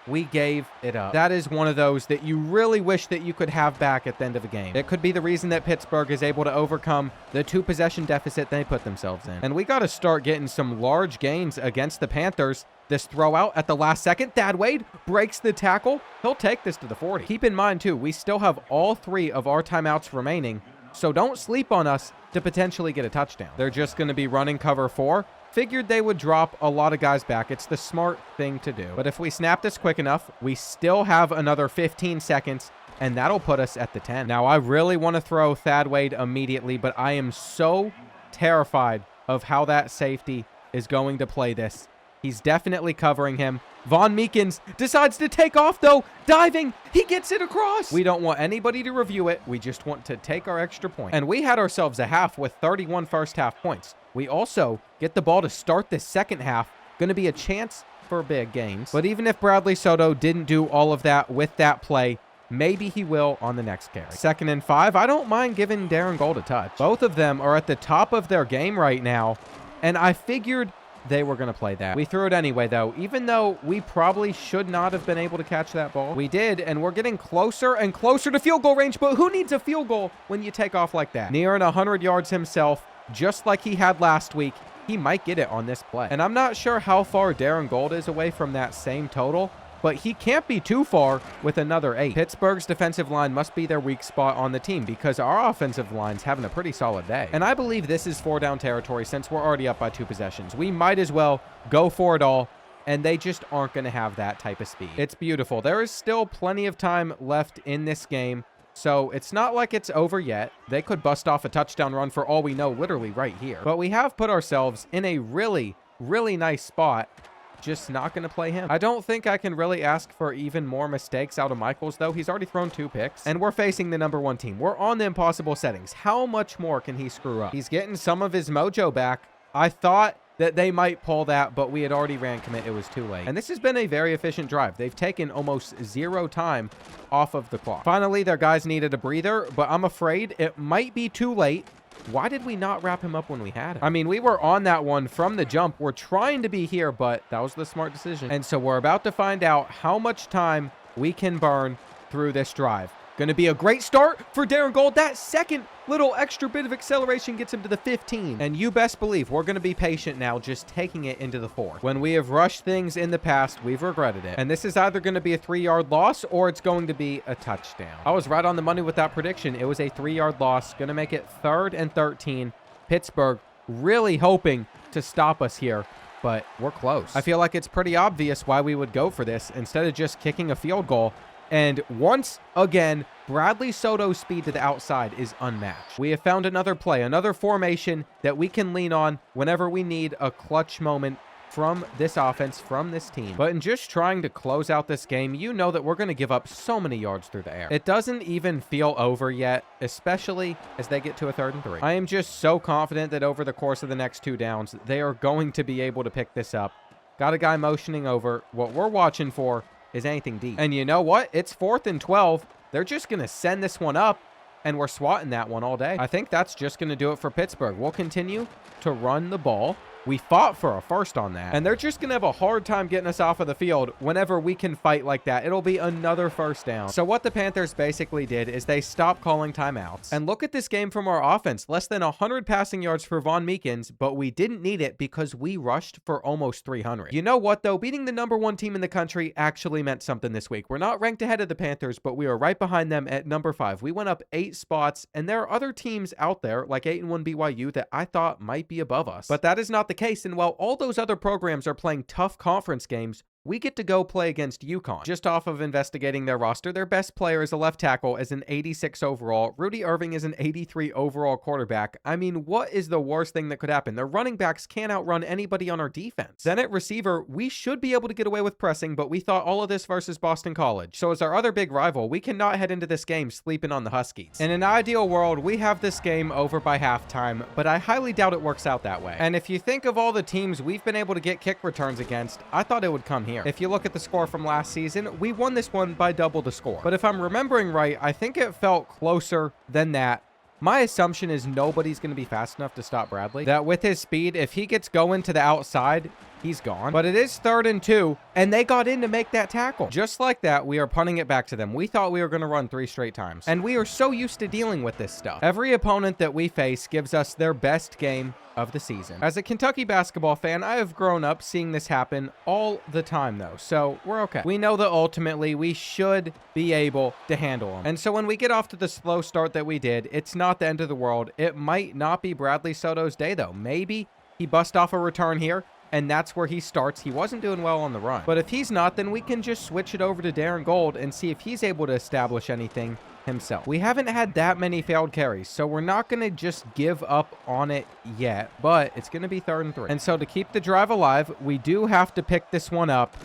We gave it up. That is one of those that you really wish that you could have back at the end of a game. It could be the reason that Pittsburgh is able to overcome the 2-possession deficit they put themselves in. And we got to start getting some large gains against the Panthers. This throw out at the last second. Thad Wade breaks the tackle. He'll take this to the 40. Keep in mind, too, we still have all 3 of our timeouts remaining. So don't sleep on us to potentially get a touchdown. They're just going to be running cover 4. Figured they would drop a lot of guys back. It's the smart thing to do. But if we snap this quick enough, we still have another 15 seconds, and that'll put us at the 10. Now, I really want to throw Thad Wade immediately, but I am so terrified of how that safety is going to play this. He's definitely covering him. Von Meekins decides to take off, though. Diving. He gets it across. We don't want anybody to review it. We just want to take our extra point. And we had ourselves a half with 31 first half points. We also get the ball to start the second half. Going to be a chance for big gains. But even if Bradley Soto didn't do all of that with that play, Maybe he will on the next carry. 2nd and 5. I don't mind giving Darren Gold a touch. Both of them are at the top of their game right now, and I figured they were going to play that. We threw it anyway, though. Even though we probably should not have been able to catch that ball, we did, and we're getting closer and closer to field goal range. But who needs a field goal when you take off like that? Nearing 100 yards himself, just like he had last week. He might get it on this play. And I'm not sure how far Darren Gold is away from that same total, but he can't be too far with another 8. Pittsburgh's defensive line must be their weak spot on the team because our offensive line's having a pretty solid day. And I believe this is 4-down territory since we're already up by 2 possessions. We might as well go for it all, and they just aren't going to have that type of speed. It's beautiful. There is still plenty of time left in this game, so it's not like it's over yet. They could bust off a touchdown run for all we know, literally right here. But we have put ourselves in a really, really nice spot. Just not going to play him. I don't think I can really ask for even more mistakes out of Michaels, though. He's already thrown 2 picks, and we're facing the #1 team. We're on the impossible settings. How much more can he screw up? He's getting some of his mojo back. I thought that they might pull that, but we had already ran commit. It was too late. And this has been a very efficient drive. They've taken almost 0 time off of the clock. Finally, their guys needed a breather, but I'm afraid it might be too late. Why did we not wrap him up when we had him? I mean, we were on that one from the jump. We're trying to be here, but that was the smart decision. And so we're about to find out how much time we can burn through this drive. Going to be a great start for Darren Gold. That second little extra bit of acceleration gets him to the 15. And you best believe we're going to be patient now, just taking it into the 4th. When we have rushed things in the past, we've regretted it. And this is either going to be a 3-yard loss or it's going to be a touchdown. I was right on the money with that prediction. It was a 3-yard loss. Going to make it 3rd and 13. Pittsburgh really hoping to stop us here, but we're close. I feel like it's pretty obvious why we would go for this instead of just kicking a field goal. And once again, Bradley Soto's speed to the outside is unmatched. We have found another play, another formation that we can lean on whenever we need a clutch moment from this offense, from this team. But in just trying to close out this game, you know that we're going to give up so many yards through the air. It doesn't even feel over yet, especially as they get to a 3rd and 3. I am just so confident that over the course of the next 2 downs, they are going to be able to pick this up. Got a guy motioning over. What we're watching for is anything deep. And you know what? It's 4th and 12. They're just going to send this one up, and we're swatting that one all day. I think that's just going to do it for Pittsburgh. We'll continue to run the ball. We fought for a first on that, and they're just going to have a hard time getting us off of the field whenever we can fight like that. It'll be another 1st down. So what the Panthers basically did is they stopped calling timeouts. And look at this game from our offense. Less than 100 passing yards for Von Meekins, but we didn't need it because we rushed for almost 300. You know what, though? Beating the #1 team in the country actually meant something this week. We're not ranked ahead of the Panthers, but we are right behind them at number 5. We went up 8 spots, and there are other teams out there, like 8-1 BYU, that I thought might be above us. But that is not the case, and while all those other programs are playing tough conference games, we get to go play against UConn. Just off of investigating their roster, their best player is a left tackle as an 86 overall. Rudy Irving is an 83 overall quarterback. I mean, what is the worst thing that could happen? Their running backs can't outrun anybody on our defense. Then at receiver, we should be able to get away with pressing, but we thought all of this versus Boston College. So as our other big rival, we cannot head into this game sleeping on the Huskies. In an ideal world, we have this game over by halftime, but I highly doubt it works out that way. And if you think of all the teams we've been able to get kick returns against, I thought it would come here. If you look at the score from last season, we won this one by double the score. But if I'm remembering right, I think it felt closer than that. My assumption is nobody's going to be fast enough to stop Bradley. That with his speed, if he gets going to the outside, he's gone. But it is 3rd and 2, and they got in to make that tackle. Just like that, we are punting it back to them. We thought we were going to run 3 straight times. And we are so used to dealing with this stuff. Every opponent that we face gives us their best game of the season. As a Kentucky basketball fan, I have grown up seeing this happen all the time, though, so we're okay. We know that ultimately we should be able to handle them. And so when we get off to the slow start that we did, it's not the end of the world. It might not be Bradley Soto's day, though. Maybe he bust off a return here, and that's where he starts. He wasn't doing well on the run. But if he's not, then we can just switch it over to Darren Gold and see if he's able to establish anything himself. We haven't had that many failed carries, so we're not going to just give up on it yet, but it's going to be 3rd and 3. And so to keep the drive alive, we do have to pick this one up,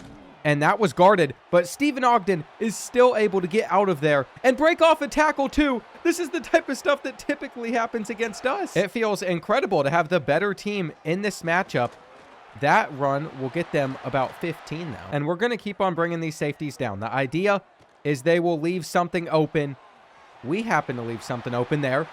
and that was guarded, but Stephen Ogden is still able to get out of there and break off a tackle too. This is the type of stuff that typically happens against us. It feels incredible to have the better team in this matchup. That run will get them about 15 now. And we're going to keep on bringing these safeties down. The idea is they will leave something open. We happen to leave something open there,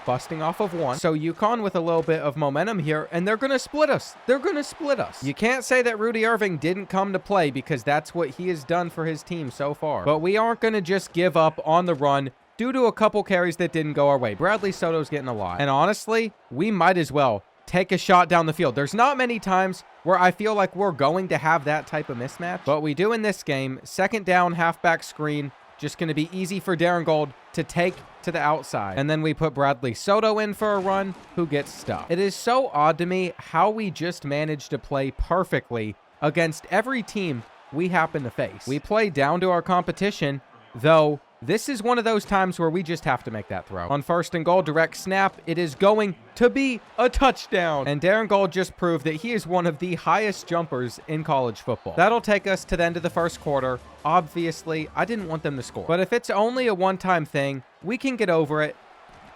busting off of one. So UConn with a little bit of momentum here, and they're going to split us. They're going to split us. You can't say that Rudy Irving didn't come to play because that's what he has done for his team so far. But we aren't going to just give up on the run due to a couple carries that didn't go our way. Bradley Soto's getting a lot. And honestly, we might as well take a shot down the field. There's not many times where I feel like we're going to have that type of mismatch, but we do in this game. Second down, halfback screen. Just going to be easy for Darren Gold to take to the outside. And then we put Bradley Soto in for a run, who gets stuffed. It is so odd to me how we just managed to play perfectly against every team we happen to face. We play down to our competition, though this is one of those times where we just have to make that throw. On first and goal, direct snap, it is going to be a touchdown. And Darren Gold just proved that he is one of the highest jumpers in college football. That'll take us to the end of the first quarter. Obviously, I didn't want them to score. But if it's only a one-time thing, we can get over it.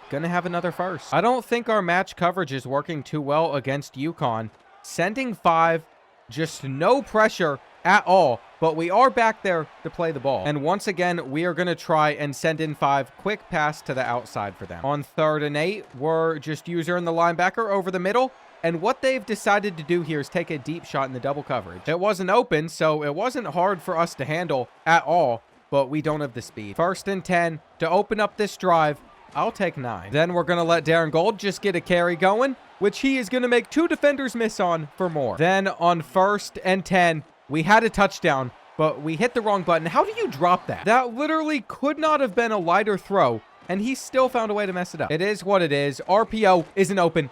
Gonna have another first. I don't think our match coverage is working too well against UConn. Sending 5, just no pressure at all, but we are back there to play the ball. And once again, we are going to try and send in 5. Quick pass to the outside for them. On 3rd and 8, we're just using the linebacker over the middle. And what they've decided to do here is take a deep shot in the double coverage. It wasn't open, so it wasn't hard for us to handle at all, but we don't have the speed. 1st and 10 to open up this drive. I'll take 9. Then we're going to let Darren Gold just get a carry going, which he is going to make 2 defenders miss on for more. Then on 1st and 10, we had a touchdown, but we hit the wrong button. How do you drop that? That literally could not have been a lighter throw, and he still found a way to mess it up. It is what it is. RPO isn't open.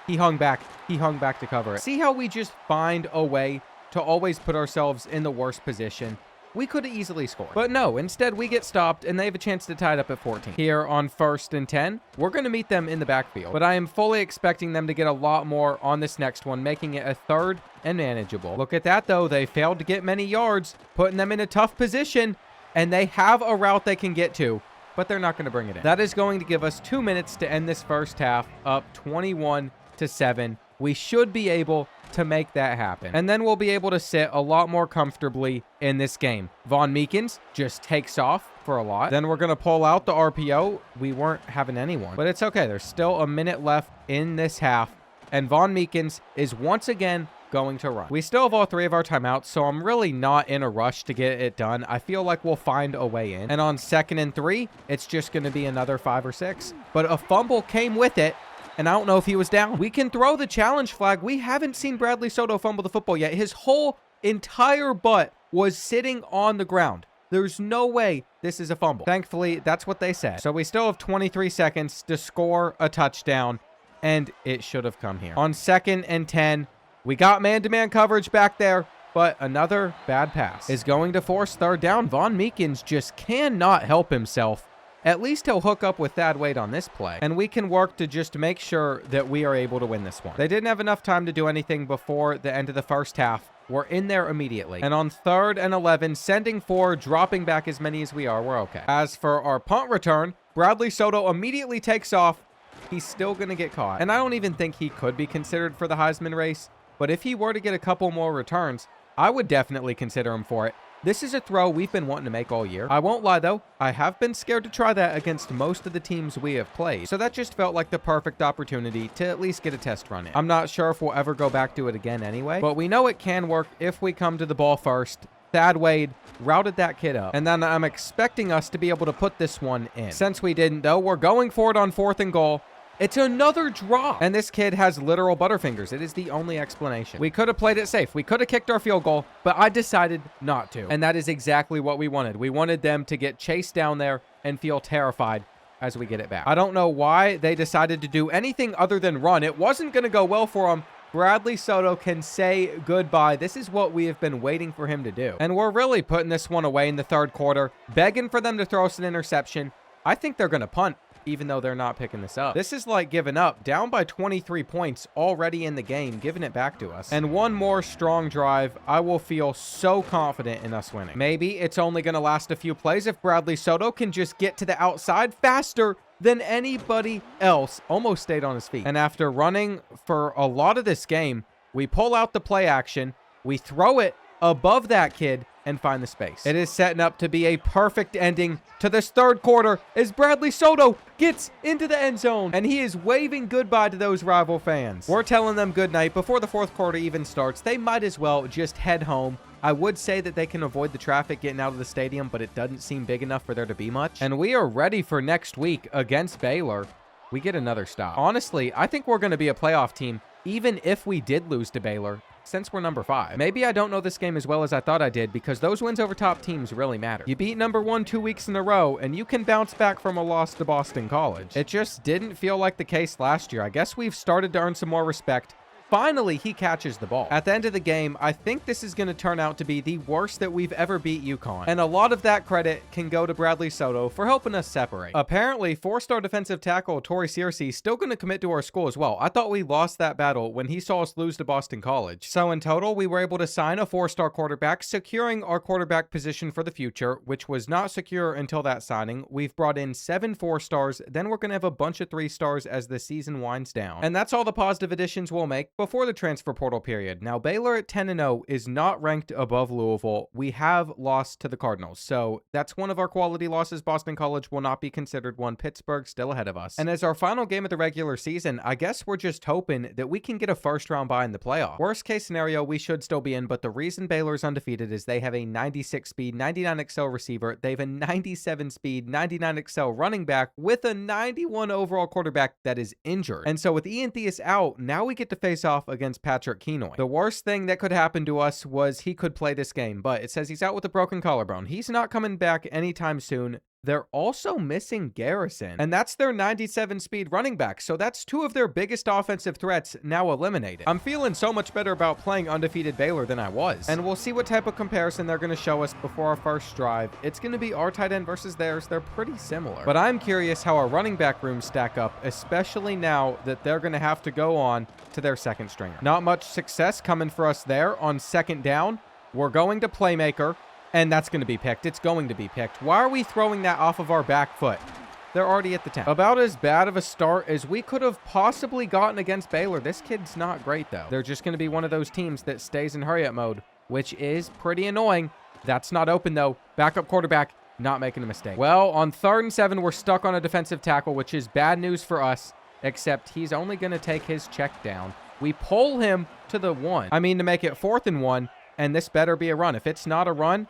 He hung back. He hung back to cover it. See how we just find a way to always put ourselves in the worst position? We could have easily scored. But no, instead we get stopped, and they have a chance to tie it up at 14. Here on 1st and 10, we're going to meet them in the backfield. But I am fully expecting them to get a lot more on this next one, making it a 3rd and manageable. Look at that, though. They failed to get many yards, putting them in a tough position, and they have a route they can get to, but they're not going to bring it in. That is going to give us 2 minutes to end this first half, up 21-7. We should be able to make that happen. And then we'll be able to sit a lot more comfortably in this game. Von Meekins just takes off for a lot. Then we're going to pull out the RPO. We weren't having anyone, but it's okay. There's still a minute left in this half, and Von Meekins is once again going to run. We still have all 3 of our timeouts, so I'm really not in a rush to get it done. I feel like we'll find a way in. And on 2nd and 3, it's just going to be another 5 or 6. But a fumble came with it, and I don't know if he was down. We can throw the challenge flag. We haven't seen Bradley Soto fumble the football yet. His whole entire butt was sitting on the ground. There's no way this is a fumble. Thankfully, that's what they said. So we still have 23 seconds to score a touchdown, and it should have come here. On 2nd and 10, we got man-to-man coverage back there, but another bad pass is going to force 3rd down. Von Meekins just cannot help himself. At least he'll hook up with Thad Wade on this play, and we can work to just make sure that we are able to win this one. They didn't have enough time to do anything before the end of the first half. We're in there immediately. And on 3rd and 11, sending 4, dropping back as many as we are, we're okay. As for our punt return, Bradley Soto immediately takes off. He's still going to get caught. And I don't even think he could be considered for the Heisman race, but if he were to get a couple more returns, I would definitely consider him for it. This is a throw we've been wanting to make all year. I won't lie, though. I have been scared to try that against most of the teams we have played. So that just felt like the perfect opportunity to at least get a test run in. I'm not sure if we'll ever go back to it again anyway, but we know it can work if we come to the ball first. Thad Wade routed that kid up, and then I'm expecting us to be able to put this one in. Since we didn't, though, we're going for it on 4th and goal. It's another drop. And this kid has literal butterfingers. It is the only explanation. We could have played it safe. We could have kicked our field goal, but I decided not to. And that is exactly what we wanted. We wanted them to get chased down there and feel terrified as we get it back. I don't know why they decided to do anything other than run. It wasn't going to go well for them. Bradley Soto can say goodbye. This is what we have been waiting for him to do. And we're really putting this one away in the 3rd quarter, begging for them to throw us an interception. I think they're going to punt, even though they're not picking this up. This is like giving up. Down by 23 points already in the game, giving it back to us. And one more strong drive, I will feel so confident in us winning. Maybe it's only going to last a few plays if Bradley Soto can just get to the outside faster than anybody else. Almost stayed on his feet. And after running for a lot of this game, we pull out the play action, we throw it above that kid, and find the space. It is setting up to be a perfect ending to this third quarter as Bradley Soto gets into the end zone, and he is waving goodbye to those rival fans. We're telling them good night before the fourth quarter even starts. They might as well just head home. I would say that they can avoid the traffic getting out of the stadium, but it doesn't seem big enough for there to be much. And we are ready for next week against Baylor. We get another stop. Honestly, I think we're going to be a playoff team, even if we did lose to Baylor, since we're number 5. Maybe I don't know this game as well as I thought I did, because those wins over top teams really matter. You beat number 1 2 weeks in a row, and you can bounce back from a loss to Boston College. It just didn't feel like the case last year. I guess we've started to earn some more respect. Finally, he catches the ball. At the end of the game, I think this is going to turn out to be the worst that we've ever beat UConn. And a lot of that credit can go to Bradley Soto for helping us separate. Apparently, 4-star defensive tackle Torrey Searcy is still going to commit to our school as well. I thought we lost that battle when he saw us lose to Boston College. So in total, we were able to sign a 4-star quarterback, securing our quarterback position for the future, which was not secure until that signing. We've brought in 7 4-stars. Then we're going to have a bunch of 3-stars as the season winds down. And that's all the positive additions we'll make before the transfer portal period. Now, Baylor at 10-0 is not ranked above Louisville. We have lost to the Cardinals, so that's one of our quality losses. Boston College will not be considered one. Pittsburgh still ahead of us. And as our final game of the regular season, I guess we're just hoping that we can get a first-round bye in the playoff. Worst case scenario, we should still be in, but the reason Baylor's undefeated is they have a 96-speed, 99XL receiver. They have a 97-speed, 99XL running back with a 91 overall quarterback that is injured. And so with Ian Theus out, now we get to face off against Patrick Kenoy. The worst thing that could happen to us was he could play this game, but it says he's out with a broken collarbone. He's not coming back anytime soon. They're also missing Garrison, and that's their 97 speed running back, so that's 2 of their biggest offensive threats now eliminated. I'm feeling so much better about playing undefeated Baylor than I was, and we'll see what type of comparison they're going to show us before our first drive. It's going to be our tight end versus theirs. They're pretty similar, but I'm curious how our running back rooms stack up, especially now that they're going to have to go on to their second stringer. Not much success coming for us there on second down. We're going to playmaker. And that's going to be picked. It's going to be picked. Why are we throwing that off of our back foot? They're already at the 10. About as bad of a start as we could have possibly gotten against Baylor. This kid's not great, though. They're just going to be one of those teams that stays in hurry-up mode, which is pretty annoying. That's not open, though. Backup quarterback, not making a mistake. Well, on 3rd and 7, we're stuck on a defensive tackle, which is bad news for us, except he's only going to take his check down. We pull him to the 1. I mean, to make it 4th and 1. And this better be a run. If it's not a run,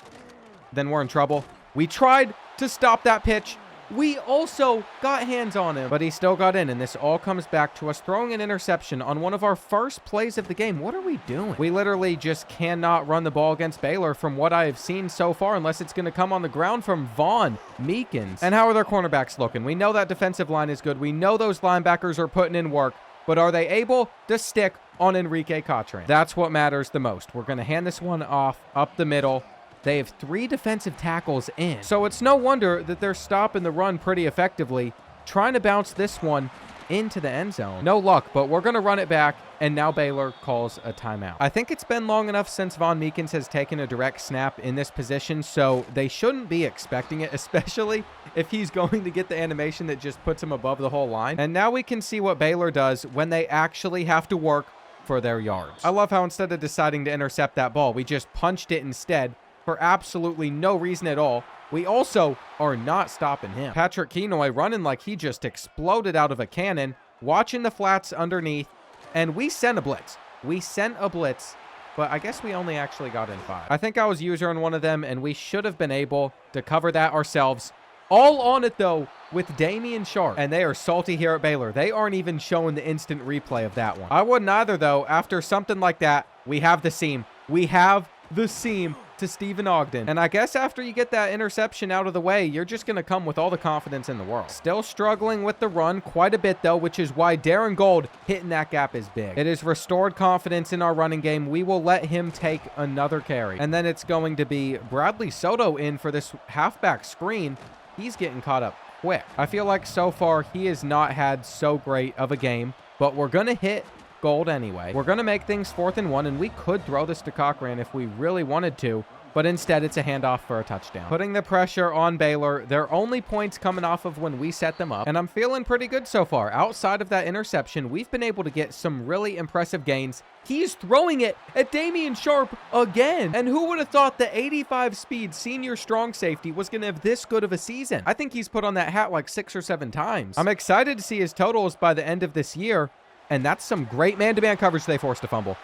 then we're in trouble. We tried to stop that pitch. We also got hands on him, but he still got in, and this all comes back to us throwing an interception on one of our first plays of the game. What are we doing? We literally just cannot run the ball against Baylor from what I have seen so far, unless it's going to come on the ground from Vaughn Meekins. And how are their cornerbacks looking? We know that defensive line is good. We know those linebackers are putting in work, but are they able to stick on Enrique Cotran? That's what matters the most. We're going to hand this one off up the middle. They have 3 defensive tackles in, so it's no wonder that they're stopping the run pretty effectively, trying to bounce this one into the end zone. No luck, but we're going to run it back, and now Baylor calls a timeout. I think it's been long enough since Vaughn Meekins has taken a direct snap in this position, so they shouldn't be expecting it, especially if he's going to get the animation that just puts him above the whole line. And now we can see what Baylor does when they actually have to work for their yards. I love how instead of deciding to intercept that ball, we just punched it instead for absolutely no reason at all. We also are not stopping him. Patrick Kenoy running like he just exploded out of a cannon, watching the flats underneath, and we sent a blitz. We sent a blitz, but I guess we only actually got in 5. I think I was user in one of them, and we should have been able to cover that ourselves. All on it, though, with Damian Sharp, and they are salty here at Baylor. They aren't even showing the instant replay of that one. I wouldn't either, though. After something like that, we have the seam. We have the seam to Stephen Ogden. And I guess after you get that interception out of the way, you're just going to come with all the confidence in the world. Still struggling with the run quite a bit, though, which is why Darren Gold hitting that gap is big. It has restored confidence in our running game. We will let him take another carry. And then it's going to be Bradley Soto in for this halfback screen. He's getting caught up quick. I feel like so far he has not had so great of a game, but we're going to hit Gold anyway. We're going to make things 4th and 1, and we could throw this to Cochran if we really wanted to. but instead it's a handoff for a touchdown. Putting the pressure on Baylor, their only points coming off of when we set them up, and I'm feeling pretty good so far. Outside of that interception, we've been able to get some really impressive gains. He's throwing it at Damian Sharp again, and who would have thought the 85 speed senior strong safety was going to have this good of a season? I think he's put on that hat like 6 or 7 times. I'm excited to see his totals by the end of this year, and that's some great man-to-man coverage they forced a fumble.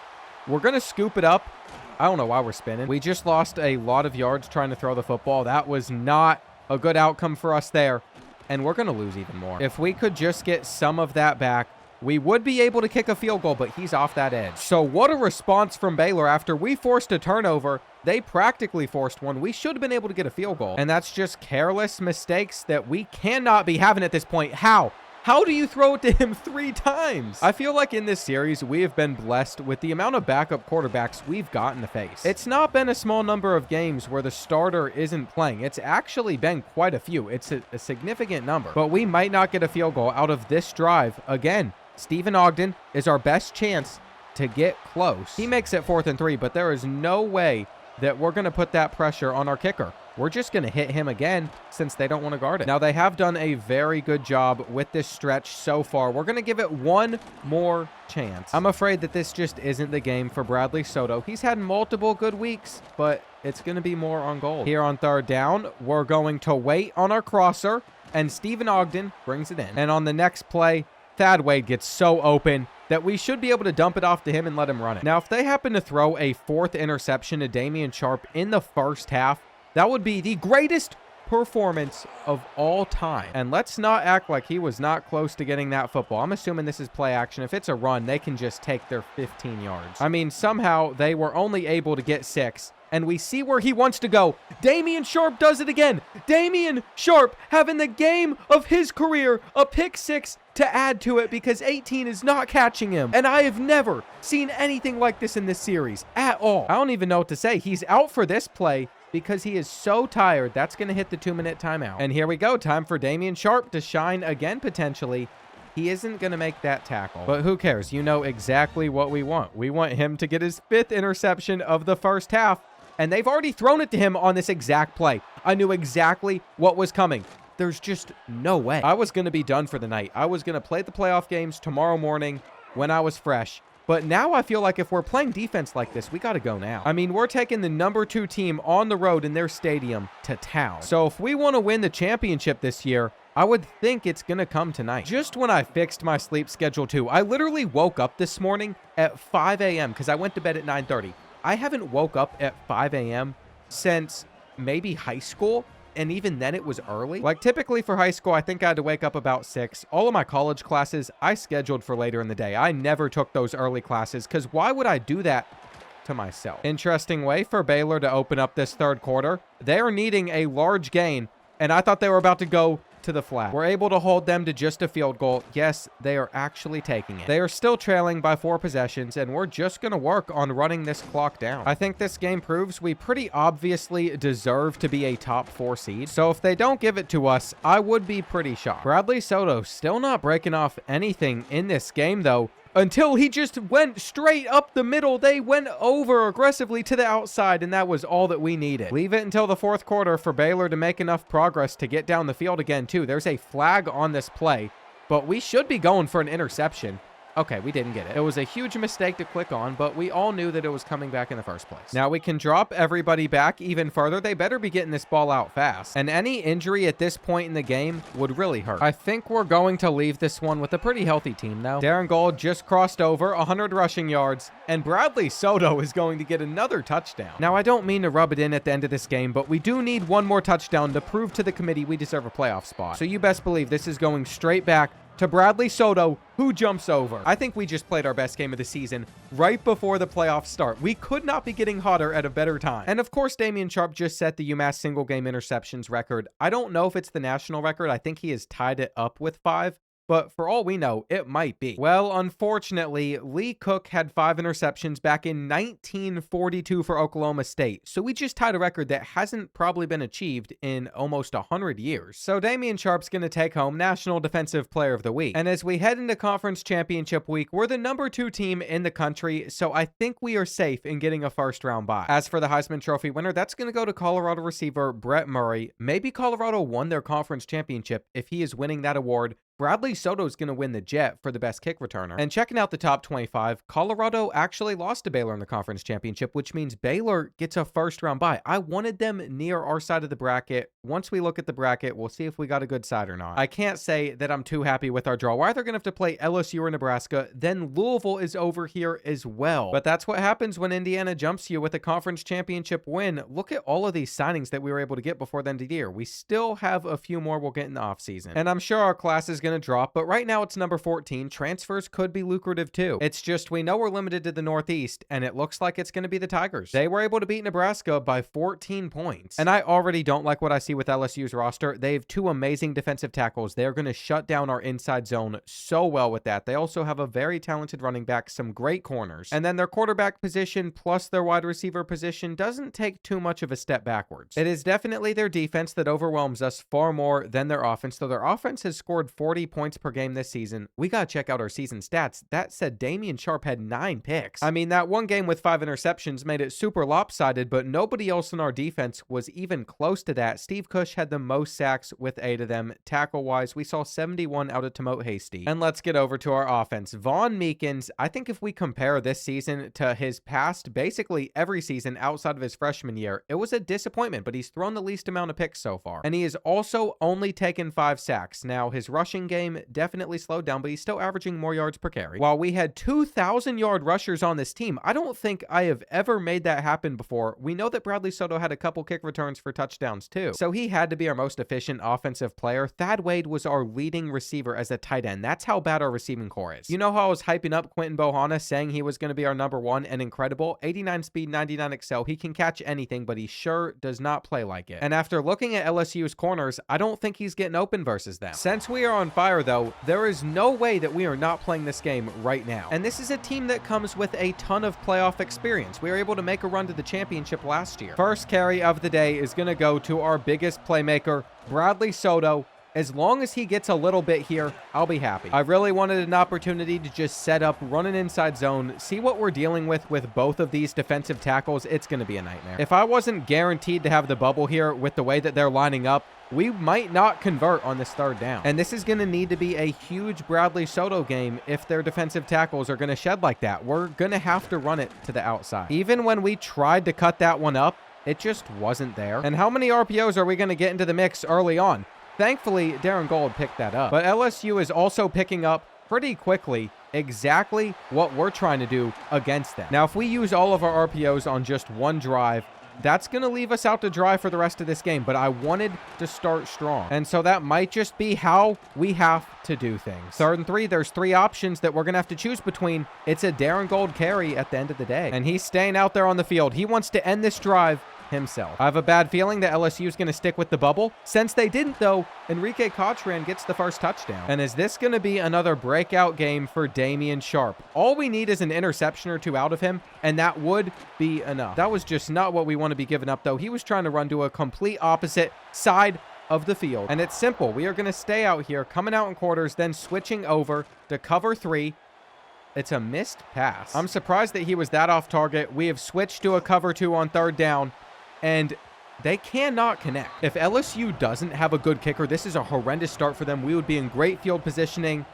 We're going to scoop it up. I don't know why we're spinning. We just lost a lot of yards trying to throw the football. That was not a good outcome for us there, and we're going to lose even more. If we could just get some of that back, we would be able to kick a field goal, but he's off that edge. So what a response from Baylor. After we forced a turnover, they practically forced one. We should have been able to get a field goal, and that's just careless mistakes that we cannot be having at this point. How? How do you throw it to him 3 times? I feel like in this series, we have been blessed with the amount of backup quarterbacks we've gotten to face. It's not been a small number of games where the starter isn't playing. It's actually been quite a few. It's a significant number, but we might not get a field goal out of this drive. Again, Stephen Ogden is our best chance to get close. He makes it 4th and 3, but there is no way that we're going to put that pressure on our kicker. We're just going to hit him again since they don't want to guard it. Now, they have done a very good job with this stretch so far. We're going to give it one more chance. I'm afraid that this just isn't the game for Bradley Soto. He's had multiple good weeks, but it's going to be more on goal. Here on 3rd down, we're going to wait on our crosser, and Stephen Ogden brings it in. And on the next play, Thad Wade gets so open that we should be able to dump it off to him and let him run it. Now, if they happen to throw a 4th interception to Damian Sharp in the first half, that would be the greatest performance of all time. And let's not act like he was not close to getting that football. I'm assuming this is play action. If it's a run, they can just take their 15 yards. I mean, somehow they were only able to get 6. And we see where he wants to go. Damian Sharp does it again. Damian Sharp having the game of his career, a pick 6 to add to it because 18 is not catching him. And I have never seen anything like this in this series at all. I don't even know what to say. He's out for this play because he is so tired. That's going to hit the 2-minute timeout. And here we go. Time for Damian Sharp to shine again, potentially. He isn't going to make that tackle, but who cares? You know exactly what we want. We want him to get his 5th interception of the first half, and they've already thrown it to him on this exact play. I knew exactly what was coming. There's just no way. I was going to be done for the night. I was going to play the playoff games tomorrow morning when I was fresh. But now I feel like if we're playing defense like this, we got to go now. I mean, we're taking the number 2 team on the road in their stadium to town. So if we want to win the championship this year, I would think it's going to come tonight. Just when I fixed my sleep schedule too, I literally woke up this morning at 5 a.m. because I went to bed at 9:30. I haven't woke up at 5 a.m. since maybe high school. And even then it was early. Like typically for high school, I think I had to wake up about 6. All of my college classes, I scheduled for later in the day. I never took those early classes because why would I do that to myself? Interesting way for Baylor to open up this 3rd quarter. They're needing a large gain, and I thought they were about to go to the flat. We're able to hold them to just a field goal. Yes, they are actually taking it. They are still trailing by 4 possessions, and we're just going to work on running this clock down. I think this game proves we pretty obviously deserve to be a top 4 seed. So if they don't give it to us, I would be pretty shocked. Bradley Soto still not breaking off anything in this game, though, until he just went straight up the middle. They went over aggressively to the outside, and that was all that we needed. Leave it until the 4th quarter for Baylor to make enough progress to get down the field again, too. There's a flag on this play, but we should be going for an interception. Okay, we didn't get it. It was a huge mistake to click on, but we all knew that it was coming back in the first place. Now we can drop everybody back even further. They better be getting this ball out fast. And any injury at this point in the game would really hurt. I think we're going to leave this one with a pretty healthy team, though. Darren Gold just crossed over 100 rushing yards, and Bradley Soto is going to get another touchdown. Now, I don't mean to rub it in at the end of this game, but we do need one more touchdown to prove to the committee we deserve a playoff spot. So you best believe this is going straight back to Bradley Soto, who jumps over. I think we just played our best game of the season right before the playoffs start. We could not be getting hotter at a better time. And of course, Damian Sharp just set the UMass single game interceptions record. I don't know if it's the national record. I think he has tied it up with 5, but for all we know, it might be. Well, unfortunately, Lee Cook had 5 interceptions back in 1942 for Oklahoma State, so we just tied a record that hasn't probably been achieved in almost 100 years. So Damian Sharp's going to take home National Defensive Player of the Week. And as we head into Conference Championship Week, we're the number 2 team in the country, so I think we are safe in getting a first-round bye. As for the Heisman Trophy winner, that's going to go to Colorado receiver Brett Murray. Maybe Colorado won their conference championship if he is winning that award. Bradley Soto's going to win the Jet for the best kick returner. And checking out the top 25, Colorado actually lost to Baylor in the conference championship, which means Baylor gets a first-round bye. I wanted them near our side of the bracket. Once we look at the bracket, we'll see if we got a good side or not. I can't say that I'm too happy with our draw. We're either going to have to play LSU or Nebraska, then Louisville is over here as well. But that's what happens when Indiana jumps you with a conference championship win. Look at all of these signings that we were able to get before the end of the year. We still have a few more we'll get in the offseason. And I'm sure our class is going to drop, but right now it's number 14. Transfers could be lucrative too. It's just we know we're limited to the Northeast, and it looks like it's going to be the Tigers. They were able to beat Nebraska by 14 points. And I already don't like what I see with LSU's roster. They have 2 amazing defensive tackles. They're going to shut down our inside zone so well with that. They also have a very talented running back, some great corners. And then their quarterback position plus their wide receiver position doesn't take too much of a step backwards. It is definitely their defense that overwhelms us far more than their offense, though their offense has scored 40 points per game this season. We gotta check out our season stats. That said, Damian Sharp had 9 picks. I mean, that one game with 5 interceptions made it super lopsided, but nobody else in our defense was even close to that. Steve Cush had the most sacks with 8 of them. Tackle-wise, we saw 71 out of Tomote Hasty. And let's get over to our offense. Vaughn Meekins, I think if we compare this season to his past, basically every season outside of his freshman year, it was a disappointment, but he's thrown the least amount of picks so far. And he has also only taken 5 sacks. Now, his rushing game definitely slowed down, but he's still averaging more yards per carry. While we had 2,000-yard rushers on this team, I don't think I have ever made that happen before. We know that Bradley Soto had a couple kick returns for touchdowns too, so he had to be our most efficient offensive player. Thad Wade was our leading receiver as a tight end. That's how bad our receiving core is. You know how I was hyping up Quentin Bohanna, saying he was going to be our number 1 and incredible? 89 speed, 99 excel. He can catch anything, but he sure does not play like it. And after looking at LSU's corners, I don't think he's getting open versus them. Since we are on fire though, there is no way that we are not playing this game right now. And this is a team that comes with a ton of playoff experience. We were able to make a run to the championship last year. First carry of the day is going to go to our biggest playmaker, Bradley Soto. As long as he gets a little bit here, I'll be happy. I really wanted an opportunity to just set up, run an inside zone, see what we're dealing with both of these defensive tackles. It's going to be a nightmare. If I wasn't guaranteed to have the bubble here with the way that they're lining up, we might not convert on this 3rd down. And this is going to need to be a huge Bradley Soto game if their defensive tackles are going to shed like that. We're going to have to run it to the outside. Even when we tried to cut that one up, it just wasn't there. And how many RPOs are we going to get into the mix early on? Thankfully, Darren Gold picked that up. But LSU is also picking up pretty quickly exactly what we're trying to do against them. Now, if we use all of our RPOs on just one drive, that's going to leave us out to dry for the rest of this game, but I wanted to start strong. And so that might just be how we have to do things. 3rd and 3, there's 3 options that we're going to have to choose between. It's a Darren Gold carry at the end of the day. And he's staying out there on the field. He wants to end this drive himself. I have a bad feeling that LSU is going to stick with the bubble. Since they didn't, though, Enrique Cochran gets the first touchdown. And is this going to be another breakout game for Damian Sharp? All we need is an interception or 2 out of him, and that would be enough. That was just not what we want to be giving up, though. He was trying to run to a complete opposite side of the field. And it's simple. We are going to stay out here, coming out in quarters, then switching over to cover 3. It's a missed pass. I'm surprised that he was that off target. We have switched to a cover 2 on 3rd down. And they cannot connect. If LSU doesn't have a good kicker, this is a horrendous start for them. We would be in great field positioning.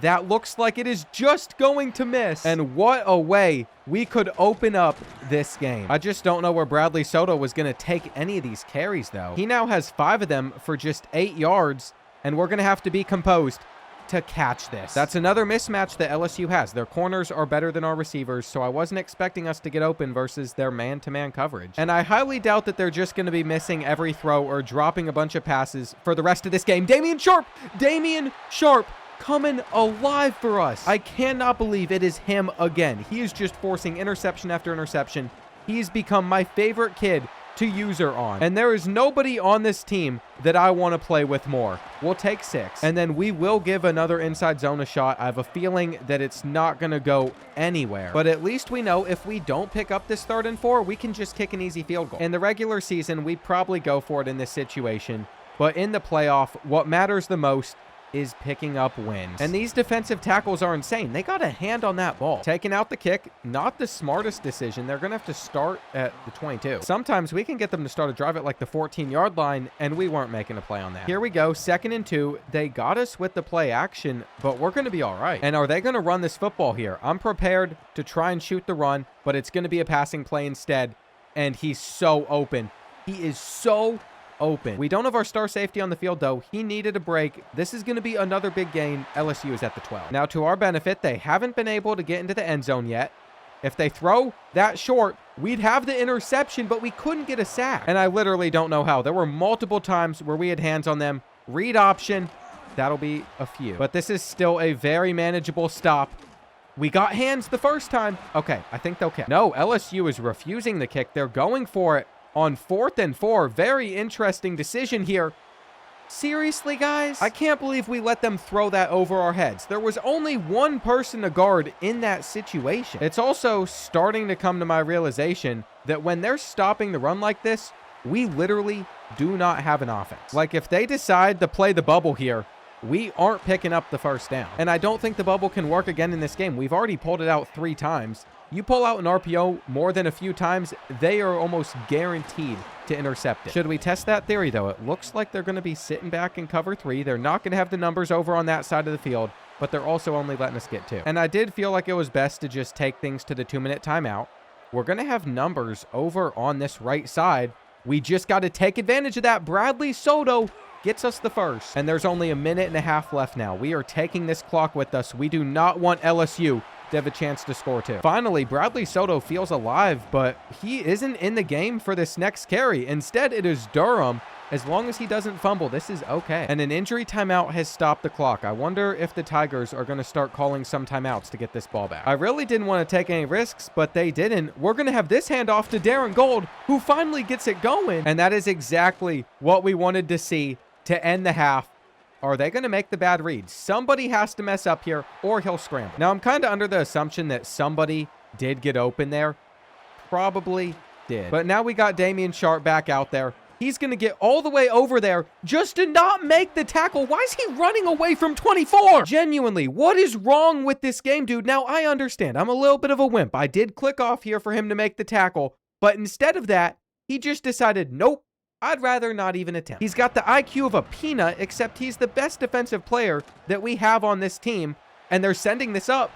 That looks like it is just going to miss. And what a way we could open up this game. I just don't know where Bradley Soto was going to take any of these carries, though. He now has 5 of them for just 8 yards, and we're going to have to be composed to catch this. That's another mismatch that LSU has. Their corners are better than our receivers, so I wasn't expecting us to get open versus their man-to-man coverage. And I highly doubt that they're just going to be missing every throw or dropping a bunch of passes for the rest of this game. Damian Sharp! Damian Sharp coming alive for us. I cannot believe it is him again. He is just forcing interception after interception. He's become my favorite kid to use her on. And there is nobody on this team that I want to play with more. We'll take 6. And then we will give another inside zone a shot. I have a feeling that it's not going to go anywhere. But at least we know if we don't pick up this 3rd and 4, we can just kick an easy field goal. In the regular season, we'd probably go for it in this situation. But in the playoff, what matters the most is picking up wins. And these defensive tackles are insane. They got a hand on that ball. Taking out the kick, not the smartest decision. They're going to have to start at the 22. Sometimes we can get them to start a drive at like the 14-yard line, and we weren't making a play on that. Here we go, 2nd and 2. They got us with the play action, but we're going to be all right. And are they going to run this football here? I'm prepared to try and shoot the run, but it's going to be a passing play instead, and he's so open. He is so open. We don't have our star safety on the field, though. He needed a break. This is going to be another big gain. LSU is at the 12. Now, to our benefit, they haven't been able to get into the end zone yet. If they throw that short, we'd have the interception, but we couldn't get a sack. And I literally don't know how. There were multiple times where we had hands on them. Read option. That'll be a few. But this is still a very manageable stop. We got hands the first time. Okay, I think they'll kick. No, LSU is refusing the kick. They're going for it. On 4th and 4, very interesting decision here. Seriously, guys? I can't believe we let them throw that over our heads. There was only one person to guard in that situation. It's also starting to come to my realization that when they're stopping the run like this, we literally do not have an offense. Like, if they decide to play the bubble here, we aren't picking up the 1st down. And I don't think the bubble can work again in this game. We've already pulled it out 3 times. You pull out an RPO more than a few times, they are almost guaranteed to intercept it. Should we test that theory, though? It looks like they're going to be sitting back in cover 3. They're not going to have the numbers over on that side of the field, but they're also only letting us get 2. And I did feel like it was best to just take things to the 2-minute timeout. We're going to have numbers over on this right side. We just got to take advantage of that. Bradley Soto gets us the 1st. And there's only a minute and a half left now. We are taking this clock with us. We do not want LSU to have a chance to score 2. Finally, Bradley Soto feels alive, but he isn't in the game for this next carry. Instead, it is Durham. As long as he doesn't fumble, this is okay. And an injury timeout has stopped the clock. I wonder if the Tigers are going to start calling some timeouts to get this ball back. I really didn't want to take any risks, but they didn't. We're going to have this handoff to Darren Gold, who finally gets it going. And that is exactly what we wanted to see to end the half. Are they going to make the bad read? Somebody has to mess up here, or he'll scramble. Now, I'm kind of under the assumption that somebody did get open there. Probably did. But now we got Damian Sharp back out there. He's going to get all the way over there just to not make the tackle. Why is he running away from 24? Genuinely, what is wrong with this game, dude? Now, I understand. I'm a little bit of a wimp. I did click off here for him to make the tackle. But instead of that, he just decided, nope. I'd rather not even attempt. He's got the IQ of a peanut, except he's the best defensive player that we have on this team, and they're sending this up.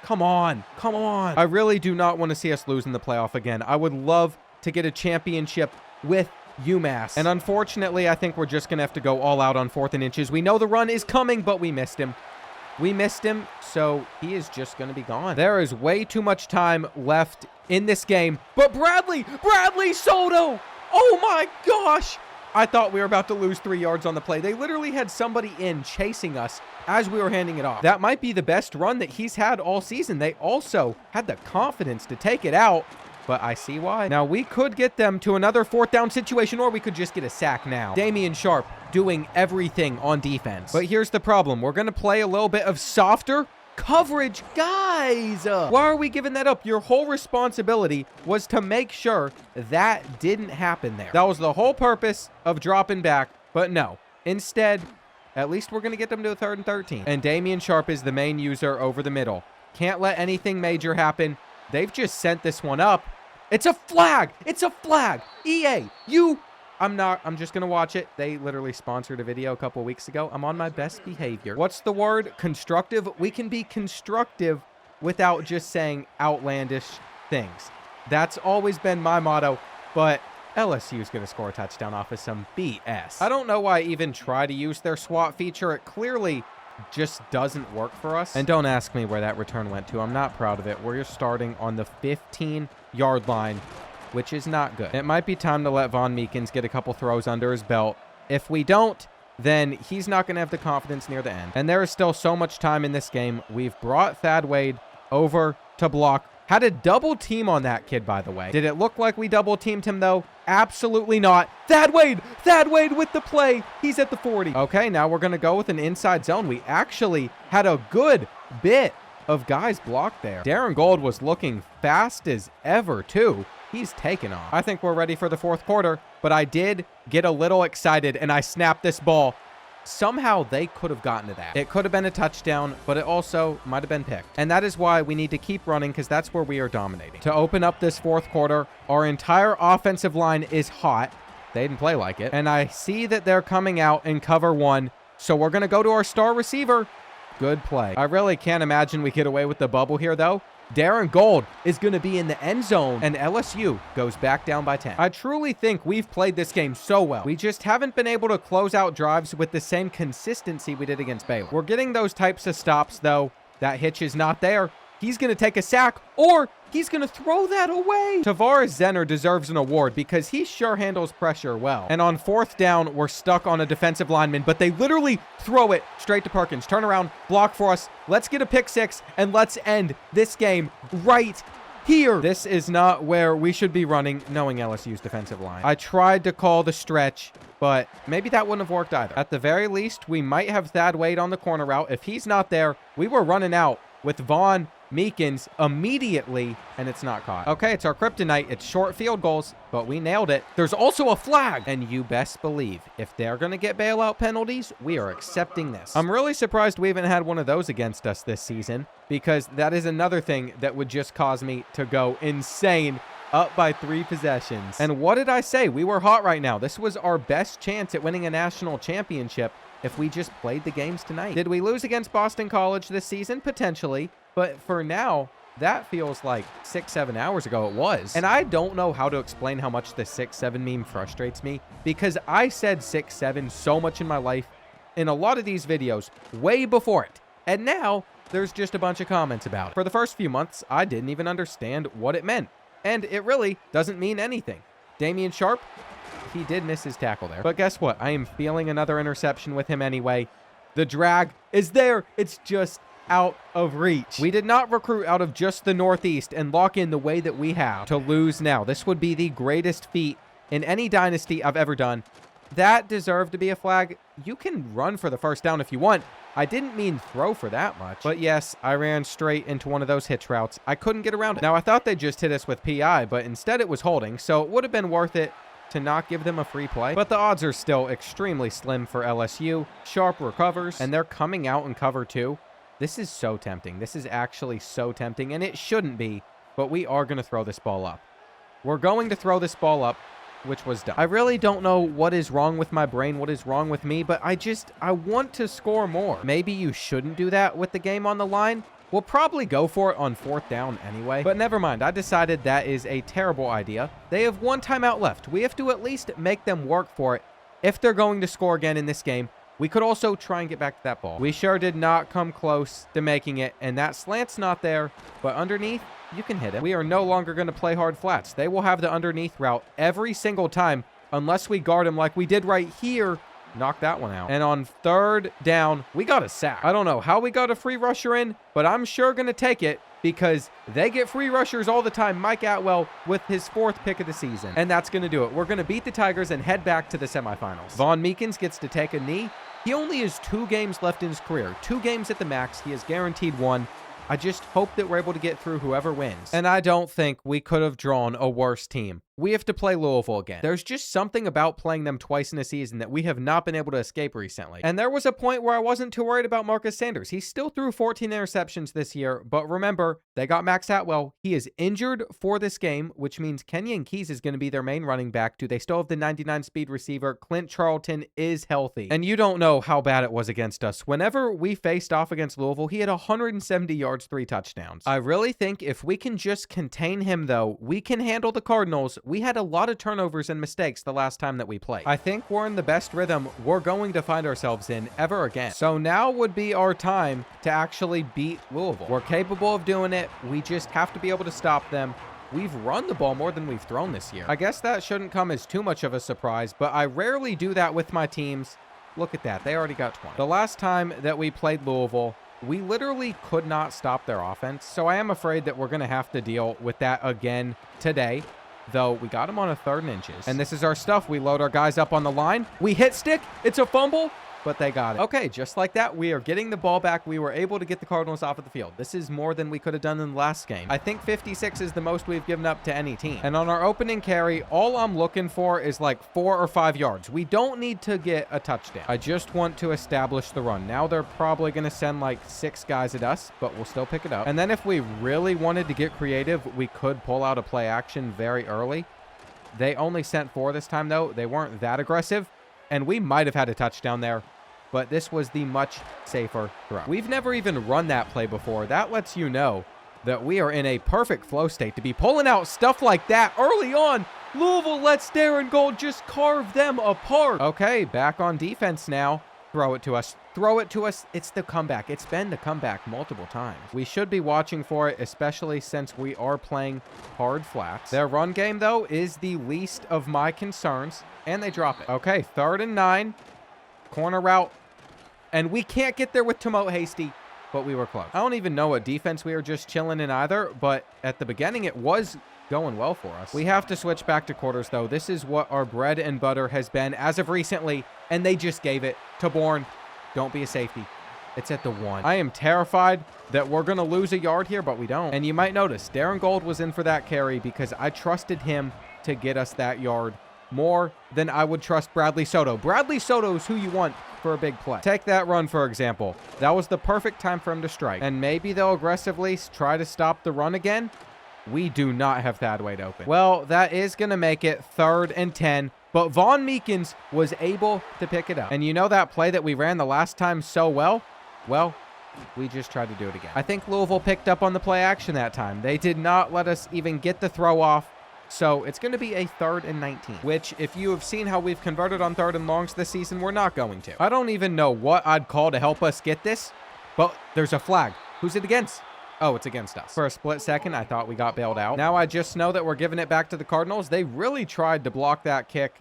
Come on. Come on. I really do not want to see us lose in the playoff again. I would love to get a championship with UMass. And unfortunately, I think we're just going to have to go all out on 4th and inches. We know the run is coming, but we missed him. We missed him, so he is just going to be gone. There is way too much time left in this game. But Bradley Soto! Oh my gosh! I thought we were about to lose 3 yards on the play. They literally had somebody in chasing us as we were handing it off. That might be the best run that he's had all season. They also had the confidence to take it out, but I see why. Now, we could get them to another 4th down situation, or we could just get a sack now. Damian Sharp doing everything on defense. But here's the problem. We're going to play a little bit of softer coverage. Guys, why are we giving that up? Your whole responsibility was to make sure that didn't happen there. That was the whole purpose of dropping back, but no. Instead, at least we're going to get them to a 3rd and 13. And Damian Sharp is the main user over the middle. Can't let anything major happen. They've just sent this one up. It's a flag. It's a flag. EA, I'm just going to watch it. They literally sponsored a video a couple weeks ago. I'm on my best behavior. What's the word? Constructive. We can be constructive without just saying outlandish things. That's always been my motto, but LSU is going to score a touchdown off of some BS. I don't know why I even try to use their SWAT feature. It clearly just doesn't work for us. And don't ask me where that return went to. I'm not proud of it. We're starting on the 15-yard line, which is not good. It might be time to let Von Meekins get a couple throws under his belt. If we don't, then he's not going to have the confidence near the end. And there is still so much time in this game. We've brought Thad Wade over to block Had a double team on that kid, by the way. Did it look like we double teamed him, though? Absolutely not. Thad Wade with the play. He's at the 40. Okay, now we're going to go with an inside zone. We actually had a good bit of guys blocked there. Darren Gold was looking fast as ever, too. He's taken off. I think we're ready for the fourth quarter, but I did get a little excited, and I snapped this ball. Somehow they could have gotten to that. It could have been a touchdown, but it also might have been picked. And that is why we need to keep running, because that's where we are dominating. To open up this fourth quarter, our entire offensive line is hot. They didn't play like it. And I see that they're coming out in cover one. So we're going to go to our star receiver. Good play. I really can't imagine we get away with the bubble here, though. Darren Gold is going to be in the end zone, and LSU goes back down by 10. I truly think we've played this game so well. We just haven't been able to close out drives with the same consistency we did against Baylor. We're getting those types of stops, though. That hitch is not there. He's going to take a sack, or he's going to throw that away. Tavares Zenner deserves an award because he sure handles pressure well. And on fourth down, we're stuck on a defensive lineman, but they literally throw it straight to Perkins. Turn around, block for us. Let's get a pick six, and let's end this game right here. This is not where we should be running, knowing LSU's defensive line. I tried to call the stretch, but maybe that wouldn't have worked either. At the very least, we might have Thad Wade on the corner route. If he's not there, we were running out with Vaughn Meekins immediately, and it's not caught. Okay, it's our kryptonite. It's short field goals, but we nailed it. There's also a flag, and you best believe if they're going to get bailout penalties, we are accepting this. I'm really surprised we haven't had one of those against us this season, because that is another thing that would just cause me to go insane. Up by 3 possessions. And what did I say? We were hot right now. This was our best chance at winning a national championship if we just played the games tonight. Did we lose against Boston College this season? Potentially. But for now, that feels like 6-7 hours ago it was. And I don't know how to explain how much the 6-7 meme frustrates me, because I said 6-7 so much in my life in a lot of these videos way before it. And now there's just a bunch of comments about it. For the first few months, I didn't even understand what it meant. And it really doesn't mean anything. Damian Sharp, he did miss his tackle there. But guess what? I am feeling another interception with him anyway. The drag is there. It's just out of reach. We did not recruit out of just the Northeast and lock in the way that we have to lose now. This would be the greatest feat in any dynasty I've ever done. That deserved to be a flag. You can run for the first down if you want. I didn't mean throw for that much. But yes, I ran straight into one of those hitch routes. I couldn't get around it. Now, I thought they just hit us with PI, but instead it was holding, so it would have been worth it to not give them a free play. But the odds are still extremely slim for LSU. Sharp recovers, and they're coming out in cover 2. This is so tempting. This is actually so tempting, and it shouldn't be, but we are going to throw this ball up. We're going to throw this ball up, which was dumb. I really don't know what is wrong with my brain, what is wrong with me, but I want to score more. Maybe you shouldn't do that with the game on the line. We'll probably go for it on fourth down anyway, but never mind. I decided that is a terrible idea. They have 1 timeout left. We have to at least make them work for it if they're going to score again in this game. We could also try and get back to that ball. We sure did not come close to making it, and that slant's not there, but underneath, you can hit it. We are no longer going to play hard flats. They will have the underneath route every single time unless we guard them like we did right here. Knock that one out. And on third down, we got a sack. I don't know how we got a free rusher in, but I'm sure going to take it because they get free rushers all the time. Mike Atwell with his 4th pick of the season. And that's going to do it. We're going to beat the Tigers and head back to the semifinals. Vaughn Meekins gets to take a knee. He only has 2 games left in his career. 2 games at the max. He is guaranteed 1. I just hope that we're able to get through whoever wins. And I don't think we could have drawn a worse team. We have to play Louisville again. There's just something about playing them twice in a season that we have not been able to escape recently. And there was a point where I wasn't too worried about Marcus Sanders. He still threw 14 interceptions this year, but remember, they got Max Atwell. He is injured for this game, which means Kenyon Keys is going to be their main running back. Do they still have the 99 speed receiver? Clint Charlton is healthy. And you don't know how bad it was against us. Whenever we faced off against Louisville, he had 170 yards, 3 touchdowns. I really think if we can just contain him, though, we can handle the Cardinals. We had a lot of turnovers and mistakes the last time that we played. I think we're in the best rhythm we're going to find ourselves in ever again. So now would be our time to actually beat Louisville. We're capable of doing it. We just have to be able to stop them. We've run the ball more than we've thrown this year. I guess that shouldn't come as too much of a surprise, but I rarely do that with my teams. Look at that. They already got 20. The last time that we played Louisville, we literally could not stop their offense. So I am afraid that we're going to have to deal with that again today. Though we got them on a 3rd and inches. And this is our stuff. We load our guys up on the line. We hit stick. It's a fumble, but they got it. Okay, just like that, we are getting the ball back. We were able to get the Cardinals off of the field. This is more than we could have done in the last game. I think 56 is the most we've given up to any team. And on our opening carry, all I'm looking for is like 4 or 5 yards. We don't need to get a touchdown. I just want to establish the run. Now they're probably going to send like 6 guys at us, but we'll still pick it up. And then if we really wanted to get creative, we could pull out a play action very early. They only sent 4 this time, though. They weren't that aggressive, and we might have had a touchdown there. But this was the much safer throw. We've never even run that play before. That lets you know that we are in a perfect flow state to be pulling out stuff like that early on. Louisville lets Darren Gold just carve them apart. Okay, back on defense now. Throw it to us. Throw it to us. It's the comeback. It's been the comeback multiple times. We should be watching for it, especially since we are playing hard flats. Their run game, though, is the least of my concerns, and they drop it. Okay, 3rd and 9. Corner route, and we can't get there with Tomote Hasty, but we were close. I don't even know what defense we were just chilling in either, but at the beginning it was going well for us. We have to switch back to quarters, though. This is what our bread and butter has been as of recently, and they just gave it to Bourne. Don't be a safety. It's at the 1. I am terrified that we're going to lose a yard here, but we don't. And you might notice Darren Gold was in for that carry because I trusted him to get us that yard more than I would trust Bradley Soto. Bradley Soto is who you want for a big play. Take that run, for example. That was the perfect time for him to strike. And maybe they'll aggressively try to stop the run again. We do not have Thad Wade open. Well, that is going to make it 3rd and 10. But Von Meekins was able to pick it up. And you know that play that we ran the last time so well? Well, we just tried to do it again. I think Louisville picked up on the play action that time. They did not let us even get the throw off. So it's going to be a 3rd and 19, which if you have seen how we've converted on 3rd and longs this season, we're not going to. I don't even know what I'd call to help us get this, but there's a flag. Who's it against? Oh, it's against us. For a split second, I thought we got bailed out. Now I just know that we're giving it back to the Cardinals. They really tried to block that kick.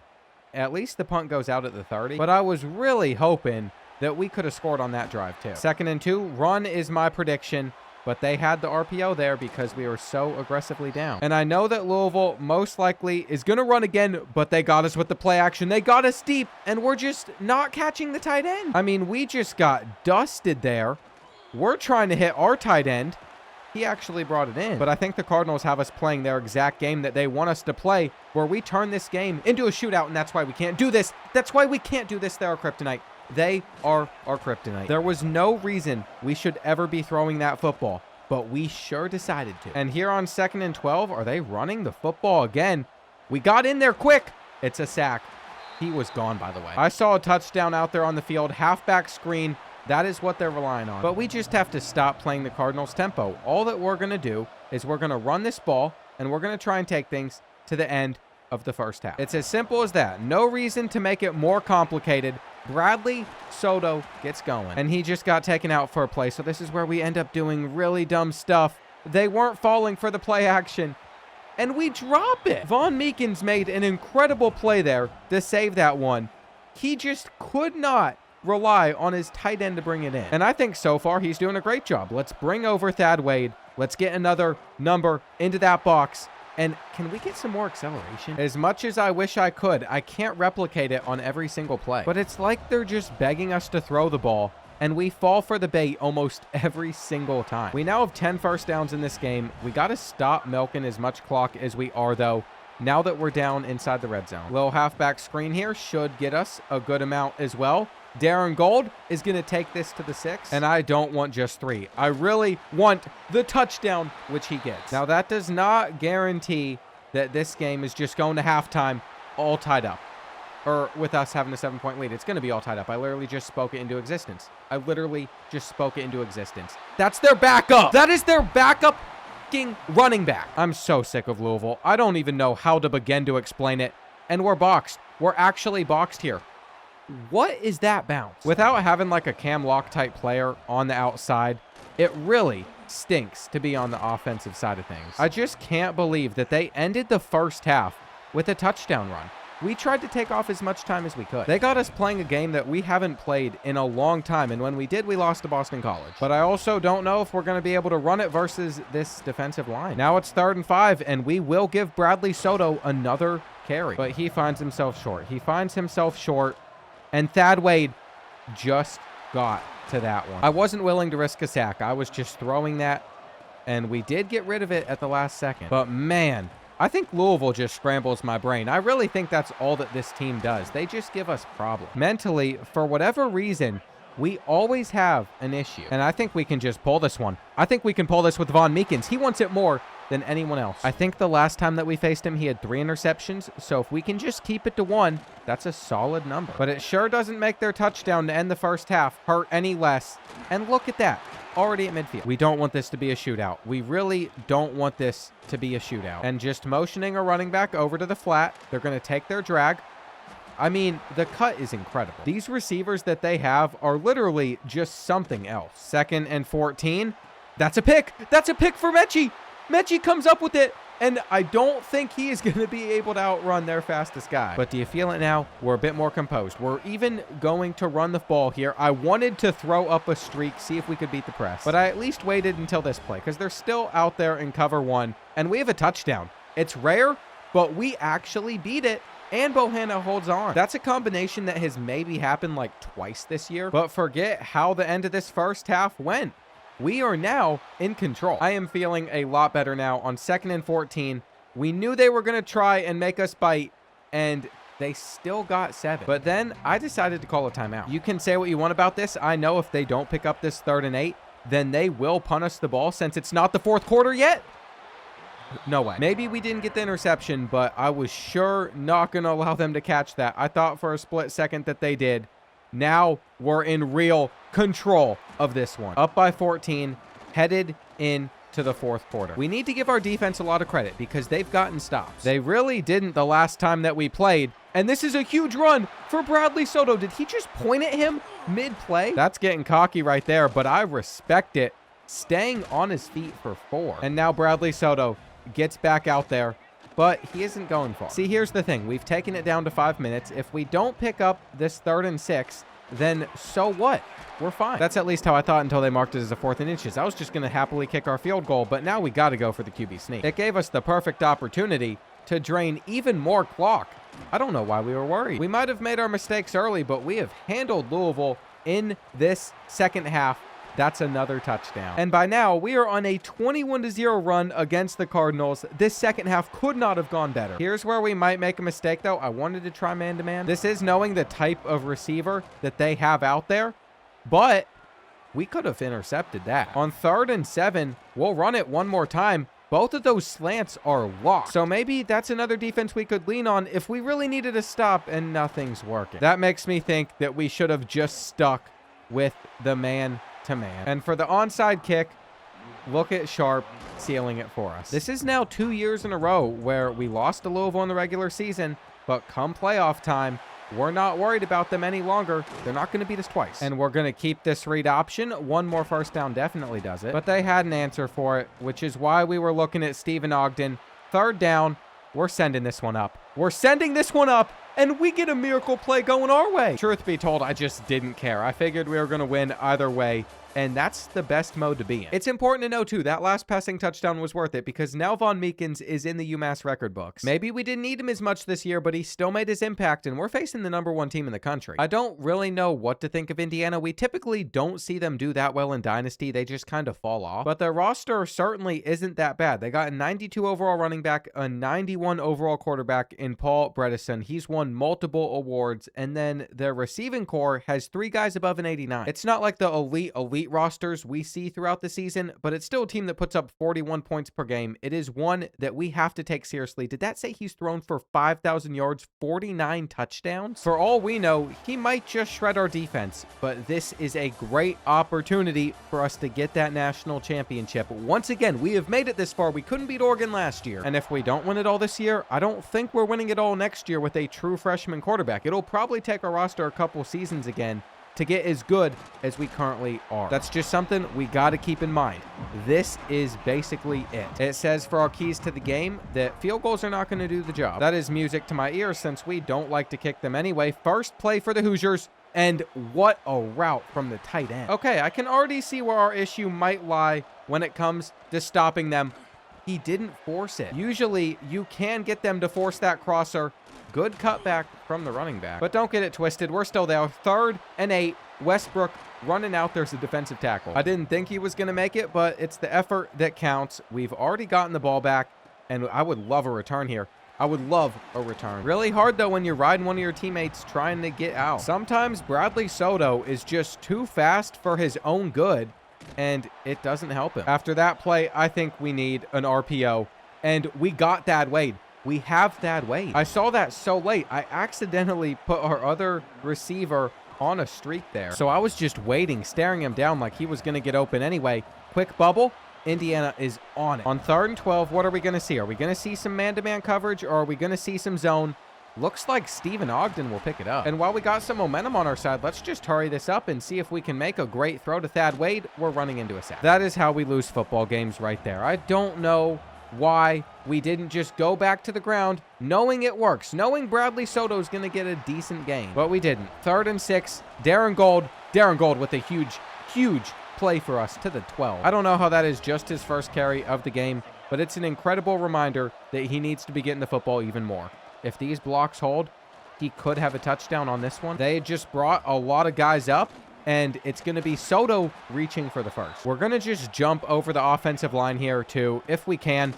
At least the punt goes out at the 30, but I was really hoping that we could have scored on that drive too. 2nd and 2, run is my prediction. But they had the RPO there because we were so aggressively down. And I know that Louisville most likely is going to run again, but they got us with the play action. They got us deep, and we're just not catching the tight end. I mean, we just got dusted there. We're trying to hit our tight end. He actually brought it in. But I think the Cardinals have us playing their exact game that they want us to play, where we turn this game into a shootout, and that's why we can't do this. That's why we can't do this. They're our kryptonite. They are our kryptonite. There was no reason we should ever be throwing that football, but we sure decided to. And here on 2nd and 12, are they running the football again? We got in there quick. It's a sack. He was gone, by the way. I saw a touchdown out there on the field, halfback screen. That is what they're relying on. But we just have to stop playing the Cardinals tempo. All that we're going to do is we're going to run this ball, and we're going to try and take things to the end of the first half. It's as simple as that. No reason to make it more complicated. Bradley Soto gets going, and he just got taken out for a play, so this is where we end up doing really dumb stuff. They weren't falling for the play action, and we drop it. Von Meekins made an incredible play there to save that one. He just could not rely on his tight end to bring it in, and I think so far he's doing a great job. Let's bring over Thad Wade. Let's get another number into that box. And can we get some more acceleration? As much as I wish I could, I can't replicate it on every single play. But it's like they're just begging us to throw the ball, and we fall for the bait almost every single time. We now have 10 first downs in this game. We got to stop milking as much clock as we are, though, now that we're down inside the red zone. Little halfback screen here should get us a good amount as well. Darren Gold is going to take this to the 6, and I don't want just 3. I really want the touchdown, which he gets. Now, that does not guarantee that this game is just going to halftime all tied up, or with us having a 7-point lead. It's going to be all tied up. I literally just spoke it into existence. That's their backup. That is their backup running back. I'm so sick of Louisville. I don't even know how to begin to explain it, and we're boxed. We're actually boxed here. What is that bounce? Without having like a Cam Lock type player on the outside, it really stinks to be on the offensive side of things. I just can't believe that they ended the first half with a touchdown run. we tried to take off as much time as we could. They got us playing a game that we haven't played in a long time, and when we did, we lost to Boston College. But I also don't know if we're going to be able to run it versus this defensive line. Now it's 3rd and 5, and we will give Bradley Soto another carry. But he finds himself short. He finds himself short, and Thad Wade just got to that one. I wasn't willing to risk a sack. I was just throwing that, and we did get rid of it at the last second. But man, I think Louisville just scrambles my brain. I really think that's all that this team does. They just give us problems. Mentally, for whatever reason, we always have an issue. And I think we can just pull this one. I think we can pull this with Von Meekins. He wants it more than anyone else. I think the last time that we faced him, he had 3 interceptions. So if we can just keep it to 1, that's a solid number. But it sure doesn't make their touchdown to end the first half hurt any less. And look at that. Already at midfield. We don't want this to be a shootout. We really don't want this to be a shootout. And just motioning a running back over to the flat. They're going to take their drag. I mean, the cut is incredible. These receivers that they have are literally just something else. 2nd and 14. That's a pick. That's a pick for Mechie. Mechie comes up with it. And I don't think he is going to be able to outrun their fastest guy. But do you feel it now? We're a bit more composed. We're even going to run the ball here. I wanted to throw up a streak, see if we could beat the press. But I at least waited until this play because they're still out there in cover 1. And we have a touchdown. It's rare, but we actually beat it. And Bohanna holds on. That's a combination that has maybe happened like twice this year. But forget how the end of this first half went. We are now in control. I am feeling a lot better now on 2nd and 14. We knew they were going to try and make us bite, and they still got 7. But then I decided to call a timeout. You can say what you want about this. I know if they don't pick up this 3rd and 8, then they will punt us the ball since it's not the 4th quarter yet. No way. Maybe we didn't get the interception, but I was sure not going to allow them to catch that. I thought for a split second that they did. Now we're in real control of this one. Up by 14, headed into the 4th quarter. We need to give our defense a lot of credit because they've gotten stops. They really didn't the last time that we played. And this is a huge run for Bradley Soto. Did he just point at him mid-play? That's getting cocky right there, but I respect it. Staying on his feet for 4. And now Bradley Soto gets back out there, but he isn't going far. See, here's the thing. We've taken it down to 5 minutes. If we don't pick up this 3rd and 6, then so what? We're fine. That's at least how I thought until they marked it as a 4th and inches. I was just going to happily kick our field goal, but now we got to go for the QB sneak. It gave us the perfect opportunity to drain even more clock. I don't know why we were worried. We might have made our mistakes early, but we have handled Louisville in this second half. That's another touchdown. And by now, we are on a 21-0 run against the Cardinals. This second half could not have gone better. Here's where we might make a mistake, though. I wanted to try man-to-man. This is knowing the type of receiver that they have out there, but we could have intercepted that. On 3rd and 7, we'll run it one more time. Both of those slants are locked. So maybe that's another defense we could lean on if we really needed a stop and nothing's working. That makes me think that we should have just stuck with the man-to-man. And for the onside kick, look at Sharp sealing it for us. This is now 2 years in a row where we lost to Louisville in the regular season, but come playoff time, we're not worried about them any longer. They're not going to beat us twice. And we're going to keep this read option. One more first down definitely does it. But they had an answer for it, which is why we were looking at Stephen Ogden. 3rd down. We're sending this one up. We're sending this one up, and we get a miracle play going our way. Truth be told, I just didn't care. I figured we were going to win either way, and that's the best mode to be in. It's important to know, too, that last passing touchdown was worth it because now Von Meekins is in the UMass record books. Maybe we didn't need him as much this year, but he still made his impact, and we're facing the #1 team in the country. I don't really know what to think of Indiana. We typically don't see them do that well in Dynasty. They just kind of fall off. But their roster certainly isn't that bad. They got a 92 overall running back, a 91 overall quarterback in Paul Bredesen. He's won multiple awards, and then their receiving core has 3 guys above an 89. It's not like the elite rosters we see throughout the season, but it's still a team that puts up 41 points per game. It is one that we have to take seriously. Did that say he's thrown for 5,000 yards, 49 touchdowns? For all we know, he might just shred our defense, but this is a great opportunity for us to get that national championship. Once again, we have made it this far. We couldn't beat Oregon last year, and if we don't win it all this year, I don't think we're winning it all next year with a true freshman quarterback. It'll probably take our roster a couple seasons again to get as good as we currently are. That's just something we got to keep in mind. This is basically it. It says for our keys to the game that field goals are not going to do the job. That is music to my ears since we don't like to kick them anyway. First play for the Hoosiers. And what a route from the tight end. Okay, I can already see where our issue might lie when it comes to stopping them. He didn't force it. Usually, you can get them to force that crosser. Good cutback from the running back. But don't get it twisted. We're still there. 3rd and 8. Westbrook running out. There's a defensive tackle. I didn't think he was going to make it, but it's the effort that counts. We've already gotten the ball back, and I would love a return here. I would love a return. Really hard, though, when you're riding one of your teammates trying to get out. Sometimes Bradley Soto is just too fast for his own good, and it doesn't help him. After that play, I think we need an RPO, and we got Thad Wade. We have Thad Wade. I saw that so late. I accidentally put our other receiver on a streak there. So I was just waiting, staring him down like he was going to get open anyway. Quick bubble. Indiana is on it. On 3rd and 12, what are we going to see? Are we going to see some man-to-man coverage, or are we going to see some zone? Looks like Stephen Ogden will pick it up. And while we got some momentum on our side, let's just hurry this up and see if we can make a great throw to Thad Wade. We're running into a sack. That is how we lose football games right there. I don't know why we didn't just go back to the ground, knowing it works, knowing Bradley Soto's going to get a decent game. But we didn't. 3rd and 6, Darren Gold with a huge play for us to the 12. I don't know how that is just his first carry of the game, but it's an incredible reminder that he needs to be getting the football even more. If these blocks hold, he could have a touchdown on this one. They just brought a lot of guys up, and it's going to be Soto reaching for the first. We're going to just jump over the offensive line here too, if we can.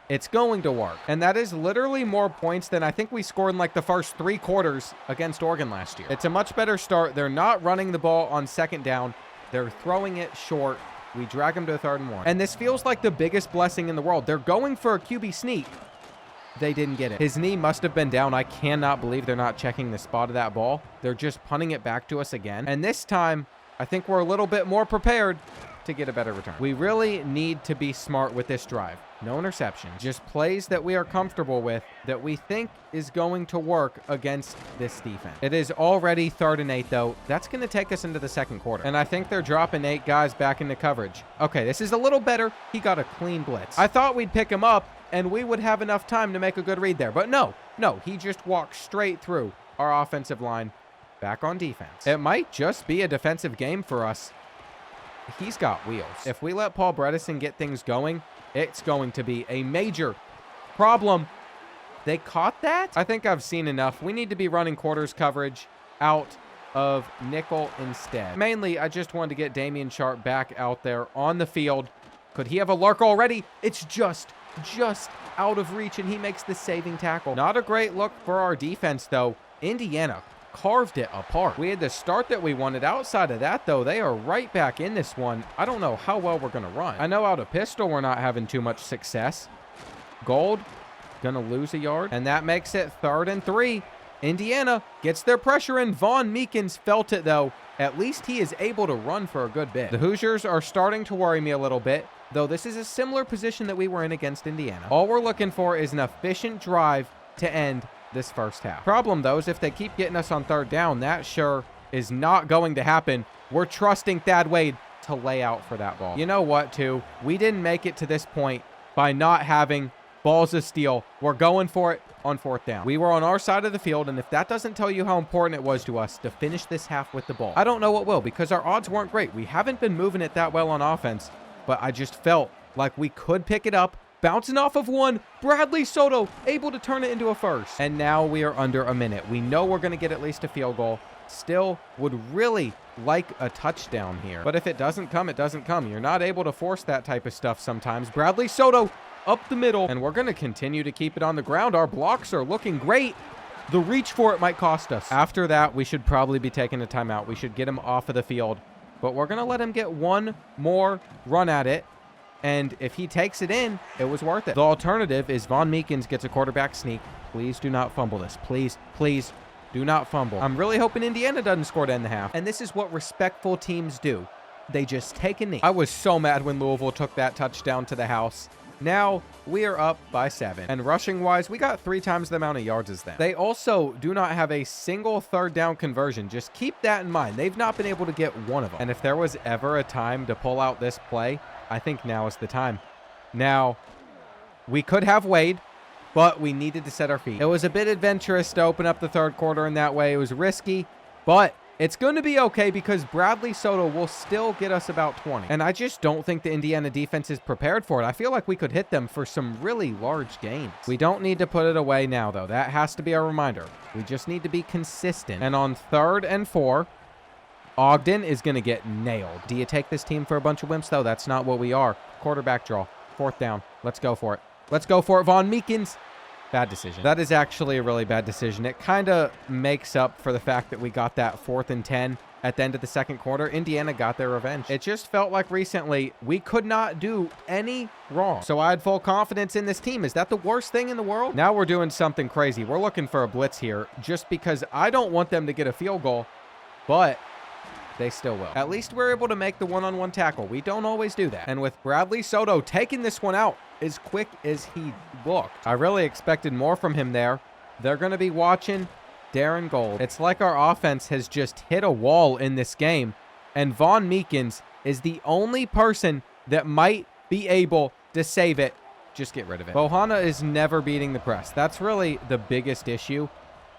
It's going to work. And that is literally more points than I think we scored in like the first 3 quarters against Oregon last year. It's a much better start. They're not running the ball on 2nd down. They're throwing it short. We drag them to 3rd and 1. And this feels like the biggest blessing in the world. They're going for a QB sneak. They didn't get it. His knee must have been down. I cannot believe they're not checking the spot of that ball. They're just punting it back to us again. And this time, I think we're a little bit more prepared to get a better return. We really need to be smart with this drive. No interceptions. Just plays that we are comfortable with, that we think is going to work against this defense. It is already 3rd and 8, though. That's going to take us into the 2nd quarter. And I think they're dropping 8 guys back into coverage. Okay, this is a little better. He got a clean blitz. I thought we'd pick him up, and we would have enough time to make a good read there. But no, he just walked straight through our offensive line back on defense. It might just be a defensive game for us. He's got wheels. If we let Paul Bredesen get things going, it's going to be a major problem. They caught that? I think I've seen enough. We need to be running quarters coverage out of nickel instead. Mainly, I just wanted to get Damian Sharp back out there on the field. Could he have a lurk already? It's just out of reach, and he makes the saving tackle. Not a great look for our defense, though. Indiana carved it apart. We had the start that we wanted. Outside of that, though, they are right back in this one. I don't know how well we're going to run. I know out of pistol we're not having too much success. Gold going to lose a yard, and that makes it 3rd and 3. Indiana gets their pressure in. Von Meekins felt it, though. At least he is able to run for a good bit. The Hoosiers are starting to worry me a little bit, though this is a similar position that we were in against Indiana. All we're looking for is an efficient drive to end this first half. Problem, though, is if they keep getting us on 3rd down, that sure is not going to happen. We're trusting Thad Wade to lay out for that ball. You know what, too? We didn't make it to this point by not having balls of steel. We're going for it on 4th down. We were on our side of the field, and if that doesn't tell you how important it was to us to finish this half with the ball, I don't know what will, because our odds weren't great. We haven't been moving it that well on offense, but I just felt like we could pick it up. Bouncing off of one, Bradley Soto able to turn it into a first. And now we are under a minute. We know we're going to get at least a field goal. Still would really like a touchdown here. But if it doesn't come, it doesn't come. You're not able to force that type of stuff sometimes. Bradley Soto up the middle. And we're going to continue to keep it on the ground. Our blocks are looking great. The reach for it might cost us. After that, we should probably be taking a timeout. We should get him off of the field. But we're going to let him get one more run at it. And if he takes it in, it was worth it. The alternative is Von Meekins gets a quarterback sneak. Please do not fumble this. Please do not fumble. I'm really hoping Indiana doesn't score to end the half. And this is what respectful teams do. They just take a knee. I was so mad when Louisville took that touchdown to the house. Now we are up by 7. And rushing wise, we got 3 times the amount of yards as them. They also do not have a single third down conversion. Just keep that in mind. They've not been able to get one of them. And if there was ever a time to pull out this play, I think now is the time. Now, we could have Wade, but we needed to set our feet. It was a bit adventurous to open up the third quarter in that way. It was risky, but it's going to be okay because Bradley Soto will still get us about 20. And I just don't think the Indiana defense is prepared for it. I feel like we could hit them for some really large gains. We don't need to put it away now, though. That has to be our reminder. We just need to be consistent. And on 3rd and 4, Ogden is going to get nailed. Do you take this team for a bunch of wimps, though? That's not what we are. Quarterback draw. 4th down. Let's go for it. Let's go for it, Von Meekins. Bad decision. That is actually a really bad decision. It kind of makes up for the fact that we got that 4th and 10 at the end of the second quarter. Indiana got their revenge. It just felt like recently we could not do any wrong. So I had full confidence in this team. Is that the worst thing in the world? Now we're doing something crazy. We're looking for a blitz here just because I don't want them to get a field goal, but they still will. At least we're able to make the one-on-one tackle. We don't always do that. And with Bradley Soto taking this one out as quick as he looked, I really expected more from him there. They're going to be watching Darren Gold. It's like our offense has just hit a wall in this game, and Von Meekins is the only person that might be able to save it. Just get rid of it. Bohanna is never beating the press. That's really the biggest issue.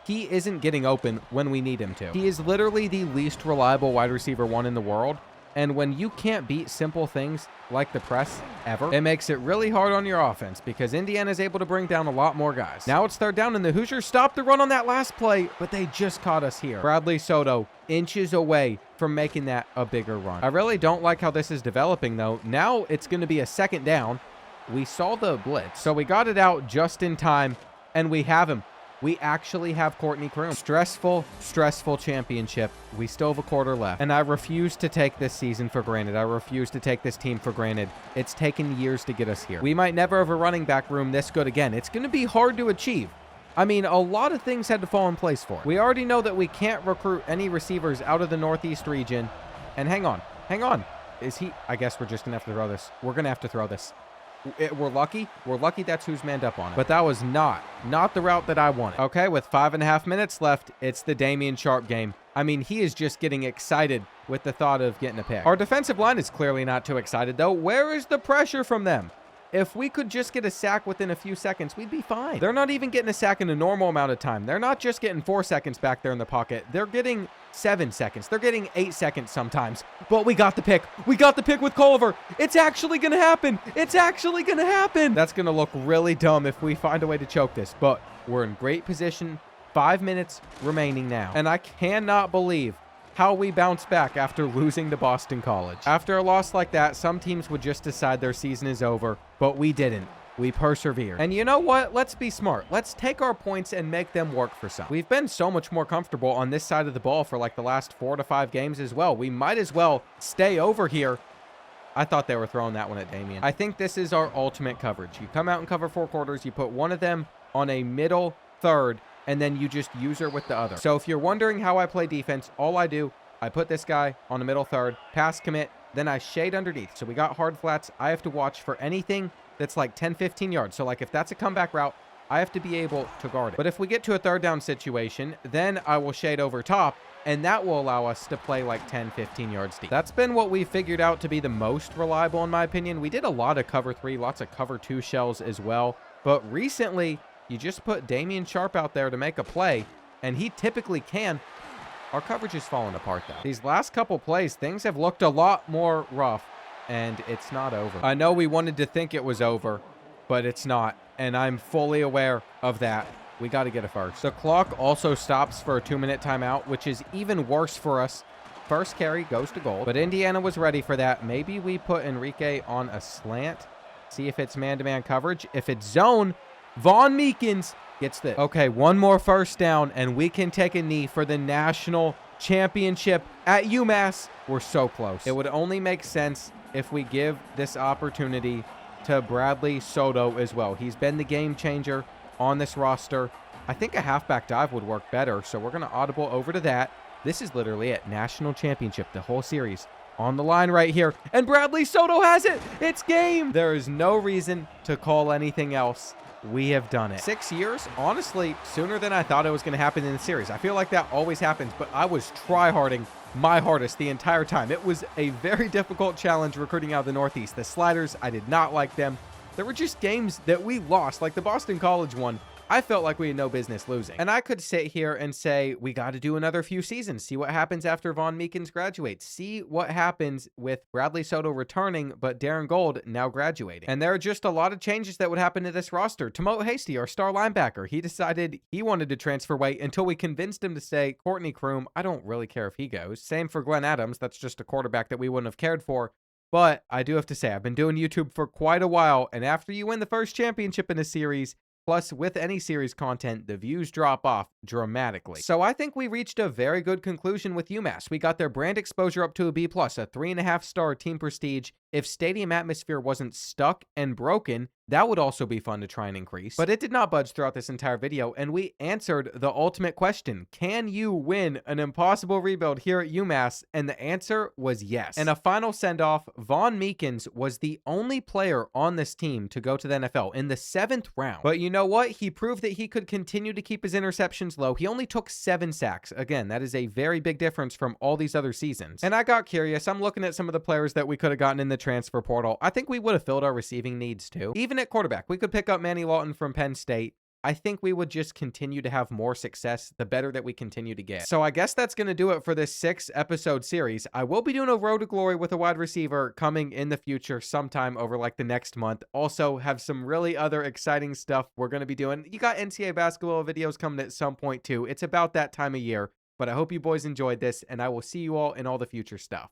He isn't getting open when we need him to. He is literally the least reliable wide receiver 1 in the world. And when you can't beat simple things like the press ever, it makes it really hard on your offense because Indiana is able to bring down a lot more guys. Now it's 3rd down and the Hoosiers stopped the run on that last play, but they just caught us here. Bradley Soto inches away from making that a bigger run. I really don't like how this is developing though. Now it's going to be a 2nd down. We saw the blitz, so we got it out just in time and we have him. We actually have Courtney Croom. Stressful championship. We still have a quarter left. And I refuse to take this season for granted. I refuse to take this team for granted. It's taken years to get us here. We might never have a running back room this good again. It's going to be hard to achieve. I mean, a lot of things had to fall in place for it. We already know that we can't recruit any receivers out of the Northeast region. And hang on. Is he? I guess we're just going to have to throw this. We're going to have to throw this. We're lucky. We're lucky that's who's manned up on it. But that was not the route that I wanted. Okay, with 5.5 minutes left, it's the Damian Sharp game. I mean, he is just getting excited with the thought of getting a pick. Our defensive line is clearly not too excited, though. Where is the pressure from them? If we could just get a sack within a few seconds, we'd be fine. They're not even getting a sack in a normal amount of time. They're not just getting 4 seconds back there in the pocket. They're getting 7 seconds. They're getting 8 seconds sometimes. But we got the pick. We got the pick with Culver. It's actually going to happen. It's actually going to happen. That's going to look really dumb if we find a way to choke this. But we're in great position. 5 minutes remaining now. And I cannot believe how we bounce back after losing to Boston College. After a loss like that, some teams would just decide their season is over, but we didn't. We persevered. And you know what? Let's be smart. Let's take our points and make them work for some. We've been so much more comfortable on this side of the ball for like the last 4 to 5 games as well. We might as well stay over here. I thought they were throwing that one at Damian. I think this is our ultimate coverage. You come out and cover 4 quarters, you put one of them on a middle third, and then you just use her with the other. So if you're wondering how I play defense, all I do, I put this guy on the middle third, pass commit, then I shade underneath. So we got hard flats. I have to watch for anything that's like 10, 15 yards. So like if that's a comeback route, I have to be able to guard it. But if we get to a 3rd down situation, then I will shade over top, and that will allow us to play like 10, 15 yards deep. That's been what we figured out to be the most reliable in my opinion. We did a lot of cover 3, lots of cover 2 shells as well. But recently, you just put Damian Sharp out there to make a play, and he typically can. Our coverage is falling apart, though. These last couple plays, things have looked a lot more rough, and it's not over. I know we wanted to think it was over, but it's not, and I'm fully aware of that. We got to get a first. The clock also stops for a 2-minute timeout, which is even worse for us. First carry goes to Gold, but Indiana was ready for that. Maybe we put Enrique on a slant, see if it's man-to-man coverage. If it's zone, Von Meekins gets this. Okay, one more first down, and we can take a knee for the national championship at UMass. We're so close. It would only make sense if we give this opportunity to Bradley Soto as well. He's been the game changer on this roster. I think a halfback dive would work better, so we're going to audible over to that. This is literally it. National championship, the whole series on the line right here. And Bradley Soto has it. It's game. There is no reason to call anything else. We have done it. 6 years, honestly, sooner than I thought it was going to happen in the series. I feel like that always happens, but I was try-harding my hardest the entire time. It was a very difficult challenge recruiting out of the Northeast. The sliders, I did not like them. There were just games that we lost, like the Boston College one. I felt like we had no business losing. And I could sit here and say, we got to do another few seasons, see what happens after Von Meekins graduates, see what happens with Bradley Soto returning, but Darren Gold now graduating. And there are just a lot of changes that would happen to this roster. Tomoe Hasty, our star linebacker, he decided he wanted to transfer away until we convinced him to stay. Courtney Kroom, I don't really care if he goes. Same for Glenn Adams. That's just a quarterback that we wouldn't have cared for. But I do have to say, I've been doing YouTube for quite a while, and after you win the first championship in a series, plus, with any series content, the views drop off dramatically. So I think we reached a very good conclusion with UMass. We got their brand exposure up to a B+, a 3.5-star team prestige. If stadium atmosphere wasn't stuck and broken, that would also be fun to try and increase. But it did not budge throughout this entire video, and we answered the ultimate question. Can you win an impossible rebuild here at UMass? And the answer was yes. And a final send-off, Von Meekins was the only player on this team to go to the NFL in the 7th round. But you know what? He proved that he could continue to keep his interceptions low. He only took 7 sacks. Again, that is a very big difference from all these other seasons. And I got curious. I'm looking at some of the players that we could have gotten in the transfer portal. I think we would have filled our receiving needs too. Even at quarterback, we could pick up Manny Lawton from Penn State. I think we would just continue to have more success the better that we continue to get. So I guess that's going to do it for this 6-episode series. I will be doing a Road to Glory with a wide receiver coming in the future sometime over like the next month. Also have some really other exciting stuff we're going to be doing. You got NCAA basketball videos coming at some point too. It's about that time of year. But I hope you boys enjoyed this, and I will see you all in all the future stuff.